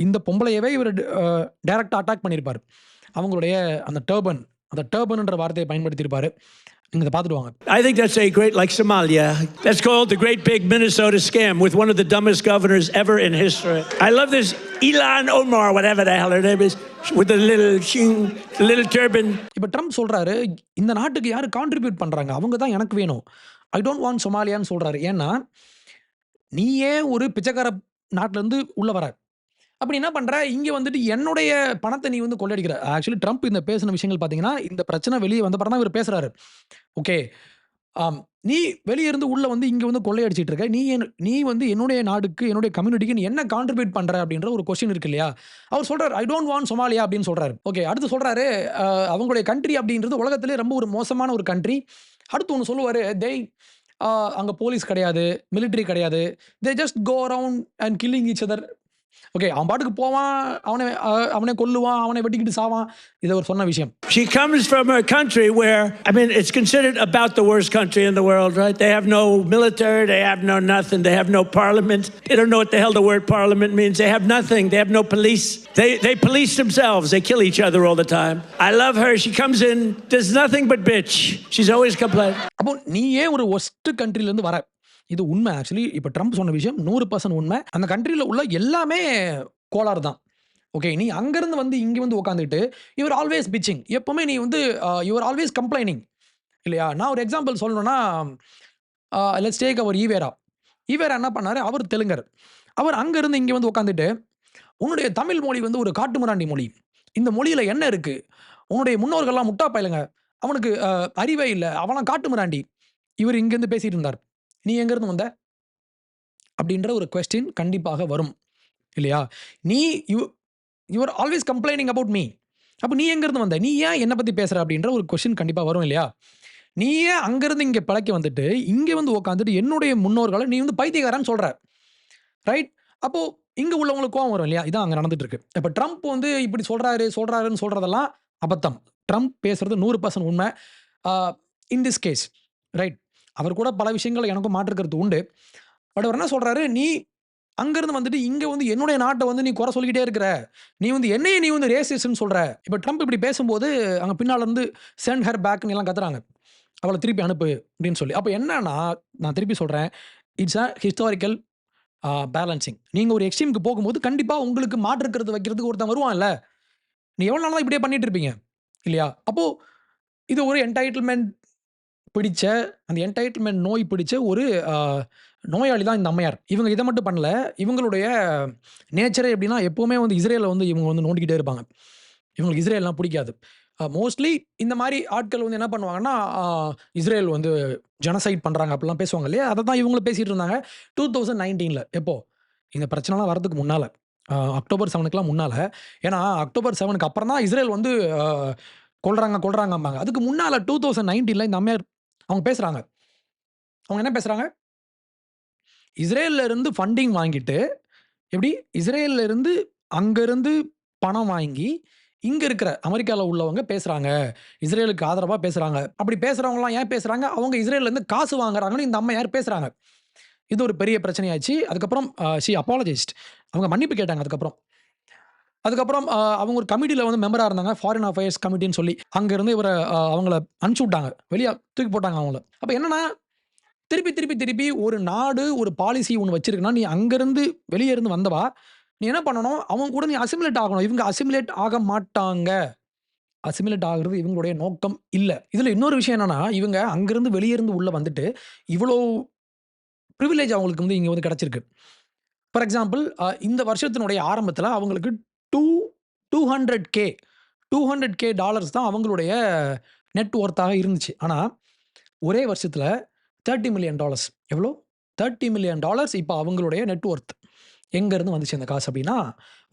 இந்த பொம்பளையவே இவரு டைரக்ட்டா அட்டாக் பண்ணியிருப்பாரு. அவங்களுடைய அந்த டர்பன்ன்ற வார்த்தையை பயன்படுத்தியிருப்பாரு. நீங்க இத பார்த்துட்டு வாங்க. I think that's a great, like Somalia. That's called the Great Big Minnesota Scam with one of the dumbest governors ever in history. I love this Ilhan Omar, whatever the hell her name is, with the little turban. இப்ப Trump சொல்றாரு, இந்த நாட்டுக்கு யாரு contribute பண்றாங்க? அவங்க தான் எனக்கு வேணும். I don't want Somaliaன்னு சொல்றாரு. ஏன்னா, நீயே ஒரு பிச்சைக்கார நாட்டுல இருந்து உள்ள வர. அப்படி என்ன பண்ற? இங்க வந்துட்டு என்னுடைய பணத்த நீ வந்து கொள்ளையடிக்கிற. ஆக்சுவலி ட்ரம்ப் இந்த பேசின விஷயங்கள் பார்த்தீங்கன்னா, இந்த பிரச்சனை வெளிய வந்த அப்புறம் தான் இவரு பேசுறாரு. ஓகே. நீ வெளிய இருந்து உள்ள வந்து இங்க வந்து கொள்ளையடிச்சிட்டு இருக்க. நீ வந்து என்னுடைய நாடுக்கு, என்னுடைய கம்யூனிட்டிக்கு நீ என்ன கான்ட்ரிபியூட் பண்ற அப்படின்ற ஒரு கொஸ்டின் இருக்கு இல்லையா? அவர் சொல்றாரு, ஐ டோன்ட் வாண்ட் சொமாலியா அப்படின்னு சொல்றாரு. ஓகே. அடுத்து சொல்றாரு, அவங்களுடைய கண்ட்ரி அப்படின்றது உலகத்திலே ரொம்ப ஒரு மோசமான ஒரு கண்ட்ரி. அடுத்து ஒண்ணு சொல்லுவாரு, அங்க போலீஸ் கிடையாது, மிலிட்டரி கிடையாது. They just go around and killing each other. Okay. அவன் பாட்டுக்கு போவான், அவனே கொல்லுவான், அவனே வெட்டிக்கிட்டு சாவான். இது அவர் சொன்ன விஷயம். She comes from a country where, I mean, it's considered about the worst country in the world, right? They have no military, they have no nothing, they have no parliament. They don't know what the hell the word parliament means. They have nothing, they have no police. They police themselves, they kill each other all the time. I love her, she comes in, does nothing but bitch. She's always complaining. அப்போ நீ ஏன் ஒரு worst கண்ட்ரிலேருந்து வர? இது உண்மை. Actually இப்போ Trump சொன்ன விஷயம் 100% உண்மை. அந்த கண்ட்ரியில் உள்ள எல்லாமே கோளாறு தான். ஓகே. நீ அங்கேருந்து வந்து இங்கே வந்து உட்காந்துட்டு யுவர் ஆல்வேஸ் பிச்சிங். எப்போவுமே நீ வந்து யுவர் ஆல்வேஸ் கம்ப்ளைனிங் இல்லையா? நான் ஒரு எக்ஸாம்பிள் சொல்லணும்னா, லெட்ஸ் டேக் அவர் ஈவேரா. ஈவேரா என்ன பண்ணார்? அவர் தெலுங்கர். அவர் அங்கேருந்து இங்கே வந்து உட்காந்துட்டு, உன்னுடைய தமிழ் மொழி வந்து ஒரு காட்டுமிராண்டி மொழி. இந்த மொழியில் என்ன இருக்குது? உன்னுடைய முன்னோர்கள்லாம் முட்டா பயலுங்க. அவனுக்கு அறிவே இல்லை, அவனாம் காட்டுமிராண்டி. இவர் இங்கேருந்து பேசிகிட்டு இருந்தார். நீ எங்கேருந்து வந்த? அப்படின்ற ஒரு கொஸ்டின் கண்டிப்பாக வரும் இல்லையா? நீ your always complaining about me. அப்போ நீ எங்கேருந்து வந்த? நீ ஏன் என்னை பற்றி பேசுகிற? அப்படின்ற ஒரு கொஸ்டின் கண்டிப்பாக வரும் இல்லையா? நீ ஏன் அங்கேருந்து இங்கே பிழைக்க வந்துட்டு இங்கே வந்து உட்காந்துட்டு என்னுடைய முன்னோர்களை நீ வந்து பைத்தியக்காரன்னு சொல்கிற, ரைட்? அப்போது இங்கே உள்ளவங்களுக்கு கோவம் வரும் இல்லையா? இதான் அங்கே நடந்துட்டு இருக்கு. இப்போ ட்ரம்ப் வந்து இப்படி சொல்கிறாருன்னு சொல்கிறதெல்லாம் அபத்தம். ட்ரம்ப் பேசுகிறது 100% உண்மை. In this case, right? அவர் கூட பல விஷயங்கள் எனக்கும் மாற்றுக்கிறது உண்டு. பட் அவர் என்ன சொல்கிறாரு? நீ அங்கேருந்து வந்துட்டு இங்கே வந்து என்னுடைய நாட்டை வந்து நீ குறை சொல்லிக்கிட்டே இருக்கிற, நீ வந்து என்னையே நீ வந்து ரேசிஸ்ட்னு சொல்கிற. இப்போ ட்ரம்ப் இப்படி பேசும்போது அங்கே பின்னால் இருந்து சென்ட் ஹர் பேக்னு எல்லாம் கத்துறாங்க, அவளை திருப்பி அனுப்பு அப்படின்னு சொல்லி. அப்போ என்னன்னா, நான் திருப்பி சொல்கிறேன், இட்ஸ் அ ஹிஸ்டாரிக்கல் பேலன்சிங். நீங்கள் ஒரு எக்ஸ்ட்ரீமுக்கு போகும்போது கண்டிப்பாக உங்களுக்கு மாற்றுக்கிறது வைக்கிறதுக்கு ஒருத்தன் வருவான்ல. நீ எவ்வளோ நாளாக இப்படியே பண்ணிட்டு இருப்பீங்க இல்லையா? அப்போது இது ஒரு என்டைட்டில்மெண்ட் பிடிச்ச, அந்த என்டைட்டில்மெண்ட் நோய் பிடிச்ச ஒரு நோயாளி தான் இந்த அம்மையார். இவங்க இதை மட்டும் பண்ணல. இவங்களுடைய நேச்சரே எப்படின்னா, எப்போவுமே வந்து இஸ்ரேலை வந்து இவங்க வந்து நோண்டிக்கிட்டே இருப்பாங்க. இவங்களுக்கு இஸ்ரேல்லாம் பிடிக்காது. மோஸ்ட்லி இந்த மாதிரி ஆட்கள் வந்து என்ன பண்ணுவாங்கன்னா, இஸ்ரேல் வந்து ஜெனசைட் பண்ணுறாங்க அப்படிலாம் பேசுவாங்க இல்லையா? அதை தான் இவங்களும் பேசிகிட்டு இருந்தாங்க 2019. எப்போ இந்த பிரச்சனைலாம் வரதுக்கு முன்னால், அக்டோபர் 7க்குலாம் முன்னால். ஏன்னா அக்டோபர் 7க்கு அப்புறம் தான் இஸ்ரேல் வந்து கொள்றாங்கம்பாங்க. அதுக்கு முன்னால் 2019 இந்த அம்மையார் அவங்க பேசுகிறாங்க. அவங்க என்ன பேசுகிறாங்க? இஸ்ரேலில் இருந்து ஃபண்டிங் வாங்கிட்டு, எப்படி இஸ்ரேலில் இருந்து அங்கேருந்து பணம் வாங்கி இங்கே இருக்கிற அமெரிக்காவில் உள்ளவங்க பேசுகிறாங்க, இஸ்ரேலுக்கு ஆதரவாக பேசுகிறாங்க. அப்படி பேசுகிறவங்களாம் ஏன் பேசுகிறாங்க? அவங்க இஸ்ரேல்லேருந்து காசு வாங்குறாங்கன்னு இந்த அம்மையார் பேசுகிறாங்க. இது ஒரு பெரிய பிரச்சனையாச்சு. அதுக்கப்புறம் ஷி அப்பாலஜைஸ்ட். அவங்க மன்னிப்பு கேட்டாங்க. அதுக்கப்புறம் அவங்க ஒரு கமிட்டியில் வந்து மெம்பராக இருந்தாங்க, ஃபாரின் அஃபேர்ஸ் கமிட்டின்னு சொல்லி. அங்கேருந்து இவரை அவங்கள அனுப்பிச்சி விட்டாங்க, வெளியே தூக்கி போட்டாங்க அவங்கள. அப்போ என்னன்னா, திருப்பி ஒரு நாடு ஒரு பாலிசி ஒன்று வச்சிருக்குன்னா, நீ அங்கேருந்து வெளியே இருந்து வந்தவா, நீ என்ன பண்ணணும்? அவங்க கூட நீ அசிமுலேட் ஆகணும். இவங்க அசிமுலேட் ஆக மாட்டாங்க. அசிமுலேட் ஆகிறது இவங்களுடைய நோக்கம் இல்லை. இதில் இன்னொரு விஷயம் என்னன்னா, இவங்க அங்கேருந்து வெளியே இருந்து உள்ளே வந்துட்டு இவ்வளோ ப்ரிவிலேஜ் அவங்களுக்கு வந்து இங்கே வந்து கிடச்சிருக்கு. ஃபார் எக்ஸாம்பிள், இந்த வருஷத்தினுடைய ஆரம்பத்தில் அவங்களுக்கு $200K தான் அவங்களுடைய நெட் ஒர்த்தாக இருந்துச்சு. ஆனால் ஒரே வருஷத்தில் $30 மில்லியன். எவ்வளோ? $30 மில்லியன் இப்போ அவங்களுடைய நெட் ஒர்த். எங்கேருந்து வந்துச்சு அந்த காசு அப்படின்னா,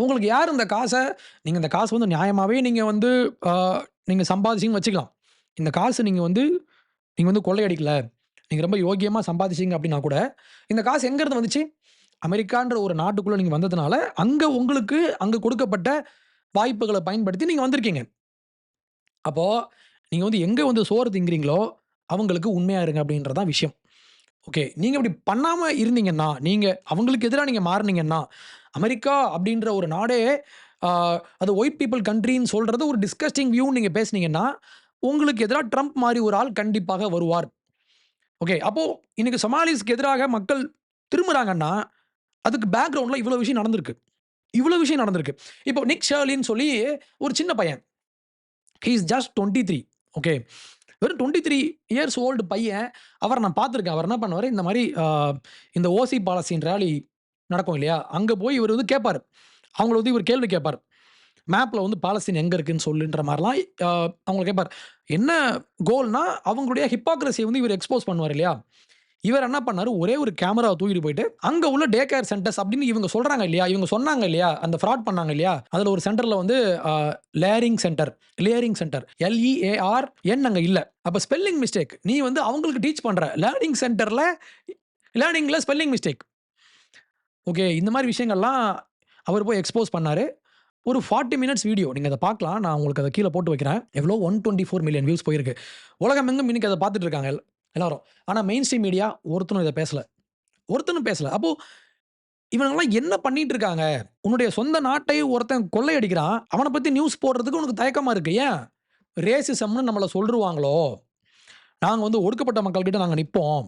உங்களுக்கு யார் இந்த காசை, நீங்கள் இந்த காசு வந்து நியாயமாகவே நீங்கள் வந்து நீங்கள் சம்பாதிச்சிங்கன்னு வச்சுக்கலாம். இந்த காசு நீங்கள் வந்து கொள்ளையடிக்கல, நீங்கள் ரொம்ப யோகியமாக சம்பாதிச்சிங்க அப்படின்னா கூட, இந்த காசு எங்கேருந்து வந்துச்சு? அமெரிக்கான்ற ஒரு நாட்டுக்குள்ளே நீங்கள் வந்ததுனால உங்களுக்கு அங்கே கொடுக்கப்பட்ட வாய்ப்புகளை பயன்படுத்தி நீங்கள் வந்திருக்கீங்க. அப்போது நீங்கள் வந்து எங்கே வந்து சோறு திங்கிறீங்களோ அவங்களுக்கு உண்மையாக இருங்க அப்படின்றதான் விஷயம். ஓகே. நீங்கள் இப்படி பண்ணாமல் இருந்தீங்கன்னா, நீங்கள் அவங்களுக்கு எதிராக நீங்கள் மாறினீங்கன்னா, அமெரிக்கா அப்படின்ற ஒரு நாடே அது ஒயிட் பீப்புள் கண்ட்ரின்னு சொல்கிறது ஒரு டிஸ்கஸ்டிங் வியூன்னு நீங்கள் பேசுனீங்கன்னா, உங்களுக்கு எதிராக ட்ரம்ப் மாதிரி ஒரு ஆள் கண்டிப்பாக வருவார். ஓகே. அப்போது இன்றைக்கி சொமாலிஸ்க்கு எதிராக மக்கள் திரும்புகிறாங்கன்னா, அதுக்கு பேக்ரவுண்டில் இவ்வளோ விஷயம் நடந்திருக்கு. இப்போ நிக் ஷர்லின்னு சொல்லி ஒரு சின்ன பையன், ஹீ இஸ் ஜஸ்ட் 23. ஓகே. வெறும் 23 இயர்ஸ் ஓல்டு பையன். அவரை நான் பார்த்துருக்கேன். அவர் என்ன பண்ணுவார், இந்த மாதிரி இந்த ஓசி பாலஸ்தீன் ரேலி நடக்கும் இல்லையா, அங்கே போய் இவர் வந்து கேட்பார். அவங்கள வந்து இவர் கேள்வி கேட்பார், மேப்பில் வந்து பாலஸ்தீன் எங்கே இருக்குன்னு சொல்லுன்ற மாதிரிலாம் அவங்களை கேட்பார். என்ன கோல்னா, அவங்களுடைய ஹிப்பாக்ரஸியை வந்து இவர் எக்ஸ்போஸ் பண்ணுவார் இல்லையா. இவர் என்ன பண்ணார், ஒரே ஒரு கேமராவை தூக்கிட்டு போயிட்டு அங்கே உள்ள டே கேர் சென்டர்ஸ் அப்படின்னு இவங்க சொல்கிறாங்க இல்லையா, இவங்க சொன்னாங்க இல்லையா, அந்த ஃப்ராட் பண்ணாங்க இல்லையா, அதில் ஒரு சென்டரில் வந்து லேரிங் சென்டர் LEARN அங்கே இல்லை. அப்போ ஸ்பெல்லிங் மிஸ்டேக். நீ வந்து அவங்களுக்கு டீச் பண்ணுற லேர்னிங் சென்டரில் லேர்னிங்கில் ஸ்பெல்லிங் மிஸ்டேக். ஓகே. இந்த மாதிரி விஷயங்கள்லாம் அவர் போய் எக்ஸ்போஸ் பண்ணாரு. ஒரு 40 மினிட்ஸ் வீடியோ. நீங்க அத பார்க்கலாம். நான் உங்களுக்கு அத கீழ போட்டு வைக்கிறேன். எவ்வளோ 124 மில்லியன் வியூஸ் போயிருக்கு. உலகமெங்கும் இன்னைக்கு அத பார்த்துட்டு இருக்காங்க எல்லாரும். ஆனா மெயின் ஸ்ட்ரீம் மீடியா ஒருத்தனும் இத பேசல. ஒருத்தனும் பேசல. அப்போ இவனுங்கலாம் என்ன பண்ணிட்டு இருக்காங்க? உன்னுடைய சொந்த நாட்டை ஒருத்தன் கொள்ளையடிக்கிறான். அவன பத்தி நியூஸ் போடுறதுக்கு உனக்கு தயக்கமா இருக்கு. ஏன்? ரேசிசம்னு நம்மள சொல்ருவாங்களோ? நாங்க வந்து ஒடுக்கப்பட்ட மக்கள் கிட்ட நாங்க நிப்போம்.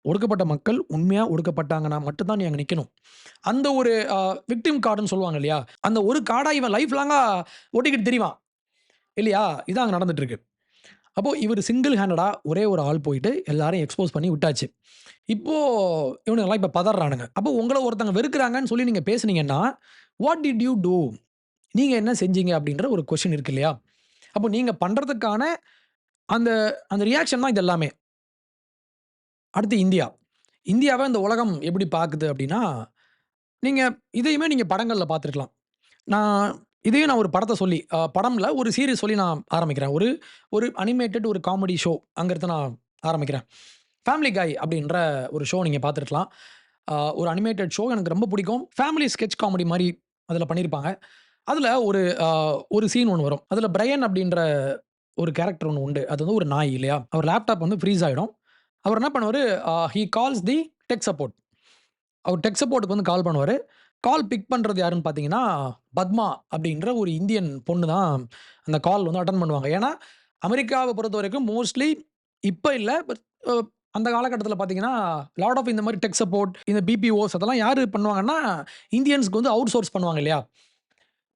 ஒடுக்கப்பட்ட மக்கள் உண்மையா ஒடுக்கப்பட்டாங்கன்னா மட்டும் தான் நீ அங்க நிக்கணும். அந்த ஒரு விக்டிம் கார்டுன்னு சொல்லுவாங்க இல்லையா? அந்த ஒரு கார்டா இவன் லைஃப் லாங்கா ஒட்டிக்கிட்டு திரிவான். இல்லையா? இதான் அங்க நடந்துட்டு இருக்கு. அப்போ இவரு சிங்கிள் ஹேண்டடா ஒரே ஒரு ஆள் போயிட்டு எல்லாரையும் எக்ஸ்போஸ் பண்ணி விட்டாச்சு. இப்போ இவனுங்கலாம் இப்ப பதர்றானுங்க. அப்போ உங்கள ஒருத்தங்க வெறுக்குறாங்கன்னு சொல்லி நீங்க பேசுனீங்கன்னா, வாட் டிட் யூ டூ? நீங்க என்ன செஞ்சீங்க? அப்படின்ற ஒரு கொஸ்டின் இருக்கு இல்லையா? அப்போ நீங்க பண்றதுக்கான அந்த அந்த ரியாக்ஷன் தான் இது எல்லாமே. அடுத்து இந்தியா. இந்தியாவ இந்த உலகம் எப்படி பார்க்குது அப்படின்னா, நீங்க இதையுமே நீங்க படங்கள்ல பார்த்துருக்கலாம். நான் இதையும் நான் ஒரு படத்த சொல்லி படம்ல ஒரு சீரிஸ் சொல்லி நான் ஆரம்பிக்கிறேன். ஒரு ஒரு அனிமேட்டட் ஒரு காமெடி ஷோ அங்கருந்து நான் ஆரம்பிக்கிறேன். ஃபேமிலி காய் அப்படின்ற ஒரு ஷோ நீங்க பார்த்துருக்கலாம். ஒரு அனிமேட்டட் ஷோ எனக்கு ரொம்ப பிடிக்கும். ஃபேமிலி ஸ்கெட்ச் காமெடி மாரி அதில பண்ணியிருப்பாங்க. அதில ஒரு ஒரு சீன் ஒண்ணு வரும். அதில பிரையன் அப்படின்ற ஒரு கேரக்டர் ஒண்ணு உண்டு. அது வந்து ஒரு நாய் இல்லையா? அவர் லேப்டாப் வந்து ஃப்ரீஸ் ஆயிடும். அவர் என்ன பண்ணுவாரு, he calls the tech support. அவர் டெக் சப்போர்ட்க்கு வந்து கால் பண்ணுவாரு. கால் பிக் பண்றது யாருன்னு பார்த்தீங்கன்னா, பத்மா அப்படின்ற ஒரு இந்தியன் பொண்ணு தான் அந்த கால் வந்து அட்டெண்ட் பண்ணுவாங்க. ஏன்னா, அமெரிக்காவ பொறுத்தவரைக்கும் மோஸ்ட்லி இப்ப இல்ல. பட் அந்த காலகட்டத்தில பார்த்தீங்கன்னா, லாட் ஆஃப் இந்த மாரி டெக் சப்போர்ட், இந்த பிபிஓஸ் அதெல்லாம் யாரு பண்ணுவாங்கன்னா, இந்தியன்ஸ்க்கு வந்து அவுட் சோர்ஸ் பண்ணுவாங்க இல்லையா?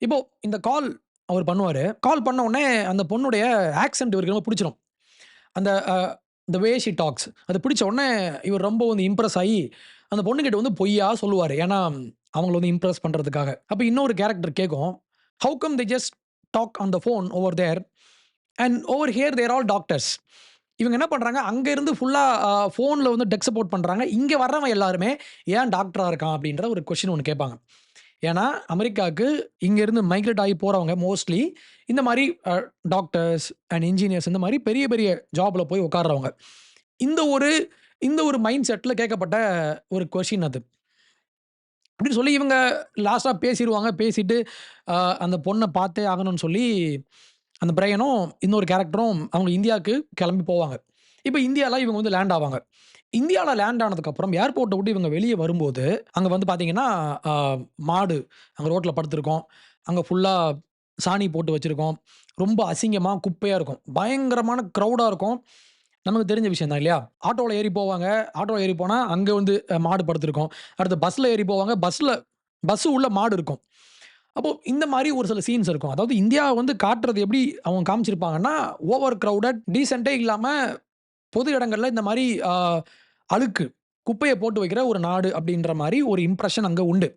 இப்போ இந்த கால் அவர் பண்ணுவாரு. கால் பண்ண உடனே அந்த பொண்ணுடைய ஆக்சென்ட் இவருக்கு ரொம்ப புடிச்சிரும். அந்த த வே ஷி டாக்ஸ் அது பிடிச்ச உடனே இவர் ரொம்ப வந்து இம்ப்ரெஸ் ஆயி, அந்த பொண்ணுகிட்ட வந்து பொய்யா சொல்லுவாரு. ஏன்னா, அவங்கள வந்து இம்ப்ரெஸ் பண்றதுக்காக. அப்ப இன்னொரு கேரக்டர் கேட்கும், "how come they just talk on the phone over there and over here they're all doctors." இவங்க என்ன பண்றாங்க, அங்க இருந்து ஃபுல்லா ஃபோன்ல வந்து டெக் சப்போர்ட் பண்றாங்க. இங்க வர்றவன் எல்லாருமே ஏன் டாக்டரா இருக்கான்? அப்படின்ற ஒரு கொஸ்டின் ஒண்ணு கேட்பாங்க. ஏன்னா, அமெரிக்காவுக்கு இங்க இருந்து மைக்ரேட் ஆகி போறவங்க மோஸ்ட்லி இந்த மாரி டாக்டர்ஸ் அண்ட் இன்ஜினியர்ஸ் இந்த மாரி பெரிய பெரிய ஜாப்ல போய் உட்கார்றவங்க. இந்த ஒரு இந்த ஒரு மைண்ட் செட்ல கேட்கப்பட்ட ஒரு கொஸ்டின் அது. அப்படின்னு சொல்லி இவங்க லாஸ்ட்டா பேசிருவாங்க. பேசிட்டு அந்த பொண்ண பார்த்தே ஆகணும்னு சொல்லி, அந்த பிரையனும் இன்னொரு கேரக்டரும் அவங்க இந்தியாவுக்கு கிளம்பி போவாங்க. இப்ப இந்தியால இவங்க வந்து லேண்ட் ஆவாங்க. இந்தியால லேண்ட் ஆனதுக்கப்புறம் ஏர்போர்ட்ட விட்டு இவங்க வெளிய வரும்போது, அங்க வந்து பார்த்தீங்கன்னா, அ மாடு அங்க ரோட்ல படுத்திருக்கும். அங்க ஃபுல்லா சாணி போட்டு வச்சிருக்கும். ரொம்ப அசிங்கமா, குப்பையா இருக்கும். பயங்கரமான கிரவுடா இருக்கும். நமக்கு தெரிஞ்ச விஷயம் தான் இல்லையா? ஆட்டோல ஏறி போவாங்க. ஆட்டோல ஏறி போனா, அங்க வந்து மாடு படுத்திருக்கும். அடுத்து பஸ்ல ஏறி போவாங்க. பஸ் உள்ள மாடு இருக்கும். அப்போ இந்த மாரி ஒரு சில சீன்ஸ் இருக்கும். அதாவது இந்தியாவ வந்து காட்டுறது எப்படி அவங்க காமிச்சிருப்பாங்கன்னா, ஓவர் கிரவுடட், டீசென்ட்டே இல்லாம பொது இடங்கள்ல இந்த மாரி அழுக்கு, குப்பைய போட்டு வைக்கிற ஒரு நாடு அப்படின்ற மாரி ஒரு இம்ப்ரஷன் அங்க உண்டு.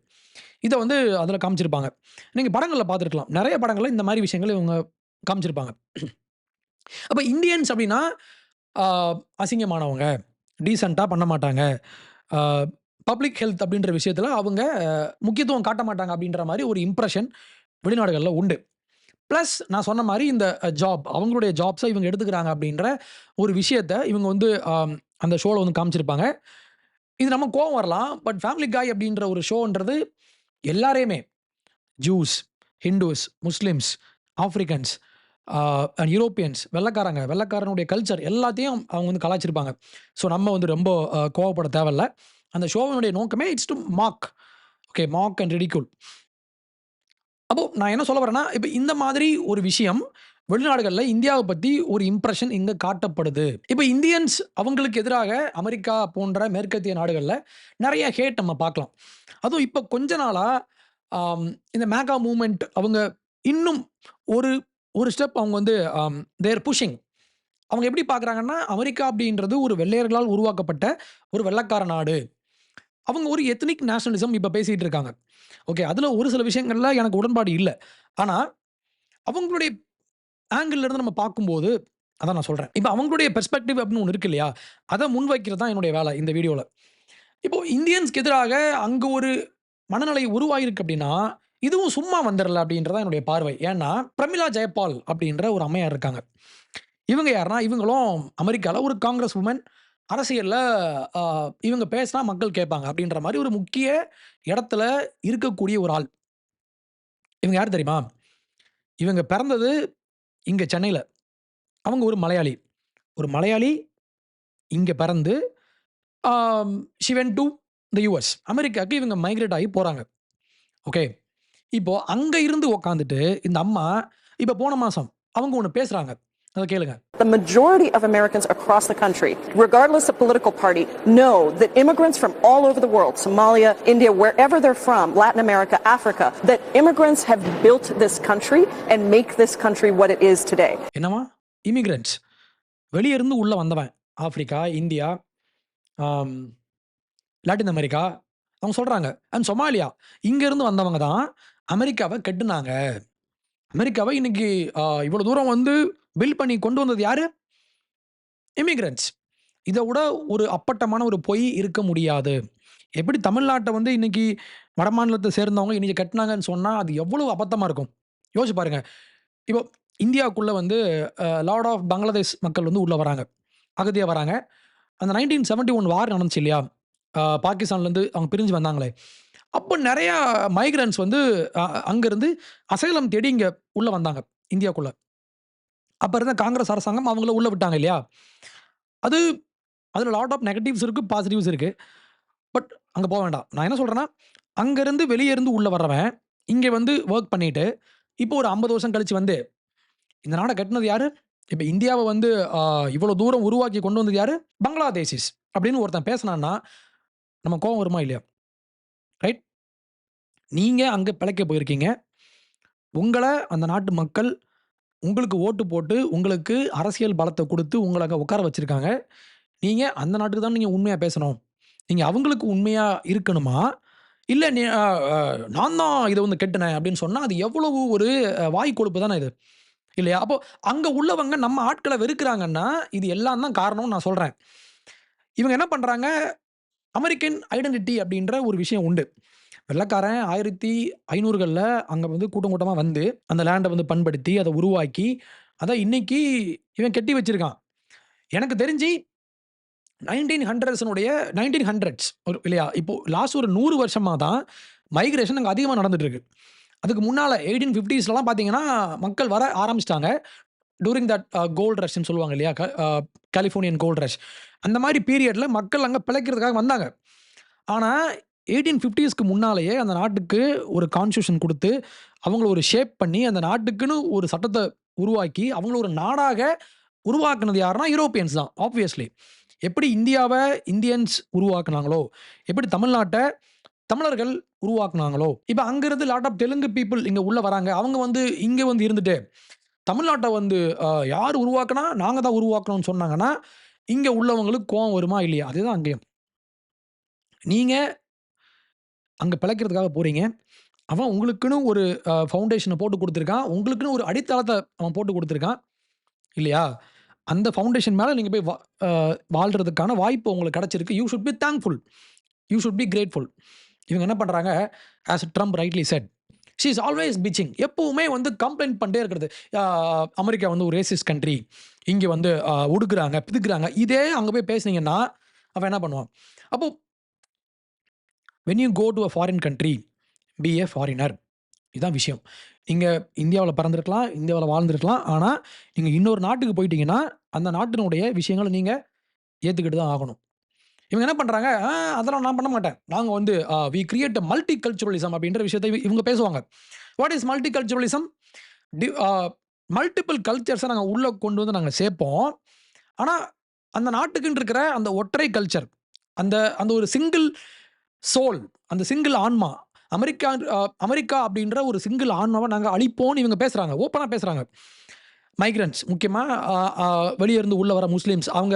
இத வந்து அதுல காமிச்சிருப்பாங்க. நீங்க படங்கள்ல பார்த்துருக்கலாம். நெறைய படங்கள்ல இந்த மாரி விஷயங்கள இவங்க காமிச்சிருப்பாங்க. அப்ப இந்தியன்ஸ் அப்படின்னா, ஆ அசிங்கமானவங்க, டீசென்ட்டா பண்ண மாட்டாங்க. ஆ பப்ளிக் ஹெல்த் அப்படின்ற விஷயத்துல அவங்க முக்கியத்துவம் காட்ட மாட்டாங்க அப்படின்ற மாரி ஒரு இம்ப்ரஷன் வெளிநாடுகள்ல உண்டு. பிளஸ் நான் சொன்ன மாரி இந்த அவங்களுடைய ஜாப்ஸ இவங்க எடுத்துக்கிறாங்க அப்படின்ற ஒரு விஷயத்த இவங்க வந்து அந்த ஷோல வந்து காமிச்சிருப்பாங்க. இது நமக்கு கோவம் வரலாம். பட் ஃபேமிலி காய் அப்படின்ற ஒரு ஷோன்றது எல்லாரையுமே Jews, Hindus, Muslims, Africans, Europeans, வெள்ளைக்காரனுடைய கல்ச்சர் எல்லாத்தையும் அவங்க வந்து கலாய்ச்சிருப்பாங்க. ஸோ நம்ம வந்து ரொம்ப கோவப்பட தேவையில்ல. அந்த ஷோவினுடைய நோக்கமே it's to mock. Okay, mock and ridicule. அப்போ நான் என்ன சொல்ல வரேன்னா, இப்ப இந்த மாதிரி ஒரு விஷயம் வெளிநாடுகள்ல இந்தியாவ பத்தி ஒரு இம்ப்ரஷன் இங்க காட்டப்படுது. இப்ப இந்தியன்ஸ் அவங்களுக்கு எதிராக அமெரிக்கா போன்ற மேற்கத்திய நாடுகள்ல நெறைய ஹேட் நம்ம பார்க்கலாம். அதுவும் இப்ப கொஞ்ச நாளா இந்த மேகா மூவ்மெண்ட் அவங்க இன்னும் ஒரு ஒரு ஸ்டெப் அவங்க வந்து தே ஆர் புஷிங். அவங்க எப்படி பார்க்குறாங்கன்னா, அமெரிக்கா அப்படின்றது ஒரு வெள்ளையர்களால் உருவாக்கப்பட்ட ஒரு வெள்ளைக்கார நாடு. அவங்க ஒரு எத்னிக் நேஷனலிசம் இப்ப பேசிட்டு இருக்காங்க. ஓகே. அதுல ஒரு சில விஷயங்கள்ல எனக்கு உடன்பாடு இல்ல. ஆனா, அவங்களுடைய ஆங்கிள்ல இருந்து நம்ம பார்க்கும்போது, அதான் நான் சொல்றேன். இப்ப அவங்களுடைய பெர்ஸ்பெக்டிவ் அப்படின்னு ஒண்ணு இருக்கு இல்லையா? அத முன்வைக்கிறது தான் என்னுடைய வேலை இந்த வீடியோல. இப்போ இந்தியன்ஸ்க்கு எதிராக அங்க ஒரு மனநிலை உருவாகியிருக்கு அப்படின்னா, இதுவும் சும்மா வந்துரல அப்படின்றது தான் என்னுடைய பார்வை. ஏன்னா, பிரமிளா ஜெயபால் அப்படின்ற ஒரு அம்மையார் இருக்காங்க. இவங்க யாருன்னா, இவங்களும் அமெரிக்கால ஒரு காங்கிரஸ் வுமன். அரசியல்ல அ இவங்க பேசினா மக்கள் கேட்பாங்க அப்படின்ற மாரி ஒரு முக்கிய இடத்துல இருக்கக்கூடிய ஒரு ஆள். இவங்க யார் தெரியுமா? இவங்க பிறந்தது இங்க சென்னையில. அவங்க ஒரு மலையாளி. ஒரு மலையாளி இங்க பிறந்து she went to the US. அமெரிக்காவுக்கு இவங்க மைக்ரேட் ஆகி போறாங்க. ஓகே. இப்போ அங்க இருந்து உட்காந்துட்டு இந்த அம்மா இப்ப போன மாசம் அவங்க ஒண்ணு பேசுறாங்க. அத கேளுங்க. The majority of Americans across the country, regardless of political party, know that immigrants from all over the world, Somalia, India, wherever they're from, Latin America, Africa, that immigrants have built this country and make this country what it is today. என்னவா? Immigrants. வெளிய இருந்து உள்ள வந்தவன். Africa, India, ஆம், Latin America. அவங்க சொல்றாங்க. And Somalia. இங்க இருந்து வந்தவங்க தான் அமெரிக்காவ கட்டுனாங்க. அமெரிக்காவ இன்னைக்கு இவ்வளவு தூரம் வந்து பில்ட் பண்ணி கொண்டு வந்தது யாரு? இமிகிரண்ட்ஸ். இத விட ஒரு அப்பட்டமான ஒரு பொய் இருக்க முடியாது. எப்படி தமிழ்நாட்ட வந்து இன்னைக்கு வடமாநிலத்த சேர்ந்தவங்க இன்னைக்கு கட்டுனாங்கன்னு சொன்னா, அது எவ்வளவு அபத்தமா இருக்கும். யோசிச்சு பாருங்க. இப்போ இந்தியாவுக்குள்ள வந்து லாட் ஆஃப் பங்களாதேஷ் மக்கள் வந்து உள்ள வராங்க. அகதியா வராங்க. அந்த 1971 வார் நடந்துச்சு இல்லையா? பாகிஸ்தான்லேருந்து அவங்க பிரிஞ்சு வந்தாங்களே. அப்போ நெறையா மைக்ரண்ட்ஸ் வந்து அங்கருந்து அசைலம் தேடி இங்க உள்ள வந்தாங்க, இந்தியாக்குள்ள. அப்ப இருந்த காங்கிரஸ் அரசாங்கம் அவங்கள உள்ள விட்டாங்க இல்லையா? அது அதுல லாட் ஆஃப் நெகட்டிவ்ஸ் இருக்கு, பாசிட்டிவ்ஸ் இருக்கு. பட் அங்க போ வேண்டாம். நான் என்ன சொல்றேன்னா, அங்கருந்து வெளிய இருந்து உள்ள வர்றவன், இங்க வந்து வொர்க் பண்ணிட்டு, இப்போ ஒரு 50 வருஷம் கழிச்சு வந்து, இந்த நாட கட்டுனது யாரு? இப்ப இந்தியாவ வந்து இவ்வளோ தூரம் உருவாக்கி கொண்டு வந்தது யாரு? பங்களாதேஷிஸ் அப்படின்னு ஒருத்தன் பேசுனான்னா, நம்ம கோவம் வருமா இல்லையா? ரைட்? நீங்க அங்க பிழைக்க போயிருக்கீங்க. உங்கள அந்த நாட்டு மக்கள் உங்களுக்கு ஓட்டு போட்டு, உங்களுக்கு அரசியல் பலத்த குடுத்து, உங்கள அங்க உட்கார வச்சிருக்காங்க. நீங்க அந்த நாட்டுக்கு தான் நீங்க உண்மையா பேசணும். நீங்க அவங்களுக்கு உண்மையா இருக்கணுமா? இல்ல நான் தான் இத வந்து கெட்டுனேன் அப்படின்னு சொன்னா, அது எவ்வளவு ஒரு வாய் கொழுப்பு தானே இது. இல்லையா? அப்போ அங்க உள்ளவங்க நம்ம ஆட்கள வெறுக்கிறாங்கன்னா, இது எல்லாம் தான் காரணம்னு நான் சொல்றேன். இவங்க என்ன பண்றாங்க, அமெரிக்கன் ஐடென்டிட்டி அப்படின்ற ஒரு விஷயம் உண்டு. வெள்ளைக்காரன் 1500கள்ல அங்க வந்து கூட்டம் கூட்டமா வந்து, அந்த லேண்ட வந்து பண்படுத்தி, அத உருவாக்கி, அத இன்னைக்கு இவன் கட்டி வச்சிருக்கான். எனக்கு தெரிஞ்சு 1900s ஒரு இல்லையா? இப்போ லாஸ்ட் ஒரு 100 வருஷமா தான் மைக்ரேஷன் அங்க அதிகமா நடந்துட்டு இருக்கு. அதுக்கு முன்னால 1850ஸ்லலாம் பார்த்தீங்கன்னா, மக்கள் வர ஆரம்பிச்சுட்டாங்க. டூரிங் தட் கோல்ட் ரஷ்ன்னு சொல்லுவாங்க இல்லையா? Californian gold rush. அந்த மாரி பீரியட்ல மக்கள் அங்க பிழைக்கிறதுக்காக வந்தாங்க. ஆனா 1850ஸ்க்கு முன்னாலேயே அந்த நாட்டுக்கு ஒரு கான்ஸ்டிடியூஷன் குடுத்து, அவங்கள ஒரு ஷேப் பண்ணி, அந்த நாட்டுக்குன்னு ஒரு சட்டத்த உருவாக்கி, அவங்கள ஒரு நாடாக உருவாக்குனது யாருன்னா, யூரோப்பியன்ஸ் தான் ஆப்வியஸ்லி. எப்படி இந்தியாவ இந்தியன்ஸ் உருவாக்குனாங்களோ, எப்படி தமிழ்நாட்ட தமிழர்கள் உருவாக்குனாங்களோ, இப்ப அங்கிருந்து லாட் ஆஃப் தெலுங்கு பீப்பிள் இங்க உள்ள வராங்க. அவங்க வந்து இங்க வந்து இருந்துட்டு, தமிழ்நாட்ட வந்து யார் உருவாக்குனா, நாங்க தான் உருவாக்குனோம்னு சொன்னாங்கன்னா, இங்க உள்ளவங்களுக்கு கோவம் வருமா? இல்லையா? அதேதான் அங்கேயும். நீங்க அங்க பிழைக்கிறதுக்காக போறீங்க. அவன் உங்களுக்குன்னு ஒரு ஃபவுண்டேஷன போட்டு குடுத்துருக்கான். உங்களுக்குன்னு ஒரு அடித்தளத்த அவன் போட்டு குடுத்துருக்கான். இல்லையா? அந்த ஃபவுண்டேஷன் மேல நீங்க போய் வாழ்றதுக்கான வாய்ப்பு உங்களுக்கு கிடைச்சிருக்கு. You should be thankful. You should be grateful. இவங்க என்ன பண்றாங்க, as Trump rightly said, she is always pitching. எப்பவுமே வந்து கம்ப்ளைண்ட் பண்ணிட்டே இருக்கிறது. அமெரிக்கா வந்து ஒரு ரேசிஸ்ட் கண்ட்ரி. இங்க வந்து ஒடுக்குறாங்க, பிதுக்குறாங்க. இதே அங்க போய் பேசுனீங்கன்னா, அவன் என்ன பண்ணுவான்? அப்போ when you go to a foreign country, be a foreigner. இதான் விஷயம். நீங்க இந்தியாவுல பிறந்திருக்கலாம், இந்தியாவுல வாழ்ந்திருக்கலாம். ஆனா, நீங்க இன்னொரு நாட்டுக்கு போயிட்டீங்கன்னா, அந்த நாட்டினுடைய விஷயங்கள நீங்க ஏத்துக்கிட்டு தான் ஆகணும். இவங்க என்ன பண்றாங்க, அதெல்லாம் நான் பண்ண மாட்டேன். நாங்க வந்து we create a multiculturalism அப்படின்ற விஷயத்த இவங்க பேசுவாங்க. What is multiculturalism? டி அ மல்டிபிள் கல்ச்சர்ஸ நாங்க உள்ள கொண்டு வந்து நாங்க சேர்ப்போம். ஆனா, அந்த நாட்டுக்குன்னு இருக்கிற அந்த ஒற்றை கல்ச்சர், அந்த அந்த ஒரு சிங்கிள் சோல், அந்த சிங்கிள் ஆன்மா, அமெரிக்கா அப்படின்ற ஒரு சிங்கிள் ஆன்மாவ நாங்க அழிப்போம்னு இவங்க பேசுறாங்க. ஓப்பனா பேசுறாங்க. மைக்ரண்ட்ஸ் முக்கியமா வெளிய இருந்து உள்ள வர முஸ்லிம்ஸ், அவங்க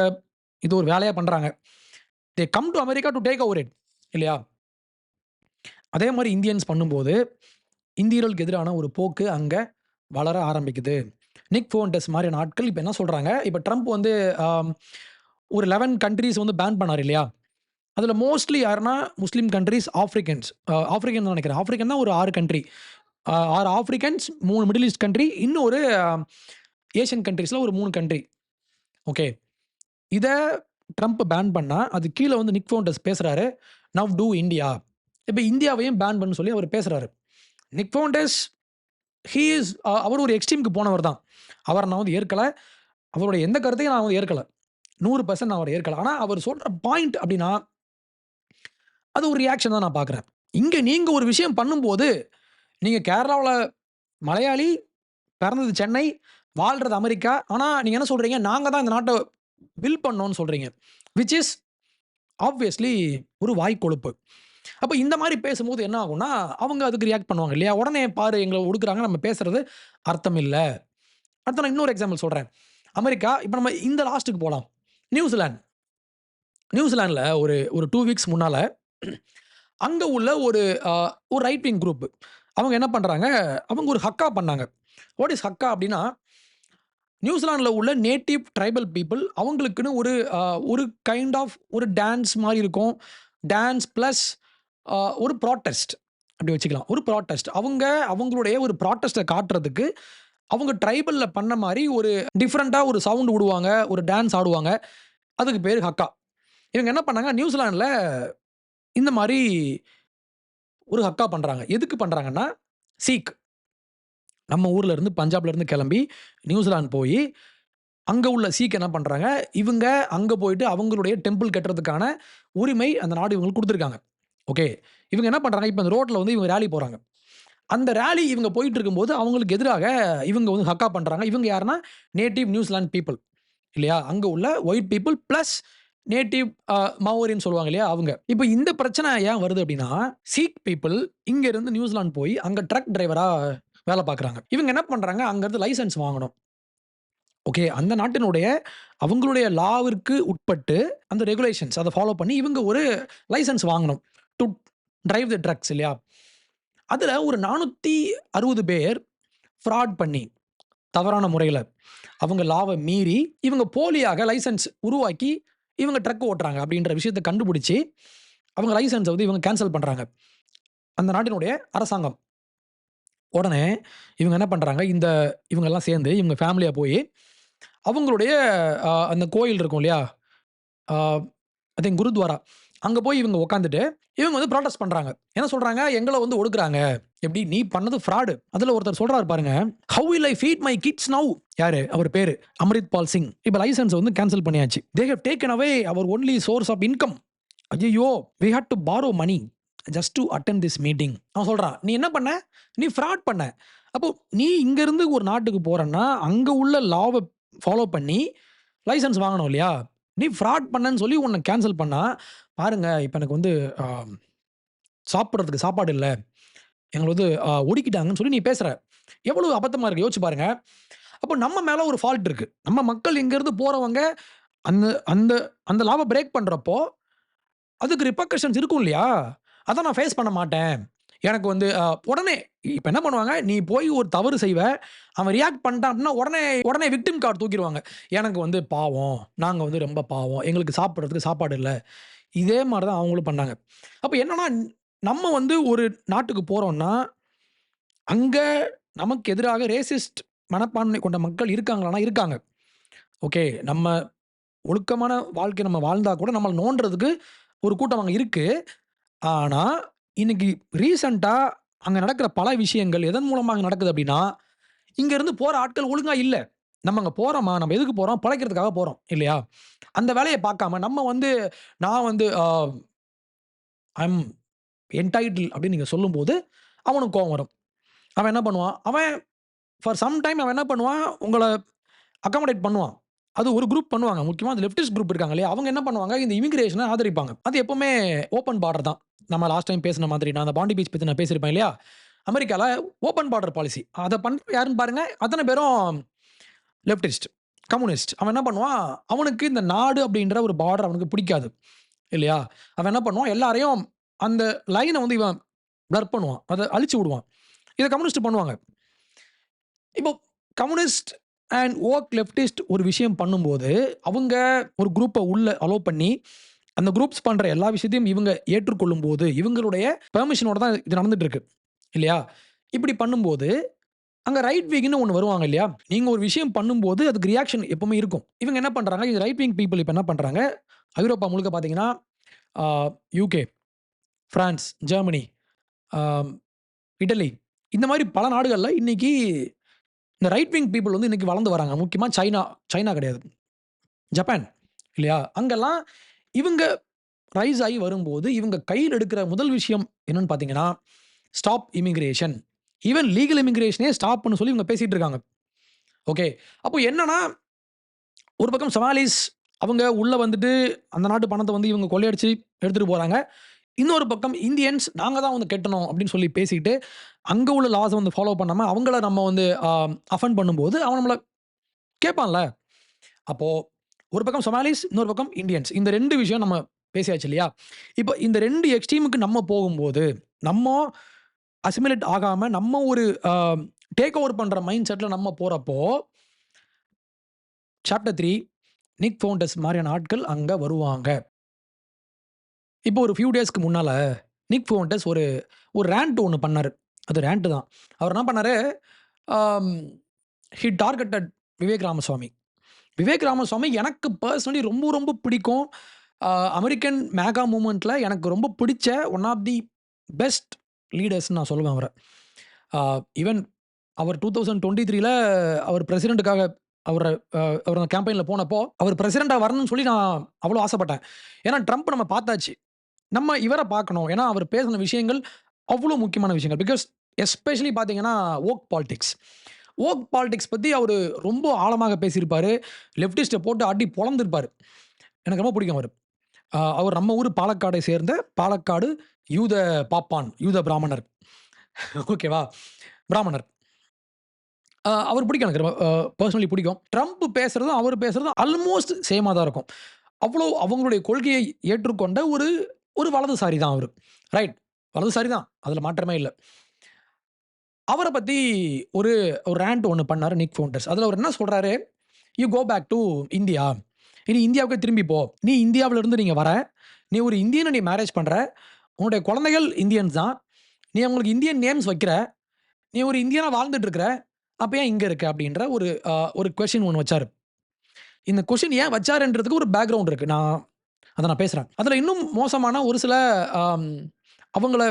இது ஒரு வேலையா பண்றாங்க. They come to America to take over it. இல்லையா? அதே மாரி இந்தியன்ஸ் பண்ணும்போது, இந்தியர்களுக்கு எதிரான ஒரு போக்கு அங்க வளர ஆரம்பிக்குது. நிக் ஃபோன்டஸ் மாரியான ஆட்கள் இப்ப என்ன சொல்றாங்க, இப்ப ட்ரம்ப் வந்து ஒரு 11 கண்ட்ரீஸ் வந்து பேன் பண்ணாரு இல்லையா? அதுல மோஸ்ட்லி யாருன்னா, முஸ்லீம் கண்ட்ரீஸ், ஆஃப்ரிக்கன்ஸ். ஆஃப்ரிக்கன் தான் நெனைக்கிறேன். ஆஃப்ரிக்கன் தான் ஒரு 6 country. 6 Africans, 3 middle east country, இன்னும் ஒரு ஏசியன் கண்ட்ரீஸ்ல ஒரு 3 கண்ட்ரி. ஓகே. இத ட்ரம்ப் பேன் பண்ணா, அது கீழ வந்து நிக் ஃபவுண்டர்ஸ் பேசுறாரு. Now to India. இப்ப இந்தியாவையும் பேன் பண்ண சொல்லி அவர் பேசுறாரு. நிக் ஃபவுண்டர்ஸ் ஹி இஸ் அவர் ஒரு எக்ஸ்ட்ரீம்க்கு போனவர் தான். அவர நான் வந்து ஏற்கல. அவருடைய எந்த கருத்தையும் நான் வந்து ஏற்கல. 100% நான் அவர ஏற்கல. ஆனா அவர் சொல்ற பாயிண்ட் அப்டின்னா, அது ஒரு ரியாக்ஷன் தான் நான் பார்க்குறேன். இங்க நீங்க ஒரு விஷயம் பண்ணும்போது, நீங்க கேரளாவுல மலையாளி, பிறந்தது சென்னை, வாழ்றது அமெரிக்கா. ஆனா நீங்க என்ன சொல்றீங்க? நாங்க தான் இந்த நாட்ட பில்ட் பண்ணோம்னு சொல்றீங்க. விச் இஸ் ஆப்வியஸ்லி ஒரு வாய்க்கொழுப்பு. அப்ப இந்த மாரி பேசும்போது என்ன ஆகும்னா, அவங்க அதுக்கு ரியாக்ட் பண்ணுவாங்க இல்லையா? உடனே பாரு எங்கள ஒடுக்குறாங்க, நம்ம பேசுறது அர்த்தம் இல்ல. அடுத்து நான் இன்னொரு எக்ஸாம்பிள் சொல்றேன். அமெரிக்கா, இப்ப நம்ம இந்த லாஸ்ட்க்கு போலாம். நியூசிலாந்து. நியூசிலாந்துல ஒரு ஒரு 2 வீக்ஸ் முன்னால அங்க உள்ள ஒரு ஒரு ரைட் விங் குரூப். அவங்க என்ன பண்றாங்க, அவங்க ஒரு ஹக்கா பண்ணாங்க. வாட் இஸ் ஹக்கா அப்டின்னா, நியூசிலாந்துல உள்ள நேட்டிவ் ட்ரைபல் பீப்பிள் அவங்களுக்குன்னு ஒரு கைண்ட் ஆஃப் ஒரு டான்ஸ் மாரி இருக்கும். டான்ஸ் பிளஸ் ஒரு ப்ராட்டஸ்ட் அப்படி வச்சுக்கலாம். ஒரு ப்ராட்டஸ்ட். அவங்களுடைய ஒரு ப்ராட்டஸ்ட்ட காட்டுறதுக்கு அவங்க ட்ரைபல்ல பண்ண மாரி ஒரு டிஃபரண்டா ஒரு சவுண்ட் விடுவாங்க. ஒரு டான்ஸ் ஆடுவாங்க. அதுக்கு பேரு ஹக்கா. இவங்க என்ன பண்ணாங்க, நியூசிலாந்துல இந்த மாரி ஒரு ஹக்கா பண்றாங்க. எதுக்கு பண்றாங்கன்னா, சீக். நம்ம ஊர்ல இருந்து பஞ்சாப்ல இருந்து கிளம்பி நியூசிலாந்து போயி, அங்க உள்ள சீக் என்ன பண்றாங்க, இவங்க அங்க போயிட்டு அவங்களுடைய டெம்பிள் கட்டுறதுக்கான உரிமை அந்த நாடு இவங்களுக்கு குடுத்துருக்காங்க. ஓகே. இவங்க என்ன பண்றாங்க, இப்ப அந்த ரோட்ல வந்து இவங்க ராலி போறாங்க. அந்த ராலி இவங்க போயிட்டு இருக்கும்போது, அவங்களுக்கு எதிராக இவங்க வந்து ஹக்கா பண்றாங்க. இவங்க யாருன்னா, நேட்டிவ் நியூசிலாந்து பீப்பிள் இல்லையா? அங்க உள்ள ஒயிட் பீப்பிள் பிளஸ் நேட்டிவ் மவோரின்னு சொல்லுவாங்க இல்லையா? அவங்க. இப்ப இந்த பிரச்சனை ஏன் வருது அப்டின்னா, சீக் பீப்பிள் இங்க இருந்து நியூசிலாந்து போய் அங்க ட்ரக் டிரைவரா வேல பார்க்குறாங்க. இவங்க என்ன பண்றாங்க, அங்க இருந்து லைசென்ஸ் வாங்கணும். ஓகே. அந்த நாட்டினுடைய அவங்களுடைய லாவிற்கு உட்பட்டு அந்த ரெகுலேஷன்ஸ் அத ஃபாலோ பண்ணி இவங்க ஒரு லைசென்ஸ் வாங்கணும். டூ டிரைவ் தி ட்ரக்ஸ் இல்லையா? அதுல ஒரு 460 பேர் ஃப்ராட் பண்ணி, தவறான முறையில அவங்க லாவ மீறி, இவங்க போலியாக லைசென்ஸ் உருவாக்கி, இவங்க ட்ரக் ஓட்டுறாங்க அப்படின்ற விஷயத்த கண்டுபிடிச்சு, அவங்க லைசென்ஸ வந்து இவங்க கேன்சல் பண்றாங்க. அந்த நாட்டினுடைய அரசாங்கம். உடனே இவங்க என்ன பண்றாங்க, இவங்கலாம் சேர்ந்து இவங்க ஃபேமிலியா போயி, அவங்களுடைய அந்த கோயில் இருக்கும் இல்லையா? ஆ ஐ திங்க் குருத்வாரா. அங்க போய் இவங்க உட்காந்துட்டு, இவங்க வந்து புராட்டஸ்ட் பண்றாங்க. என்ன சொல்றாங்க, எங்கள வந்து ஒடுக்குறாங்க. எப்படி நீ பண்ணது ஃப்ராடு. அதுல ஒருத்தர் சொல்றாரு பாருங்க, "how will I feet my kids now?" யாரு? அவர் பேரு அம்ரித் பால் சிங். இப்ப லைசென்ஸ் வந்து கேன்சல் பண்ணியாச்சு. "They have taken away our only source of income." ஐயய்யோ! "We had to borrow money just to attend this meeting." அவன் சொல்றான், "நீ என்ன பண்ண? நீ ஃப்ராட் பண்ண. அப்போ நீ இங்க இருந்து ஒரு நாட்டுக்கு போறன்னா, அங்க உள்ள லாவ ஃபாலோ பண்ணி லைசென்ஸ் வாங்கணும் இல்லையா? நீ ஃப்ராட் பண்ணன்னு சொல்லி உன்ன கேன்சல் பண்ணா, பாருங்க இப்ப எனக்கு வந்து அ சாப்பிடுறதுக்கு சாப்பாடு இல்ல. எங்கள வந்து ஒடுக்கிட்டாங்கன்னு சொல்லி நீ பேசுற. எவ்வளவு அபத்தமா இருக்கு யோசிச்சு பாருங்க. அப்போ நம்ம மேல ஒரு ஃபால்ட் இருக்கு. நம்ம மக்கள் இங்கருந்து போறவங்க அந்த அந்த அந்த லாவ பிரேக் பண்றப்போ, அதுக்கு ரிப்பர்கஷன்ஸ் இருக்கும் இல்லையா? அத நான் ஃபேஸ் பண்ண மாட்டேன். எனக்கு வந்து உடனே இப்ப என்ன பண்ணுவாங்க, நீ போய் ஒரு தவறு செய்வ. அவன் ரியாக்ட் பண்ணிட்டான் அப்டின்னா, உடனே விக்டிம் கார்ட் தூக்கிருவாங்க. எனக்கு வந்து பாவம். நாங்க வந்து ரொம்ப பாவம். எங்களுக்கு சாப்பிடுறதுக்கு சாப்பாடு இல்ல. இதே மாரி தான் அவங்களும் பண்ணாங்க. அப்ப என்னன்னா, நம்ம வந்து ஒரு நாட்டுக்கு போறோம்னா, அங்க நமக்கு எதிராக ரேசிஸ்ட் மனப்பான்மை கொண்ட மக்கள் இருக்காங்களான்னா இருக்காங்க. ஓகே. நம்ம ஒழுக்கமான வாழ்க்கை நம்ம வாழ்ந்தா கூட நம்மள நோண்டுறதுக்கு ஒரு கூட்டம் அங்க இருக்கு. ஆனா, இன்னைக்கு ரீசென்ட்டா அங்க நடக்கிற பல விஷயங்கள் எதன் மூலமாக நடக்குது அப்டின்னா, இங்க இருந்து போற ஆட்கள் ஒழுங்கா இல்ல. நம்ம அங்க போறோமா, நம்ம எதுக்கு போறோம்? பொழைக்கிறதுக்காக போறோம் இல்லையா? அந்த வேலைய பார்க்காம நம்ம வந்து நான் வந்து ஐ அம் என்டைட்டில் அப்படின்னு நீங்க சொல்லும்போது, அவனுக்கு கோவம் வரும். அவன் என்ன பண்ணுவான்? அவன் ஃபார் சம் டைம் அவன் என்ன பண்ணுவான்? உங்கள அக்காமடேட் பண்ணுவான். அது ஒரு குரூப் பண்ணுவாங்க. முக்கியமா அந்த லெஃப்டிஸ்ட் குரூப் இருக்காங்க இல்லையா? அவங்க என்ன பண்ணுவாங்க? இந்த இமிகிரேஷன ஆதரிப்பாங்க. அது எப்பவுமே ஓப்பன் பார்டர் தான். நம்ம லாஸ்ட் டைம் பேசின மாதிரி நான் அந்த பாண்டி பீச் பத்தி நான் பேசியிருப்பேன் இல்லையா? அமெரிக்கால ஓப்பன் பார்டர் பாலிசி. அத பண்றது யாருன்னு பாருங்க. அத்தன பேரும் லெஃப்டிஸ்ட், கம்யூனிஸ்ட். அவன் என்ன பண்ணுவான்? அவனுக்கு இந்த நாடு அப்படின்ற ஒரு பார்டர் அவனுக்கு பிடிக்காது. இல்லையா? அவன் என்ன பண்ணுவான்? எல்லாரையும் அந்த லைன வந்து இவன் பிளர் பண்ணுவான். அத அழிச்சு விடுவான். இத கம்யூனிஸ்ட் பண்ணுவாங்க. இப்போ கம்யூனிஸ்ட் அண்ட் வோக் லெஃப்டிஸ்ட் ஒரு விஷயம் பண்ணும்போது, அவங்க ஒரு குரூப்ப உள்ள அலோவ் பண்ணி, அந்த குரூப்ஸ் பண்ற எல்லா விஷயத்தையும் இவங்க ஏற்றுக்கொள்ளும்போது, இவங்களுடைய பெர்மிஷனோட தான் இது நடந்துட்டு இருக்கு. இல்லையா? இப்படி பண்ணும்போது, அங்க ரைட் விங்ன்னு ஒண்ணு வருவாங்க இல்லையா? நீங்க ஒரு விஷயம் பண்ணும்போது அதுக்கு ரியாக்ஷன் எப்பவுமே இருக்கும். இவங்க என்ன பண்றாங்க, இந்த ரைட் விங் பீப்பிள் இப்ப என்ன பண்றாங்க, ஐரோப்பா முழுக்க பார்த்தீங்கன்னா, ஆ யுகே, பிரான்ஸ், ஜெர்மனி, ஆம் இட்டலி இந்த மாரி பல நாடுகள்ல இன்னைக்கு இந்த ரைட் விங் பீப்பிள் வந்து இன்னைக்கு வளர்ந்து வராங்க. முக்கியமா சைனா சைனா கிடையாது. ஜப்பான் இல்லையா? அங்கெல்லாம் இவங்க ரைஸ் ஆகி வரும்போது, இவங்க கையில எடுக்கிற முதல் விஷயம் என்னன்னு பார்த்தீங்கன்னா, ஸ்டாப் இமிகிரேஷன். ஈவன் லீகல் இமிகிரேஷனே ஸ்டாப்ன்னு சொல்லி இவங்க பேசிட்டு இருக்காங்க. ஓகே. அப்போ என்னன்னா, ஒரு பக்கம் சோமாலிஸ் அவங்க உள்ள வந்துட்டு அந்த நாட்டு பணத்த வந்து இவங்க கொள்ளையடிச்சு எடுத்துட்டு போறாங்க. இன்னொரு பக்கம் இந்தியன்ஸ் நாங்க தான் வந்து கட்டணும் அப்படின்னு சொல்லி பேசிட்டு, அங்க உள்ள லாஸ வந்து ஃபாலோ பண்ணாம அவங்கள நம்ம வந்து அஃபெண்ட் பண்ணும்போது, அவன் நம்மள கேட்பான்ல. அப்போ ஒரு பக்கம் சொமாலிஸ், இன்னொரு பக்கம் இந்தியன்ஸ். இந்த 2 விஷயம் நம்ம பேசியாச்சு இல்லையா? இப்ப இந்த 2 எக்ஸ்ட்ரீமுக்கு நம்ம போகும்போது, நம்ம அசிமிலேட் ஆகாம நம்ம ஒரு டேக் ஓவர் பண்ற மைண்ட் செட்ல நம்ம போறப்போ, சாப்டர் 3 நிக் ஃபவுண்டர்ஸ் மாரியான ஆட்கள் அங்க வருவாங்க. இப்போ ஒரு ஃபியூ டேஸ்க்கு முன்னால நிக் ஃபவுண்டர்ஸ் ஒரு ஒரு ராண்ட் ஒண்ணு பண்ணாரு. அது ராண்ட் தான். அவர் என்ன பண்ணாரு, ஆம் ஹி டார்கெட்டட் விவேக் ராமசாமி. விவேக் ராமசாமி எனக்கு பெர்சனலி ரொம்ப ரொம்ப பிடிக்கும். அமெரிக்கன் மேகா மூவ்மெண்ட்ல எனக்கு ரொம்ப பிடிச்ச ஒன் ஆஃப் தி பெஸ்ட் லீடர்ஸ்ன்னு நான் சொல்லுவேன் அவர. ஈவன் அவர் 2023ல அவர் பிரசிடென்ட்க்காக அவர அவர் அந்த கேம்பெயின்ல போனப்போ, அவர் பிரசிடென்ட்டா வரணும்னு சொல்லி நான் அவ்வளோ ஆசைப்பட்டேன். ஏன்னா ட்ரம்ப் நம்ம பார்த்தாச்சு. நம்ம இவர பார்க்கணும். ஏன்னா அவர் பேசின விஷயங்கள் அவ்வளோ முக்கியமான விஷயங்கள். பிகாஸ் எஸ்பெஷலி பார்த்தீங்கன்னா, வோக் பாலிடிக்ஸ். வோக் பாலிடிக்ஸ் பத்தி அவரு ரொம்ப ஆழமாக பேசியிருப்பாரு. லெஃப்டிஸ்ட்ட போட்டு அடி பொளந்திருப்பாரு. எனக்கு ரொம்ப பிடிக்கும் அவரு. அவர் நம்ம ஊர் பாலக்காடை சேர்ந்த பாலக்காடு யூத பாப்பான், யூத பிராமணர். ஓகேவா? பிராமணர். அவர் பிடிக்கும் எனக்கு ரொம்ப பெர்சனலி பிடிக்கும். ட்ரம்ப் பேசுறதும், அவர் பேசுறதும் ஆல்மோஸ்ட் சேமா தான் இருக்கும். அவ்வளோ அவங்களுடைய கொள்கையை ஏற்றுக்கொண்ட ஒரு ஒரு வலதுசாரி தான் அவரு. ரைட். வலதுசாரி தான். அதுல மாற்றமே இல்ல. அவர பத்தி ஒரு ஒரு ராண்ட் ஒண்ணு பண்ணாரு நிக் ஃபவுண்டர்ஸ். அதுல அவர் என்ன சொல்றாரு, "you go back to India. இனி இந்தியாவுக்கே திரும்பி போ. நீ இந்தியாவுல இருந்து நீங்க வர. நீ ஒரு இந்தியன நீ மேரேஜ் பண்ற. உன்னுடைய குழந்தைகள் இந்தியன்ஸ் தான். நீ அவங்களுக்கு இந்தியன் நேம்ஸ் வைக்கிற. நீ ஒரு இந்தியனா வாழ்ந்துட்டு இருக்கிற. அப்ப ஏன் இங்க இருக்க?" அப்படின்ற ஒரு ஒரு கொஸ்டின் ஒண்ணு வச்சாரு. இந்த கொஸ்டின் ஏன் வச்சாருன்றதுக்கு ஒரு பேக்கிரவுண்ட் இருக்கு. அத நான் பேசுறேன். அதுல இன்னும் மோசமான ஒரு சில அம் அவங்கள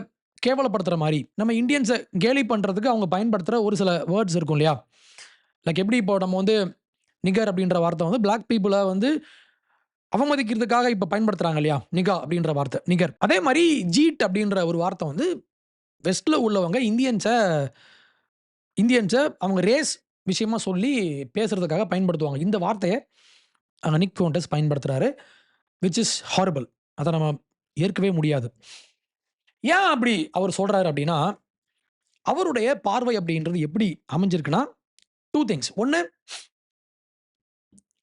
கேவலப்படுத்துற மாரி, நம்ம இந்தியன்ஸ கேலி பண்றதுக்கு அவங்க பயன்படுத்துற ஒரு சில வேர்ட்ஸ் இருக்கும் இல்லையா? லைக் எப்படி இப்போ நம்ம வந்து நிகர் அப்படின்ற வார்த்தை வந்து பிளாக் பீப்பிள வந்து அவமதிக்கிறதுக்காக இப்ப பயன்படுத்துறாங்க இல்லையா? நிகா அப்படின்ற வார்த்தை. நிகர். அதே மாரி ஜீட் அப்படின்ற ஒரு வார்த்தை வந்து வெஸ்ட்ல உள்ளவங்க இந்தியன்ஸ அவங்க ரேஸ் விஷயமா சொல்லி பேசுறதுக்காக பயன்படுத்துவாங்க. இந்த வார்த்தைய நிக் ஃபவுண்டர்ஸ் பயன்படுத்துறாரு. Which is horrible. அத நம்ம ஏற்கவே முடியாது. ஏன் அப்படி அவர் சொல்றாரு அப்படின்னா, அவருடைய பார்வை அப்படின்றது எப்படி அமைஞ்சிருக்குன்னா, 2 திங்ஸ். 1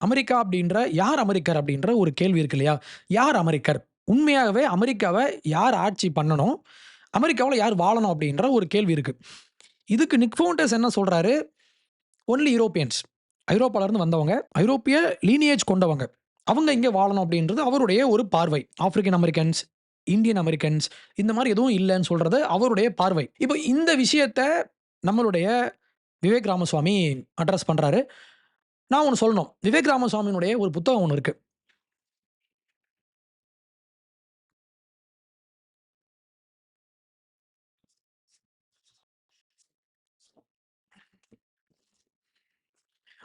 அமெரிக்கா அப்படின்ற யார் அமெரிக்கர் அப்படின்ற ஒரு கேள்வி இருக்கு இல்லையா? யார் அமெரிக்கர்? உண்மையாகவே அமெரிக்காவ யார் ஆட்சி பண்ணணும்? அமெரிக்காவுல யார் வாழணும் அப்படின்ற ஒரு கேள்வி இருக்கு. இதுக்கு நிக் ஃபவுண்டர்ஸ் என்ன சொல்றாரு, ஒன்லி யூரோப்பியன்ஸ். ஐரோப்பால இருந்து வந்தவங்க, ஐரோப்பிய லீனியேஜ் கொண்டவங்க. அவங்க இங்க வாழணும் அப்படின்றது அவருடைய ஒரு பார்வை. ஆப்பிரிக்கன் அமெரிக்கன்ஸ், இந்தியன் அமெரிக்கன்ஸ் இந்த மாரி எதுவும் இல்லன்னு சொல்றது அவருடைய பார்வை. இப்போ இந்த விஷயத்த நம்மளுடைய விவேக் ராமசுவாமி அட்ரஸ் பண்றாரு. நான் ஒண்ணு சொல்லணும். விவேக் ராமசுவாமியினுடைய ஒரு புத்தகம் ஒண்ணு இருக்கு.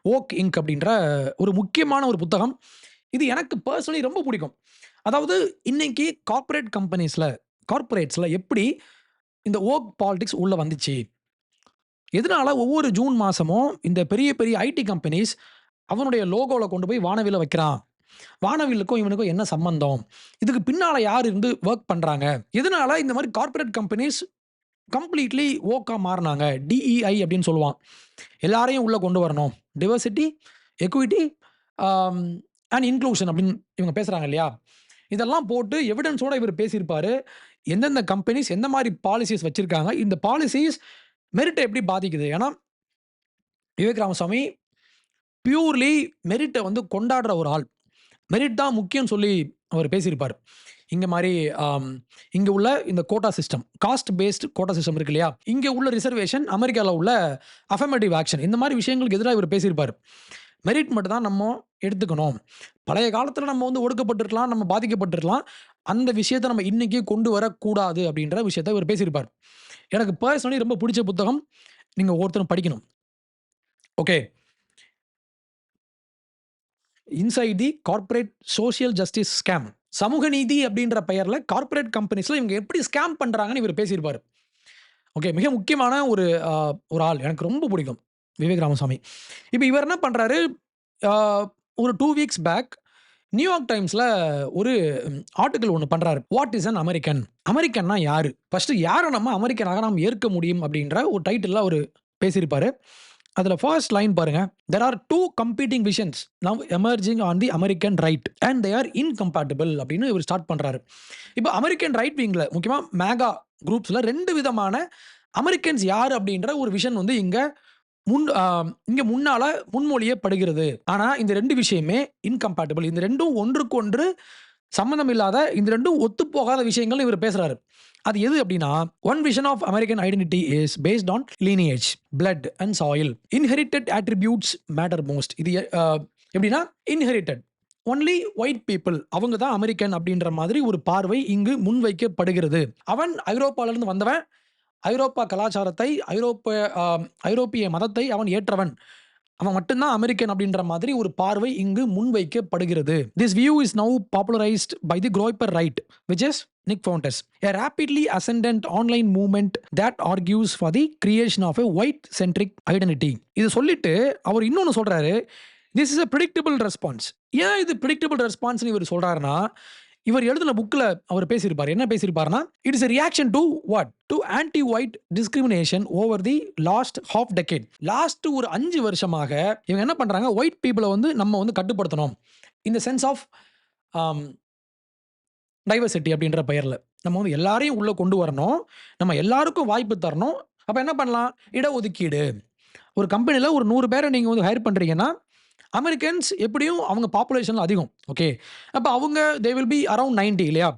ஓக் இங்க் அப்படின்ற ஒரு முக்கியமான ஒரு புத்தகம். இது எனக்கு பெர்சனலி ரொம்ப பிடிக்கும். அதாவது இன்னைக்கு கார்ப்பரேட்ஸ்ல எப்படி இந்த வோக் பாலிடிக்ஸ் உள்ள வந்துச்சு? எதனால ஒவ்வொரு ஜூன் மாசமும் இந்த பெரிய பெரிய ஐடி கம்பெனிஸ் அவனுடைய லோகோல கொண்டு போய் வானவில்ல வைக்கிறான். வானவில்லுக்கும் இவனுக்கும் என்ன சம்பந்தம்? இதுக்கு பின்னால யார் இருந்து வொர்க் பண்றாங்க? எதனால இந்த மாரி கார்ப்பரேட் கம்பெனிஸ் கம்ப்ளீட்லி வோக்கா மாறுனாங்க? DEI அப்படின்னு சொல்லுவான். எல்லாரையும் உள்ள கொண்டு வரணும். டைவர்சிட்டி, எக்விட்டி, ஆம் அண்ட் இன்க்ளூஷன் அப்படின்னு இவங்க பேசுறாங்க இல்லையா? இதெல்லாம் போட்டு எவிடன்ஸோட இவர் பேசியிருப்பாரு. எந்தெந்த கம்பெனிஸ் எந்த மாரி பாலிசிஸ் வச்சிருக்காங்க? இந்த பாலிசிஸ் மெரிட்ட எப்படி பாதிக்குது? ஏன்னா, விவேக் ராமசாமி பியூர்லி மெரிட்ட வந்து கொண்டாடுற ஒரு ஆள். மெரிட் தான் முக்கியம்னு சொல்லி அவர் பேசியிருப்பாரு. இங்கே மாதிரி இங்கே உள்ள இந்த quota system, caste based quota system இருக்கு இல்லையா, இங்கே உள்ள ரிசர்வேஷன், அமெரிக்காவில் உள்ள அஃபர்மேட்டிவ் ஆக்ஷன், இந்த மாதிரி விஷயங்களுக்கு எதிராக இவர் பேசியிருப்பார். மெரிட் மட்டும் தான் நம்ம எடுத்துக்கணும். பழைய காலத்தில் நம்ம வந்து ஒடுக்கப்பட்டிருக்கலாம், நம்ம பாதிக்கப்பட்டிருக்கலாம், அந்த விஷயத்தை நம்ம இன்னைக்கு கொண்டு வரக்கூடாது அப்படின்ற விஷயத்தை இவர் பேசியிருப்பார். எனக்கு பர்சனலி ரொம்ப பிடிச்ச புத்தகம், நீங்கள் ஒவ்வொருத்தரும் படிக்கணும். Okay, inside the corporate social justice scam, சமூக நீதி அப்படின்ற பெயரில் கார்ப்பரேட் கம்பெனிஸில் இவங்க எப்படி ஸ்கேம் பண்ணுறாங்கன்னு இவர் பேசியிருப்பார். ஓகே, மிக முக்கியமான ஒரு ஆள், எனக்கு ரொம்ப பிடிக்கும் விவேக் ராமசாமி. இப்போ இவர் என்ன பண்ணுறாரு, ஒரு 2 வீக்ஸ் பேக் நியூயார்க் டைம்ஸில் ஒரு ஆர்டிக்கல் ஒன்று பண்ணுறாரு. வாட் இஸ் அன் அமெரிக்கன், அமெரிக்கன்னா யார், ஃபஸ்ட்டு யாரை நம்ம அமெரிக்கனாக நாம் ஏற்க முடியும் அப்படின்ற ஒரு டைட்டிலில் அவர் பேசியிருப்பார். அதில் ஃபர்ஸ்ட் லைன் பாருங்க, there are 2 competing visions now emerging on the American right and they are incompatible அப்படின்னு இவர் ஸ்டார்ட் பண்ணுறாரு. இப்போ அமெரிக்கன் ரைட் விங்கில் முக்கியமாக மேகா குரூப்ஸில் 2 விதமான அமெரிக்கன்ஸ் யார் அப்படின்ற ஒரு விஷன் வந்து இங்கே முன்னால் முன்மொழியப்படுகிறது. ஆனால் இந்த 2 விஷயமே இன்கம்பேட்டபிள், இந்த ரெண்டும் ஒன்றுக்கு ஒன்று சம்மந்தம் இல்லாத, இந்த ரெண்டும் ஒத்துப்போகாத விஷயங்கள் இவர் பேசுகிறாரு. அது எது அப்படின்னா, one vision of American identity is based on lineage, blood and soil. Inherited attributes matter most. இது எப்படின்னா, இன்ஹெரிட்டட் ஒன்லி ஒயிட் பீப்புள், அவங்க தான் அமெரிக்கன் அப்படின்ற மாதிரி ஒரு பார்வை இங்கு முன்வைக்கப்படுகிறது. அவன் ஐரோப்பாவிலிருந்து வந்தவன், ஐரோப்பா கலாச்சாரத்தை, ஐரோப்பிய மதத்தை அவன் ஏற்றவன், அவன் மட்டும்தான் அமெரிக்கன் அப்படின்ற மாதிரி ஒரு பார்வை இங்கு முன்வைக்கப்படுகிறது. This view is now popularized by the Groyper right, which is Nick Fuentes, a rapidly ascendant online movement that argues for the creation of a white-centric identity. இது சொல்லிட்டு அவர் இன்னொன்று சொல்றாரு, this is a predictable response. ஏன் இது predictable response இவர் சொல்றாருன்னா, இவர் எழுதின புக்கில் அவர் பேசியிருப்பார். என்ன பேசியிருப்பார்னா, it is a reaction to what? To anti-white discrimination over the last half decade. Last ஒரு 5 வருஷமாக இவங்க என்ன பண்ணுறாங்க, ஒயிட் பீப்புளை வந்து நம்ம வந்து கட்டுப்படுத்தணும், இந்த சென்ஸ் ஆஃப் டைவர்சிட்டி அப்படின்ற பெயரில் நம்ம வந்து எல்லாரையும் உள்ளே கொண்டு வரணும், நம்ம எல்லாருக்கும் வாய்ப்பு தரணும். அப்போ என்ன பண்ணலாம், இடஒதுக்கீடு. ஒரு கம்பெனியில் ஒரு 100 பேரை நீங்கள் வந்து ஹையர் பண்ணுறீங்கன்னா, அமெரிக்கன்ஸ் எப்படியும் அவங்க பாப்புலேஷனில் அதிகம். ஓகே, அப்போ அவங்க தே வில் பி அரவுண்ட் 90 இல்லையா.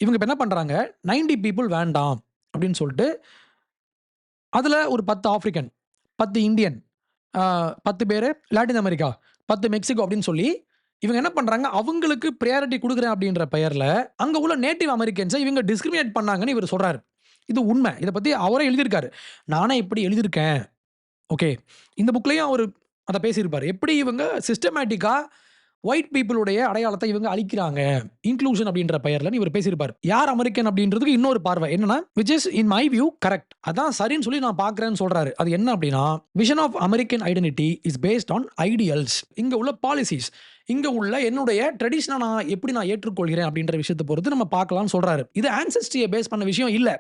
இவங்க இப்போ என்ன பண்ணுறாங்க, 90 பீப்புள் வேண்டாம் அப்படின்னு சொல்லிட்டு அதில் ஒரு 10 ஆஃப்ரிக்கன், 10 இந்தியன், 10 பேர் லாட்டின் அமெரிக்கா, 10 மெக்சிகோ அப்படின்னு சொல்லி இவங்க என்ன பண்ணுறாங்க, அவங்களுக்கு ப்ரையாரிட்டி கொடுக்குறேன் அப்படின்ற பெயரில் அங்கே உள்ள நேட்டிவ் அமெரிக்கன்ஸை இவங்க டிஸ்கிரிமினேட் பண்ணாங்கன்னு இவர் சொல்கிறாரு. இது உண்மை, இதை பற்றி அவரே எழுதியிருக்காரு, நானே இப்படி எழுதியிருக்கேன். ஓகே, இந்த புக்லேயும் அவர் அதை பேசியிருப்பார், எப்படி இவங்க சிஸ்டமேட்டிக்காக ஒயிட் பீப்புளுடைய அடையாளத்தை இவங்க அழிக்கிறாங்க இன்க்ளூஷன் அப்படின்ற பெயரில் இவர் பேசியிருப்பார். யார் அமெரிக்கன் அப்படின்றதுக்கு இன்னொரு பார்வை என்னன்னா, which is in my view correct, அதான் சரின்னு சொல்லி நான் பார்க்குறேன்னு சொல்றாரு. அது என்ன அப்படின்னா, vision of American identity is based on ideals, இங்கே உள்ள பாலிசிஸ், இங்கே உள்ள என்னுடைய ட்ரெடிஷனை நான் எப்படி நான் ஏற்றுக்கொள்கிறேன் அப்படின்ற விஷயத்தை பொறுத்து நம்ம பார்க்கலாம்னு சொல்றாரு. இது ஆன்செஸ்ட்ரியை பேஸ் பண்ண விஷயம் இல்லை,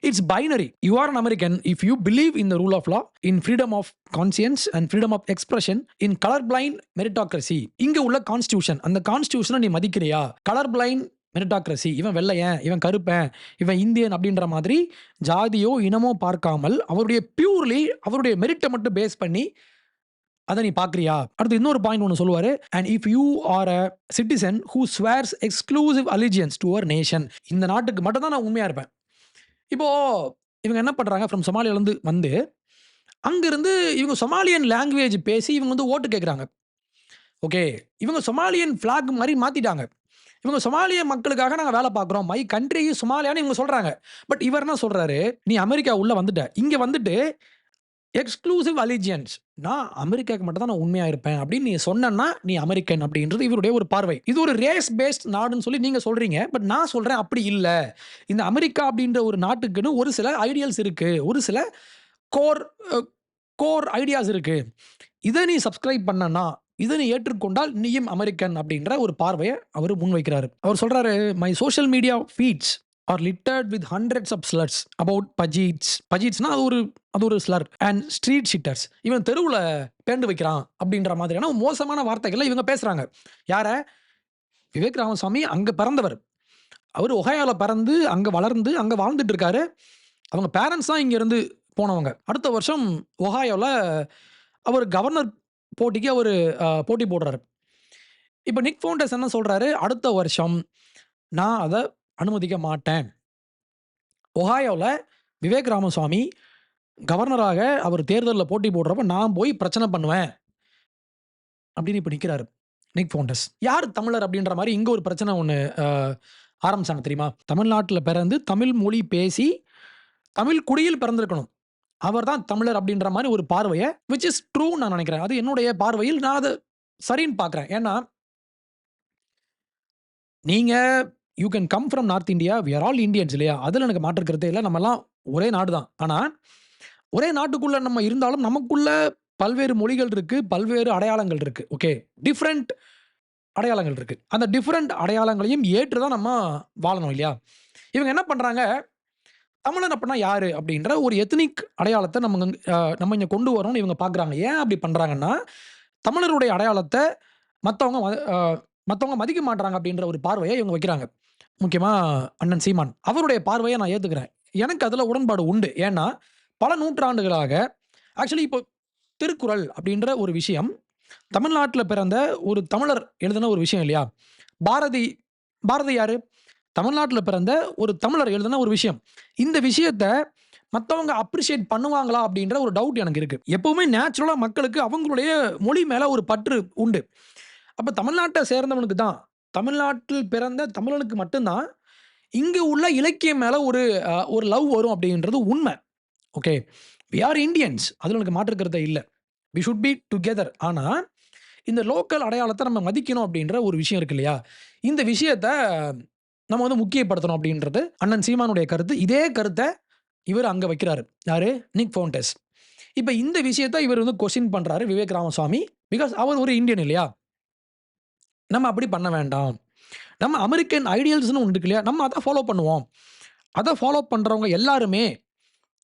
it's binary. You are an American if you believe in the rule of law, in freedom of conscience and freedom of expression, in colorblind meritocracy. இங்க உள்ள கான்ஸ்டிடியூஷன், அந்த கான்ஸ்டிடியூஷனை நீ மதிக்கிறியா? கலர் பிளைண்ட் மெரிட்டாக்ரசி, இவன் வெள்ளையன், இவன் கருப்பன், இவன் இந்தியன் அப்படின்ற மாதிரி ஜாதியோ இனமோ பார்க்காமல் அவருடைய பியூர்லி அவருடைய மெரிட்டை மட்டும் பேஸ் பண்ணி அதை நீ பார்க்குறியா? அடுத்து இன்னொரு பாயிண்ட் ஒன்று சொல்லுவார், and if you are a citizen who swears exclusive allegiance to our nation, இந்த நாட்டுக்கு மட்டும் தான் நான் உண்மையாக இருப்பேன். இப்போது இவங்க என்ன பண்ணுறாங்க, ஃப்ரம் சொமாலியாலேருந்து வந்து அங்கேருந்து இவங்க சொமாலியன் லாங்குவேஜ் பேசி இவங்க வந்து ஓட்டு கேட்குறாங்க. ஓகே, இவங்க சொமாலியன் ஃப்ளாக் மாதிரி மாற்றிட்டாங்க. இவங்க சொமாலிய மக்களுக்காக நாங்கள் வேலை பார்க்குறோம், மை கண்ட்ரி சொமாலியான்னு இவங்க சொல்கிறாங்க. பட் இவர் என்ன சொல்கிறாரு, நீ அமெரிக்கா உள்ளே வந்துட்ட, இங்கே வந்துட்டு எக்ஸ்க்ளூசிவ் அலிஜியன்ஸ், நான் அமெரிக்காவுக்கு மட்டும் தான் நான் உண்மையாக இருப்பேன் அப்படின்னு நீ சொன்னா நீ அமெரிக்கன் அப்படின்றது இவருடைய ஒரு பார்வை. இது ஒரு ரேஸ் பேஸ்ட் நாடுன்னு சொல்லி நீங்கள் சொல்கிறீங்க, பட் நான் சொல்கிறேன் அப்படி இல்லை. இந்த அமெரிக்கா அப்படின்ற ஒரு நாட்டுக்குன்னு ஒரு சில ஐடியல்ஸ் இருக்குது, ஒரு சில கோர் ஐடியாஸ் இருக்குது. இதை நீ சப்ஸ்கிரைப் பண்ணனா, இதை நீ ஏற்றுக்கொண்டால் நீயும் அமெரிக்கன் அப்படின்ற ஒரு பார்வையை அவர் முன்வைக்கிறாரு. அவர் சொல்கிறாரு, my social media feeds are littered with hundreds of slurs about Pajeets. Pajeetsனா அது ஒரு ஸ்லர் அண்ட் ஸ்ட்ரீட் ஷிட்டர்ஸ், இவன் தெருவில் பேண்டு வைக்கிறான் அப்படின்ற மாதிரியான மோசமான வார்த்தைகளை இவங்க பேசுகிறாங்க. யாரை? விவேக் ராமசாமி அங்கே பிறந்தவர், அவர் ஒஹாயோவில் பிறந்து அங்கே வளர்ந்து அங்கே வாழ்ந்துட்டு இருக்காரு. அவங்க பேரண்ட்ஸ் தான் இங்கேருந்து போனவங்க. அடுத்த வருஷம் ஒஹாயோவில் அவர் கவர்னர் போட்டிக்கு அவர் போட்டி போடுறாரு. இப்போ நிக் ஃபவுண்டஸ் என்ன சொல்கிறாரு, அடுத்த வருஷம் நான் அதை அனுமதிக்க மாட்டேன். ஒஹாயோல விவேக் ராமசாமி கவர்னராக அவர் தேர்தல்ல போட்டி போடுறப்ப நான் போய் பிரச்சனை பண்ணுவேன். அப்படின்னு இப்ப நிக்கிறாரு நிக் ஃபவுண்டஸ். யார் தமிழர் அப்படின்ற மாரி இங்க ஒரு பிரச்சனை ஒண்ணு ஆரம்பிச்சாங்க தெரியுமா? தமிழ்நாட்டுல பிறந்து தமிழ் மொழி பேசி தமிழ் குடியில் பிறந்திருக்கணும். அவர் தான் தமிழர் அப்படின்ற மாரி ஒரு பார்வைய விச் இஸ் ட்ரூ நான் நினைக்கிறேன். அது என்னுடைய பார்வையில் நான் அத சரின்னு பார்க்கிறேன். ஏன்னா, நீங்க you can come from North India. We are all Indians இல்லையா? அதுல எனக்கு மாற்று கருத்தே இல்ல. நம்மலாம் ஒரே நாடு தான். ஆனா, ஒரே நாட்டுக்குள்ள நம்ம இருந்தாலும் நமக்குள்ள பல்வேறு மொழிகள் இருக்கு, பல்வேறு அடையாளங்கள் இருக்கு. ஓகே. டிஃபரண்ட் அடையாளங்கள் இருக்கு. அந்த டிஃபரண்ட் அடையாளங்களையும் ஏற்று தான் நம்ம வாழணும் இல்லையா? இவங்க என்ன பண்றாங்க, தமிழன் அப்படின்னா யாரு? அப்படின்ற ஒரு எத்னிக் அடையாளத்த நம்ம இங்க கொண்டு வரணும்னு இவங்க பார்க்குறாங்க. ஏன் அப்படி பண்றாங்கன்னா, தமிழருடைய அடையாளத்த மத்தவங்க மத்தவங்க மதிக்க மாட்றாங்க அப்படின்ற ஒரு பார்வைய இவங்க வைக்கிறாங்க. முக்கியமா அண்ணன் சீமான். அவருடைய பார்வைய நான் ஏத்துக்கிறேன். எனக்கு அதுல உடன்பாடு உண்டு. ஏன்னா, பல நூற்றாண்டுகளாக ஆக்சுவலி இப்போ திருக்குறள் அப்படின்ற ஒரு விஷயம் தமிழ்நாட்டுல பிறந்த ஒரு தமிழர் எழுதின ஒரு விஷயம் இல்லையா? பாரதி பாரதி யாரு? தமிழ்நாட்டுல பிறந்த ஒரு தமிழர் எழுதின ஒரு விஷயம். இந்த விஷயத்த மத்தவங்க அப்ரிஷியேட் பண்ணுவாங்களா? அப்படின்ற ஒரு டவுட் எனக்கு இருக்கு. எப்பவுமே நேச்சுரலா மக்களுக்கு அவங்களுடைய மொழி மேல ஒரு பற்று உண்டு. அப்ப தமிழ்நாட்ட சேர்ந்தவனுக்கு தான், தமிழ்நாட்டில் பிறந்த தமிழனுக்கு மட்டும் தான், இங்கு உள்ள இலக்கியம் மேல ஒரு லவ் வரும் அப்படின்றது உண்மை. ஓகே. We are Indians. அதுல எனக்கு மாற்று கருத்தே இல்ல. We should be together. ஆனா, இந்த லோக்கல் அடையாளத்த நம்ம மதிக்கணும் அப்படின்ற ஒரு விஷயம் இருக்கு இல்லையா? இந்த விஷயத்த நம்ம வந்து முக்கியப்படுத்தணும் அப்படின்றது அண்ணன் சீமானுடைய கருத்து. இதே கருத்த இவர் அங்க வைக்கிறாரு. யாரு? நிக் ஃபவுண்டஸ். இப்ப இந்த விஷயத்த இவர் வந்து கொஸ்டின் பண்றாரு விவேக் ராமசாமி. பிகாஸ் அவர் ஒரு இந்தியன் இல்லையா? நம்ம அப்படி பண்ண வேண்டாம். நம்ம அமெரிக்கன் ஐடியல்ஸ்ன்னு ஒண்ணு இருக்கு இல்லையா? நம்ம அத ஃபாலோ பண்ணுவோம். அத ஃபாலோ பண்றவங்க எல்லாருமே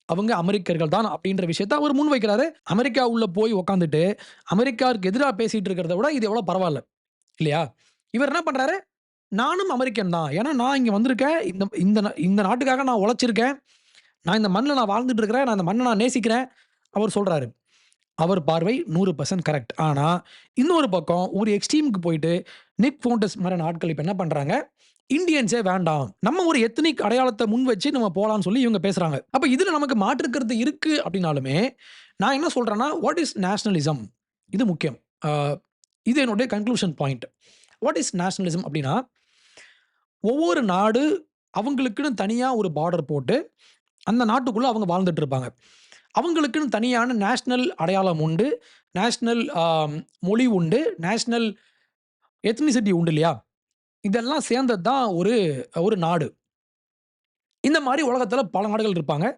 அவங்க அமெரிக்கர்கள் தான் அப்படின்ற விஷயத்த அவர் முன்வைக்கிறாரு. அமெரிக்கா உள்ள போய் உட்கார்ந்துட்டு அமெரிக்காவுக்கு எதிரா பேசிட்டு இருக்கிறத விட இது எவ்வளவு பரவால்ல. இல்லையா? இவர் என்ன பண்றாரு? நானும் அமெரிக்கன் தான். ஏன்னா நான் இங்க வந்திருக்கேன். இந்த இந்த இந்த நாட்டுக்காக நான் உழைச்சிருக்கேன். நான் இந்த மண்ணுல நான் வாழ்ந்துட்டு இருக்கிறேன். நான் இந்த மண்ண நான் நேசிக்கிறேன். அவர் சொல்றாரு. அவர் பார்வை 100% கரெக்ட். ஆனா, இன்னொரு பக்கம் ஒரு எக்ஸ்ட்ரீம்க்கு போயிட்டு நிக் ஃபவுண்டஸ் மாரியான ஆட்கள் இப்ப என்ன பண்றாங்க? இண்டியன்ஸே வேண்டாம். நம்ம ஒரு எத்னிக் அடையாளத்த முன் வச்சு நம்ம போலாம்னு சொல்லி இவங்க பேசுறாங்க. அப்ப இதுல நமக்கு மாற்று கருத்து இருக்கு அப்படின்னாலுமே, நான் என்ன சொல்றேன்னா, வாட் இஸ் நேஷனலிசம்? இது முக்கியம். இது என்னுடைய conclusion point. What is nationalism அப்படின்னா, ஒவ்வொரு நாடு அவங்களுக்குன்னு தனியா ஒரு பார்டர் போட்டு, அந்த நாட்டுக்குள்ள அவங்க வாழ்ந்துட்டு இருப்பாங்க. அவங்களுக்குன்னு தனியான நேஷனல் அடையாளம் உண்டு. நேஷனல் மொழி உண்டு. நேஷனல் எத்னிசிட்டி உண்டு இல்லையா? இதெல்லாம் சேர்ந்தது தான் ஒரு நாடு. இந்த மாரி உலகத்துல பல நாடுகள் இருப்பாங்க.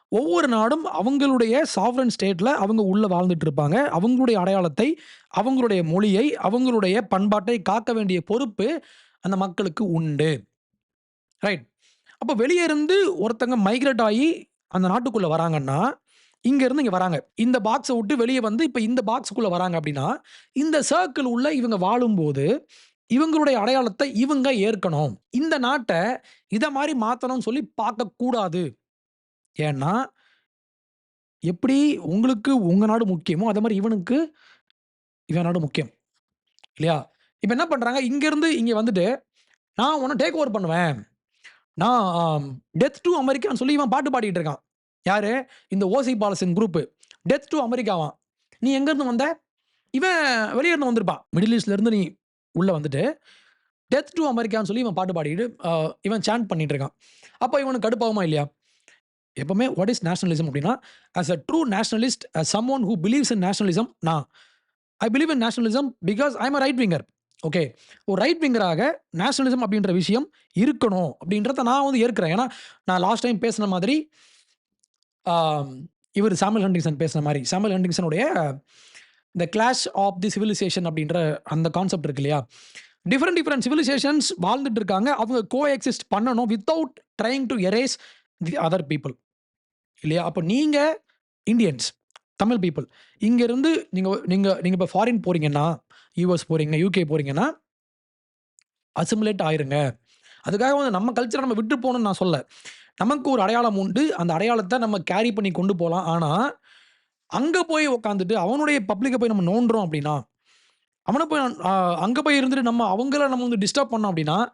ஒவ்வொரு நாடும் அவங்களுடைய சாவரன் ஸ்டேட்ல அவங்க உள்ள வாழ்ந்துட்டு இருப்பாங்க. அவங்களுடைய அடையாளத்தை, அவங்களுடைய மொழியை, அவங்களுடைய பண்பாட்டை காக்க வேண்டிய பொறுப்பு அந்த மக்களுக்கு உண்டு. ரைட். அப்ப வெளிய இருந்து ஒருத்தங்க மைக்ரேட் ஆயி அந்த நாட்டுக்குள்ள வராங்கன்னா, இங்க இருந்து இங்க வராங்க. இந்த பாக்ஸ விட்டு வெளிய வந்து இப்ப இந்த பாக்ஸ்க்குள்ள வராங்க அப்படின்னா, இந்த சர்க்கிள் உள்ள இவங்க வாழும்போது, இவங்களுடைய அடையாளத்த இவங்க ஏற்கணும். இந்த நாட்ட இத மாரி மாத்தணும்னு சொல்லி பார்க்கக்கூடாது. ஏன்னா, எப்படி உங்களுக்கு உங்க நாடு முக்கியமோ, அதே மாரி இவனுக்கு இவன் நாடு முக்கியம். இல்லையா? இப்ப என்ன பண்றாங்க, இங்க இருந்து இங்க வந்துட்டு, நான் உன்ன டேக் ஓவர் பண்ணுவேன். நான் டெத் டூ அமெரிக்கான்னு சொல்லி இவன் பாட்டு பாடிட்டு இருக்கான். யாரு? இந்த ஓசி பாலசன் குரூப். டெத் டூ அமெரிக்காவாம். நீ எங்க இருந்து வந்த? இவன் வெளிய இருந்து வந்திருப்பான். மிடில் ஈஸ்ட்ல இருந்து நீ உள்ள வந்துட்டு, டெத் டூ அமெரிக்கான்னு சொல்லி இவன் பாட்டு பாடிட்டு இவன் சாண்ட் பண்ணிட்டு இருக்கான். அப்ப இவனுக்கு கடுப்பாகுமா இல்லையா? எப்பவுமே வாட் இஸ் நேஷனலிசம் அப்படின்னா, as a true nationalist, as someone who believes in nationalism, I believe in nationalism because I am a right winger. Okay. ஒரு ரைட் விங்கராக நேஷனலிசம் அப்படின்ற விஷயம் இருக்கணும் அப்படின்றத நான் வந்து ஏற்கிறேன். ஏன்னா, நான் லாஸ்ட் டைம் பேசின மாதிரி இவர் சாமுவல் ஹண்டிங்சன் பேசின மாரி, சாமுவல் ஹண்டிங்சனுடைய த கிளாஷ் ஆஃப் தி சிவிலைசேஷன் அப்படின்ற அந்த கான்செப்ட் இருக்கு இல்லையா? டிஃபரெண்ட் சிவிலைசேஷன்ஸ் வாழ்ந்துட்டு இருக்காங்க. அவங்க கோ எக்ஸிஸ்ட் பண்ணணும் without trying to erase the other people. இல்லையா? அப்ப நீங்க இண்டியன்ஸ், தமிழ் பீப்புள் இங்க இருந்து நீங்க நீங்க நீங்க இப்ப ஃபாரின் போறீங்கன்னா, யுஎஸ் போறீங்க, யுகே போறீங்கன்னா, அசிமுலேட் ஆயிருங்க. அதுக்காக வந்து நம்ம கல்ச்சரை நம்ம விட்டு போகணும்னு நான் சொல்லல. நமக்கு ஒரு அடையாளம் உண்டு. அந்த அடையாளத்த நம்ம கேரி பண்ணி கொண்டு போலாம். ஆனா, அங்க போய் உட்காந்துட்டு அவனுடைய பப்ளிக்க போய் நம்ம நோண்டுறோம் அப்படின்னா, அவன போய் அங்க போய் இருந்துட்டு அவங்கள நம்ம வந்து டிஸ்டர்ப் பண்ணோம் அப்படின்னா,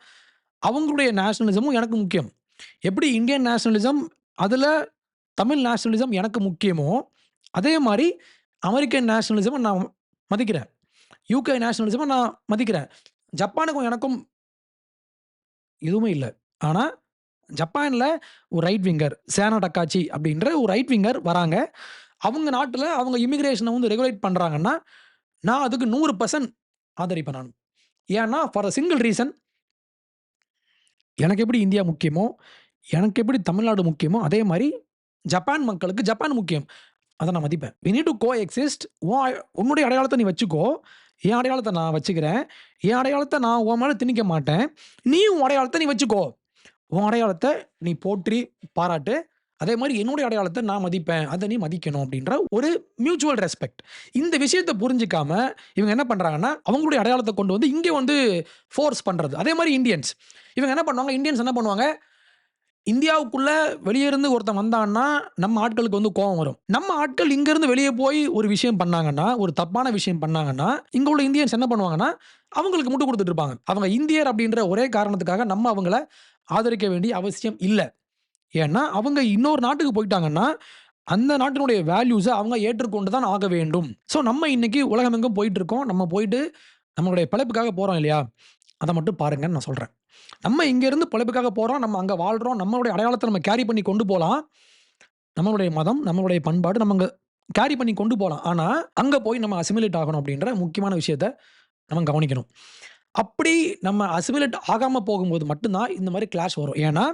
அவங்களுடைய நேஷனலிசமும் எனக்கு முக்கியம். எப்படி இந்தியன் நேஷனலிசம், அதில தமிழ் நேஷனலிசம் எனக்கு முக்கியமோ, அதே மாரி அமெரிக்கன் நேஷனலிசம நான் மதிக்கிறேன். யுகே நேஷனலிசம நான் மதிக்கிறேன். ஜப்பானுக்கும் எனக்கும் எதுவுமே இல்ல. ஆனா, ஜப்பான்ல ஒரு ரைட் விங்கர் சேனா டக்காச்சி அப்படின்ற ஒரு ரைட் விங்கர் வராங்க. அவங்க நாட்டுல அவங்க இமிகிரேஷன வந்து ரெகுலேட் பண்றாங்கன்னா, நான் அதுக்கு 100% ஆதரிப்பேன் நானு. ஏன்னா, ஃபார் அ சிங்கிள் ரீசன் எனக்கு எப்படி இந்தியா முக்கியமோ, எனக்கு எப்படி தமிழ்நாடு முக்கியமோ, அதே மாரி ஜப்பான் மக்களுக்கு ஜப்பான் முக்கியம். அத நான் மதிப்பேன். We need to coexist. உன்னுடைய அடையாளத்த நீ வச்சுக்கோ. என் அடையாளத்த நான் வச்சுக்கிறேன். என் அடையாளத்த நான் உன் மேல திணிக்க மாட்டேன். நீயும் உன் அடையாளத்த நீ வச்சுக்கோ. உன் அடையாளத்த நீ போற்றி பாராட்டு. அதே மாரி என்னுடைய அடையாளத்த நான் மதிப்பேன். அத நீ மதிக்கணும் அப்படின்ற ஒரு மியூச்சுவல் ரெஸ்பெக்ட். இந்த விஷயத்த புரிஞ்சுக்காம இவங்க என்ன பண்றாங்கன்னா, அவங்களுடைய அடையாளத்த கொண்டு வந்து இங்க வந்து ஃபோர்ஸ் பண்றது. அதே மாரி இந்தியன்ஸ். இவங்க என்ன பண்ணுவாங்க, இந்தியன்ஸ் என்ன பண்ணுவாங்க, இந்தியாவுக்குள்ள வெளிய இருந்து ஒருத்தன் வந்தான்னா, நம்ம ஆட்களுக்கு வந்து கோவம் வரும். நம்ம ஆட்கள் இங்க இருந்து வெளிய போய் ஒரு விஷயம் பண்ணாங்கன்னா, ஒரு தப்பான விஷயம் பண்ணாங்கன்னா, இங்க உள்ள இந்தியன்ஸ் என்ன பண்ணுவாங்கன்னா, அவங்களுக்கு முட்டு குடுத்துட்டு இருப்பாங்க. அவங்க இந்தியர் அப்படின்ற ஒரே காரணத்துக்காக நம்ம அவங்கள ஆதரிக்க வேண்டிய அவசியம் இல்ல. ஏன்னா, அவங்க இன்னொரு நாட்டுக்கு போயிட்டாங்கன்னா, அந்த நாட்டினுடைய வேல்யூஸ அவங்க ஏற்றுக்கொண்டு தான் ஆக வேண்டும். ஸோ, நம்ம இன்னைக்கு உலகமெங்கும் போயிட்டுருக்கோம். நம்ம போயிட்டு நம்மளுடைய பிழைப்புக்காக போறோம் இல்லையா? அத மட்டும் பாருங்கன்னு நான் சொல்றேன். நம்ம இங்க இருந்து பிழைப்புக்காக போறோம். நம்ம அங்க வாழ்றோம். நம்மளுடைய அடையாளத்த நம்ம கேரி பண்ணி கொண்டு போலாம். நம்மளுடைய மதம், நம்மளுடைய பண்பாடு நம்ம அங்க கேரி பண்ணி கொண்டு போலாம். ஆனா, அங்க போய் நம்ம அசிமிலேட் ஆகணும் அப்படின்ற முக்கியமான விஷயத்த நம்ம கவனிக்கணும். அப்படி நம்ம அசிமிலேட் ஆகாம போகும்போது மட்டும் தான் இந்த மாரி கிளாஷ் வரும். ஏன்னா,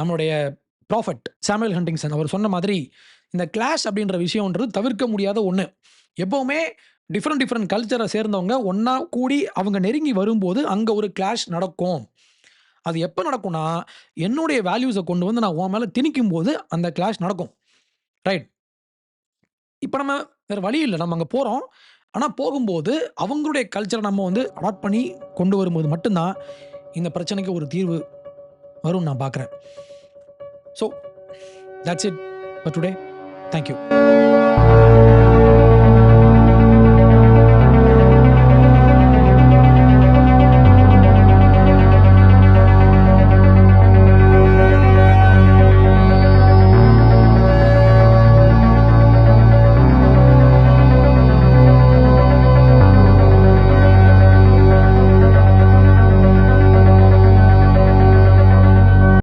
நம்மளுடைய ப்ராஃபட் சாமுவேல் ஹண்டிங்சன் அவர் சொன்ன மாதிரி, இந்த கிளாஷ் அப்படின்ற விஷயம்ன்றது தவிர்க்க முடியாத ஒண்ணு. எப்பவுமே டிஃபரண்ட் கல்ச்சர சேர்ந்தவங்க ஒண்ணா கூடி அவங்க நெருங்கி வரும்போது, அங்க ஒரு கிளாஷ் நடக்கும். அது எப்ப நடக்கும்னா, என்னுடைய வேல்யூஸ கொண்டு வந்து நான் உன் மேல திணிக்கும்போது அந்த கிளாஷ் நடக்கும். ரைட். இப்ப நம்ம வேற வழி இல்ல. நம்ம அங்க போறோம். ஆனா போகும்போது அவங்களுடைய கல்ச்சர நம்ம வந்து அடாப்ட் பண்ணி கொண்டு வரும்போது மட்டும் தான், இந்த பிரச்சனைக்கு ஒரு தீர்வு வரும்னு நான் பார்க்குறேன். So, that's it for today. Thank you.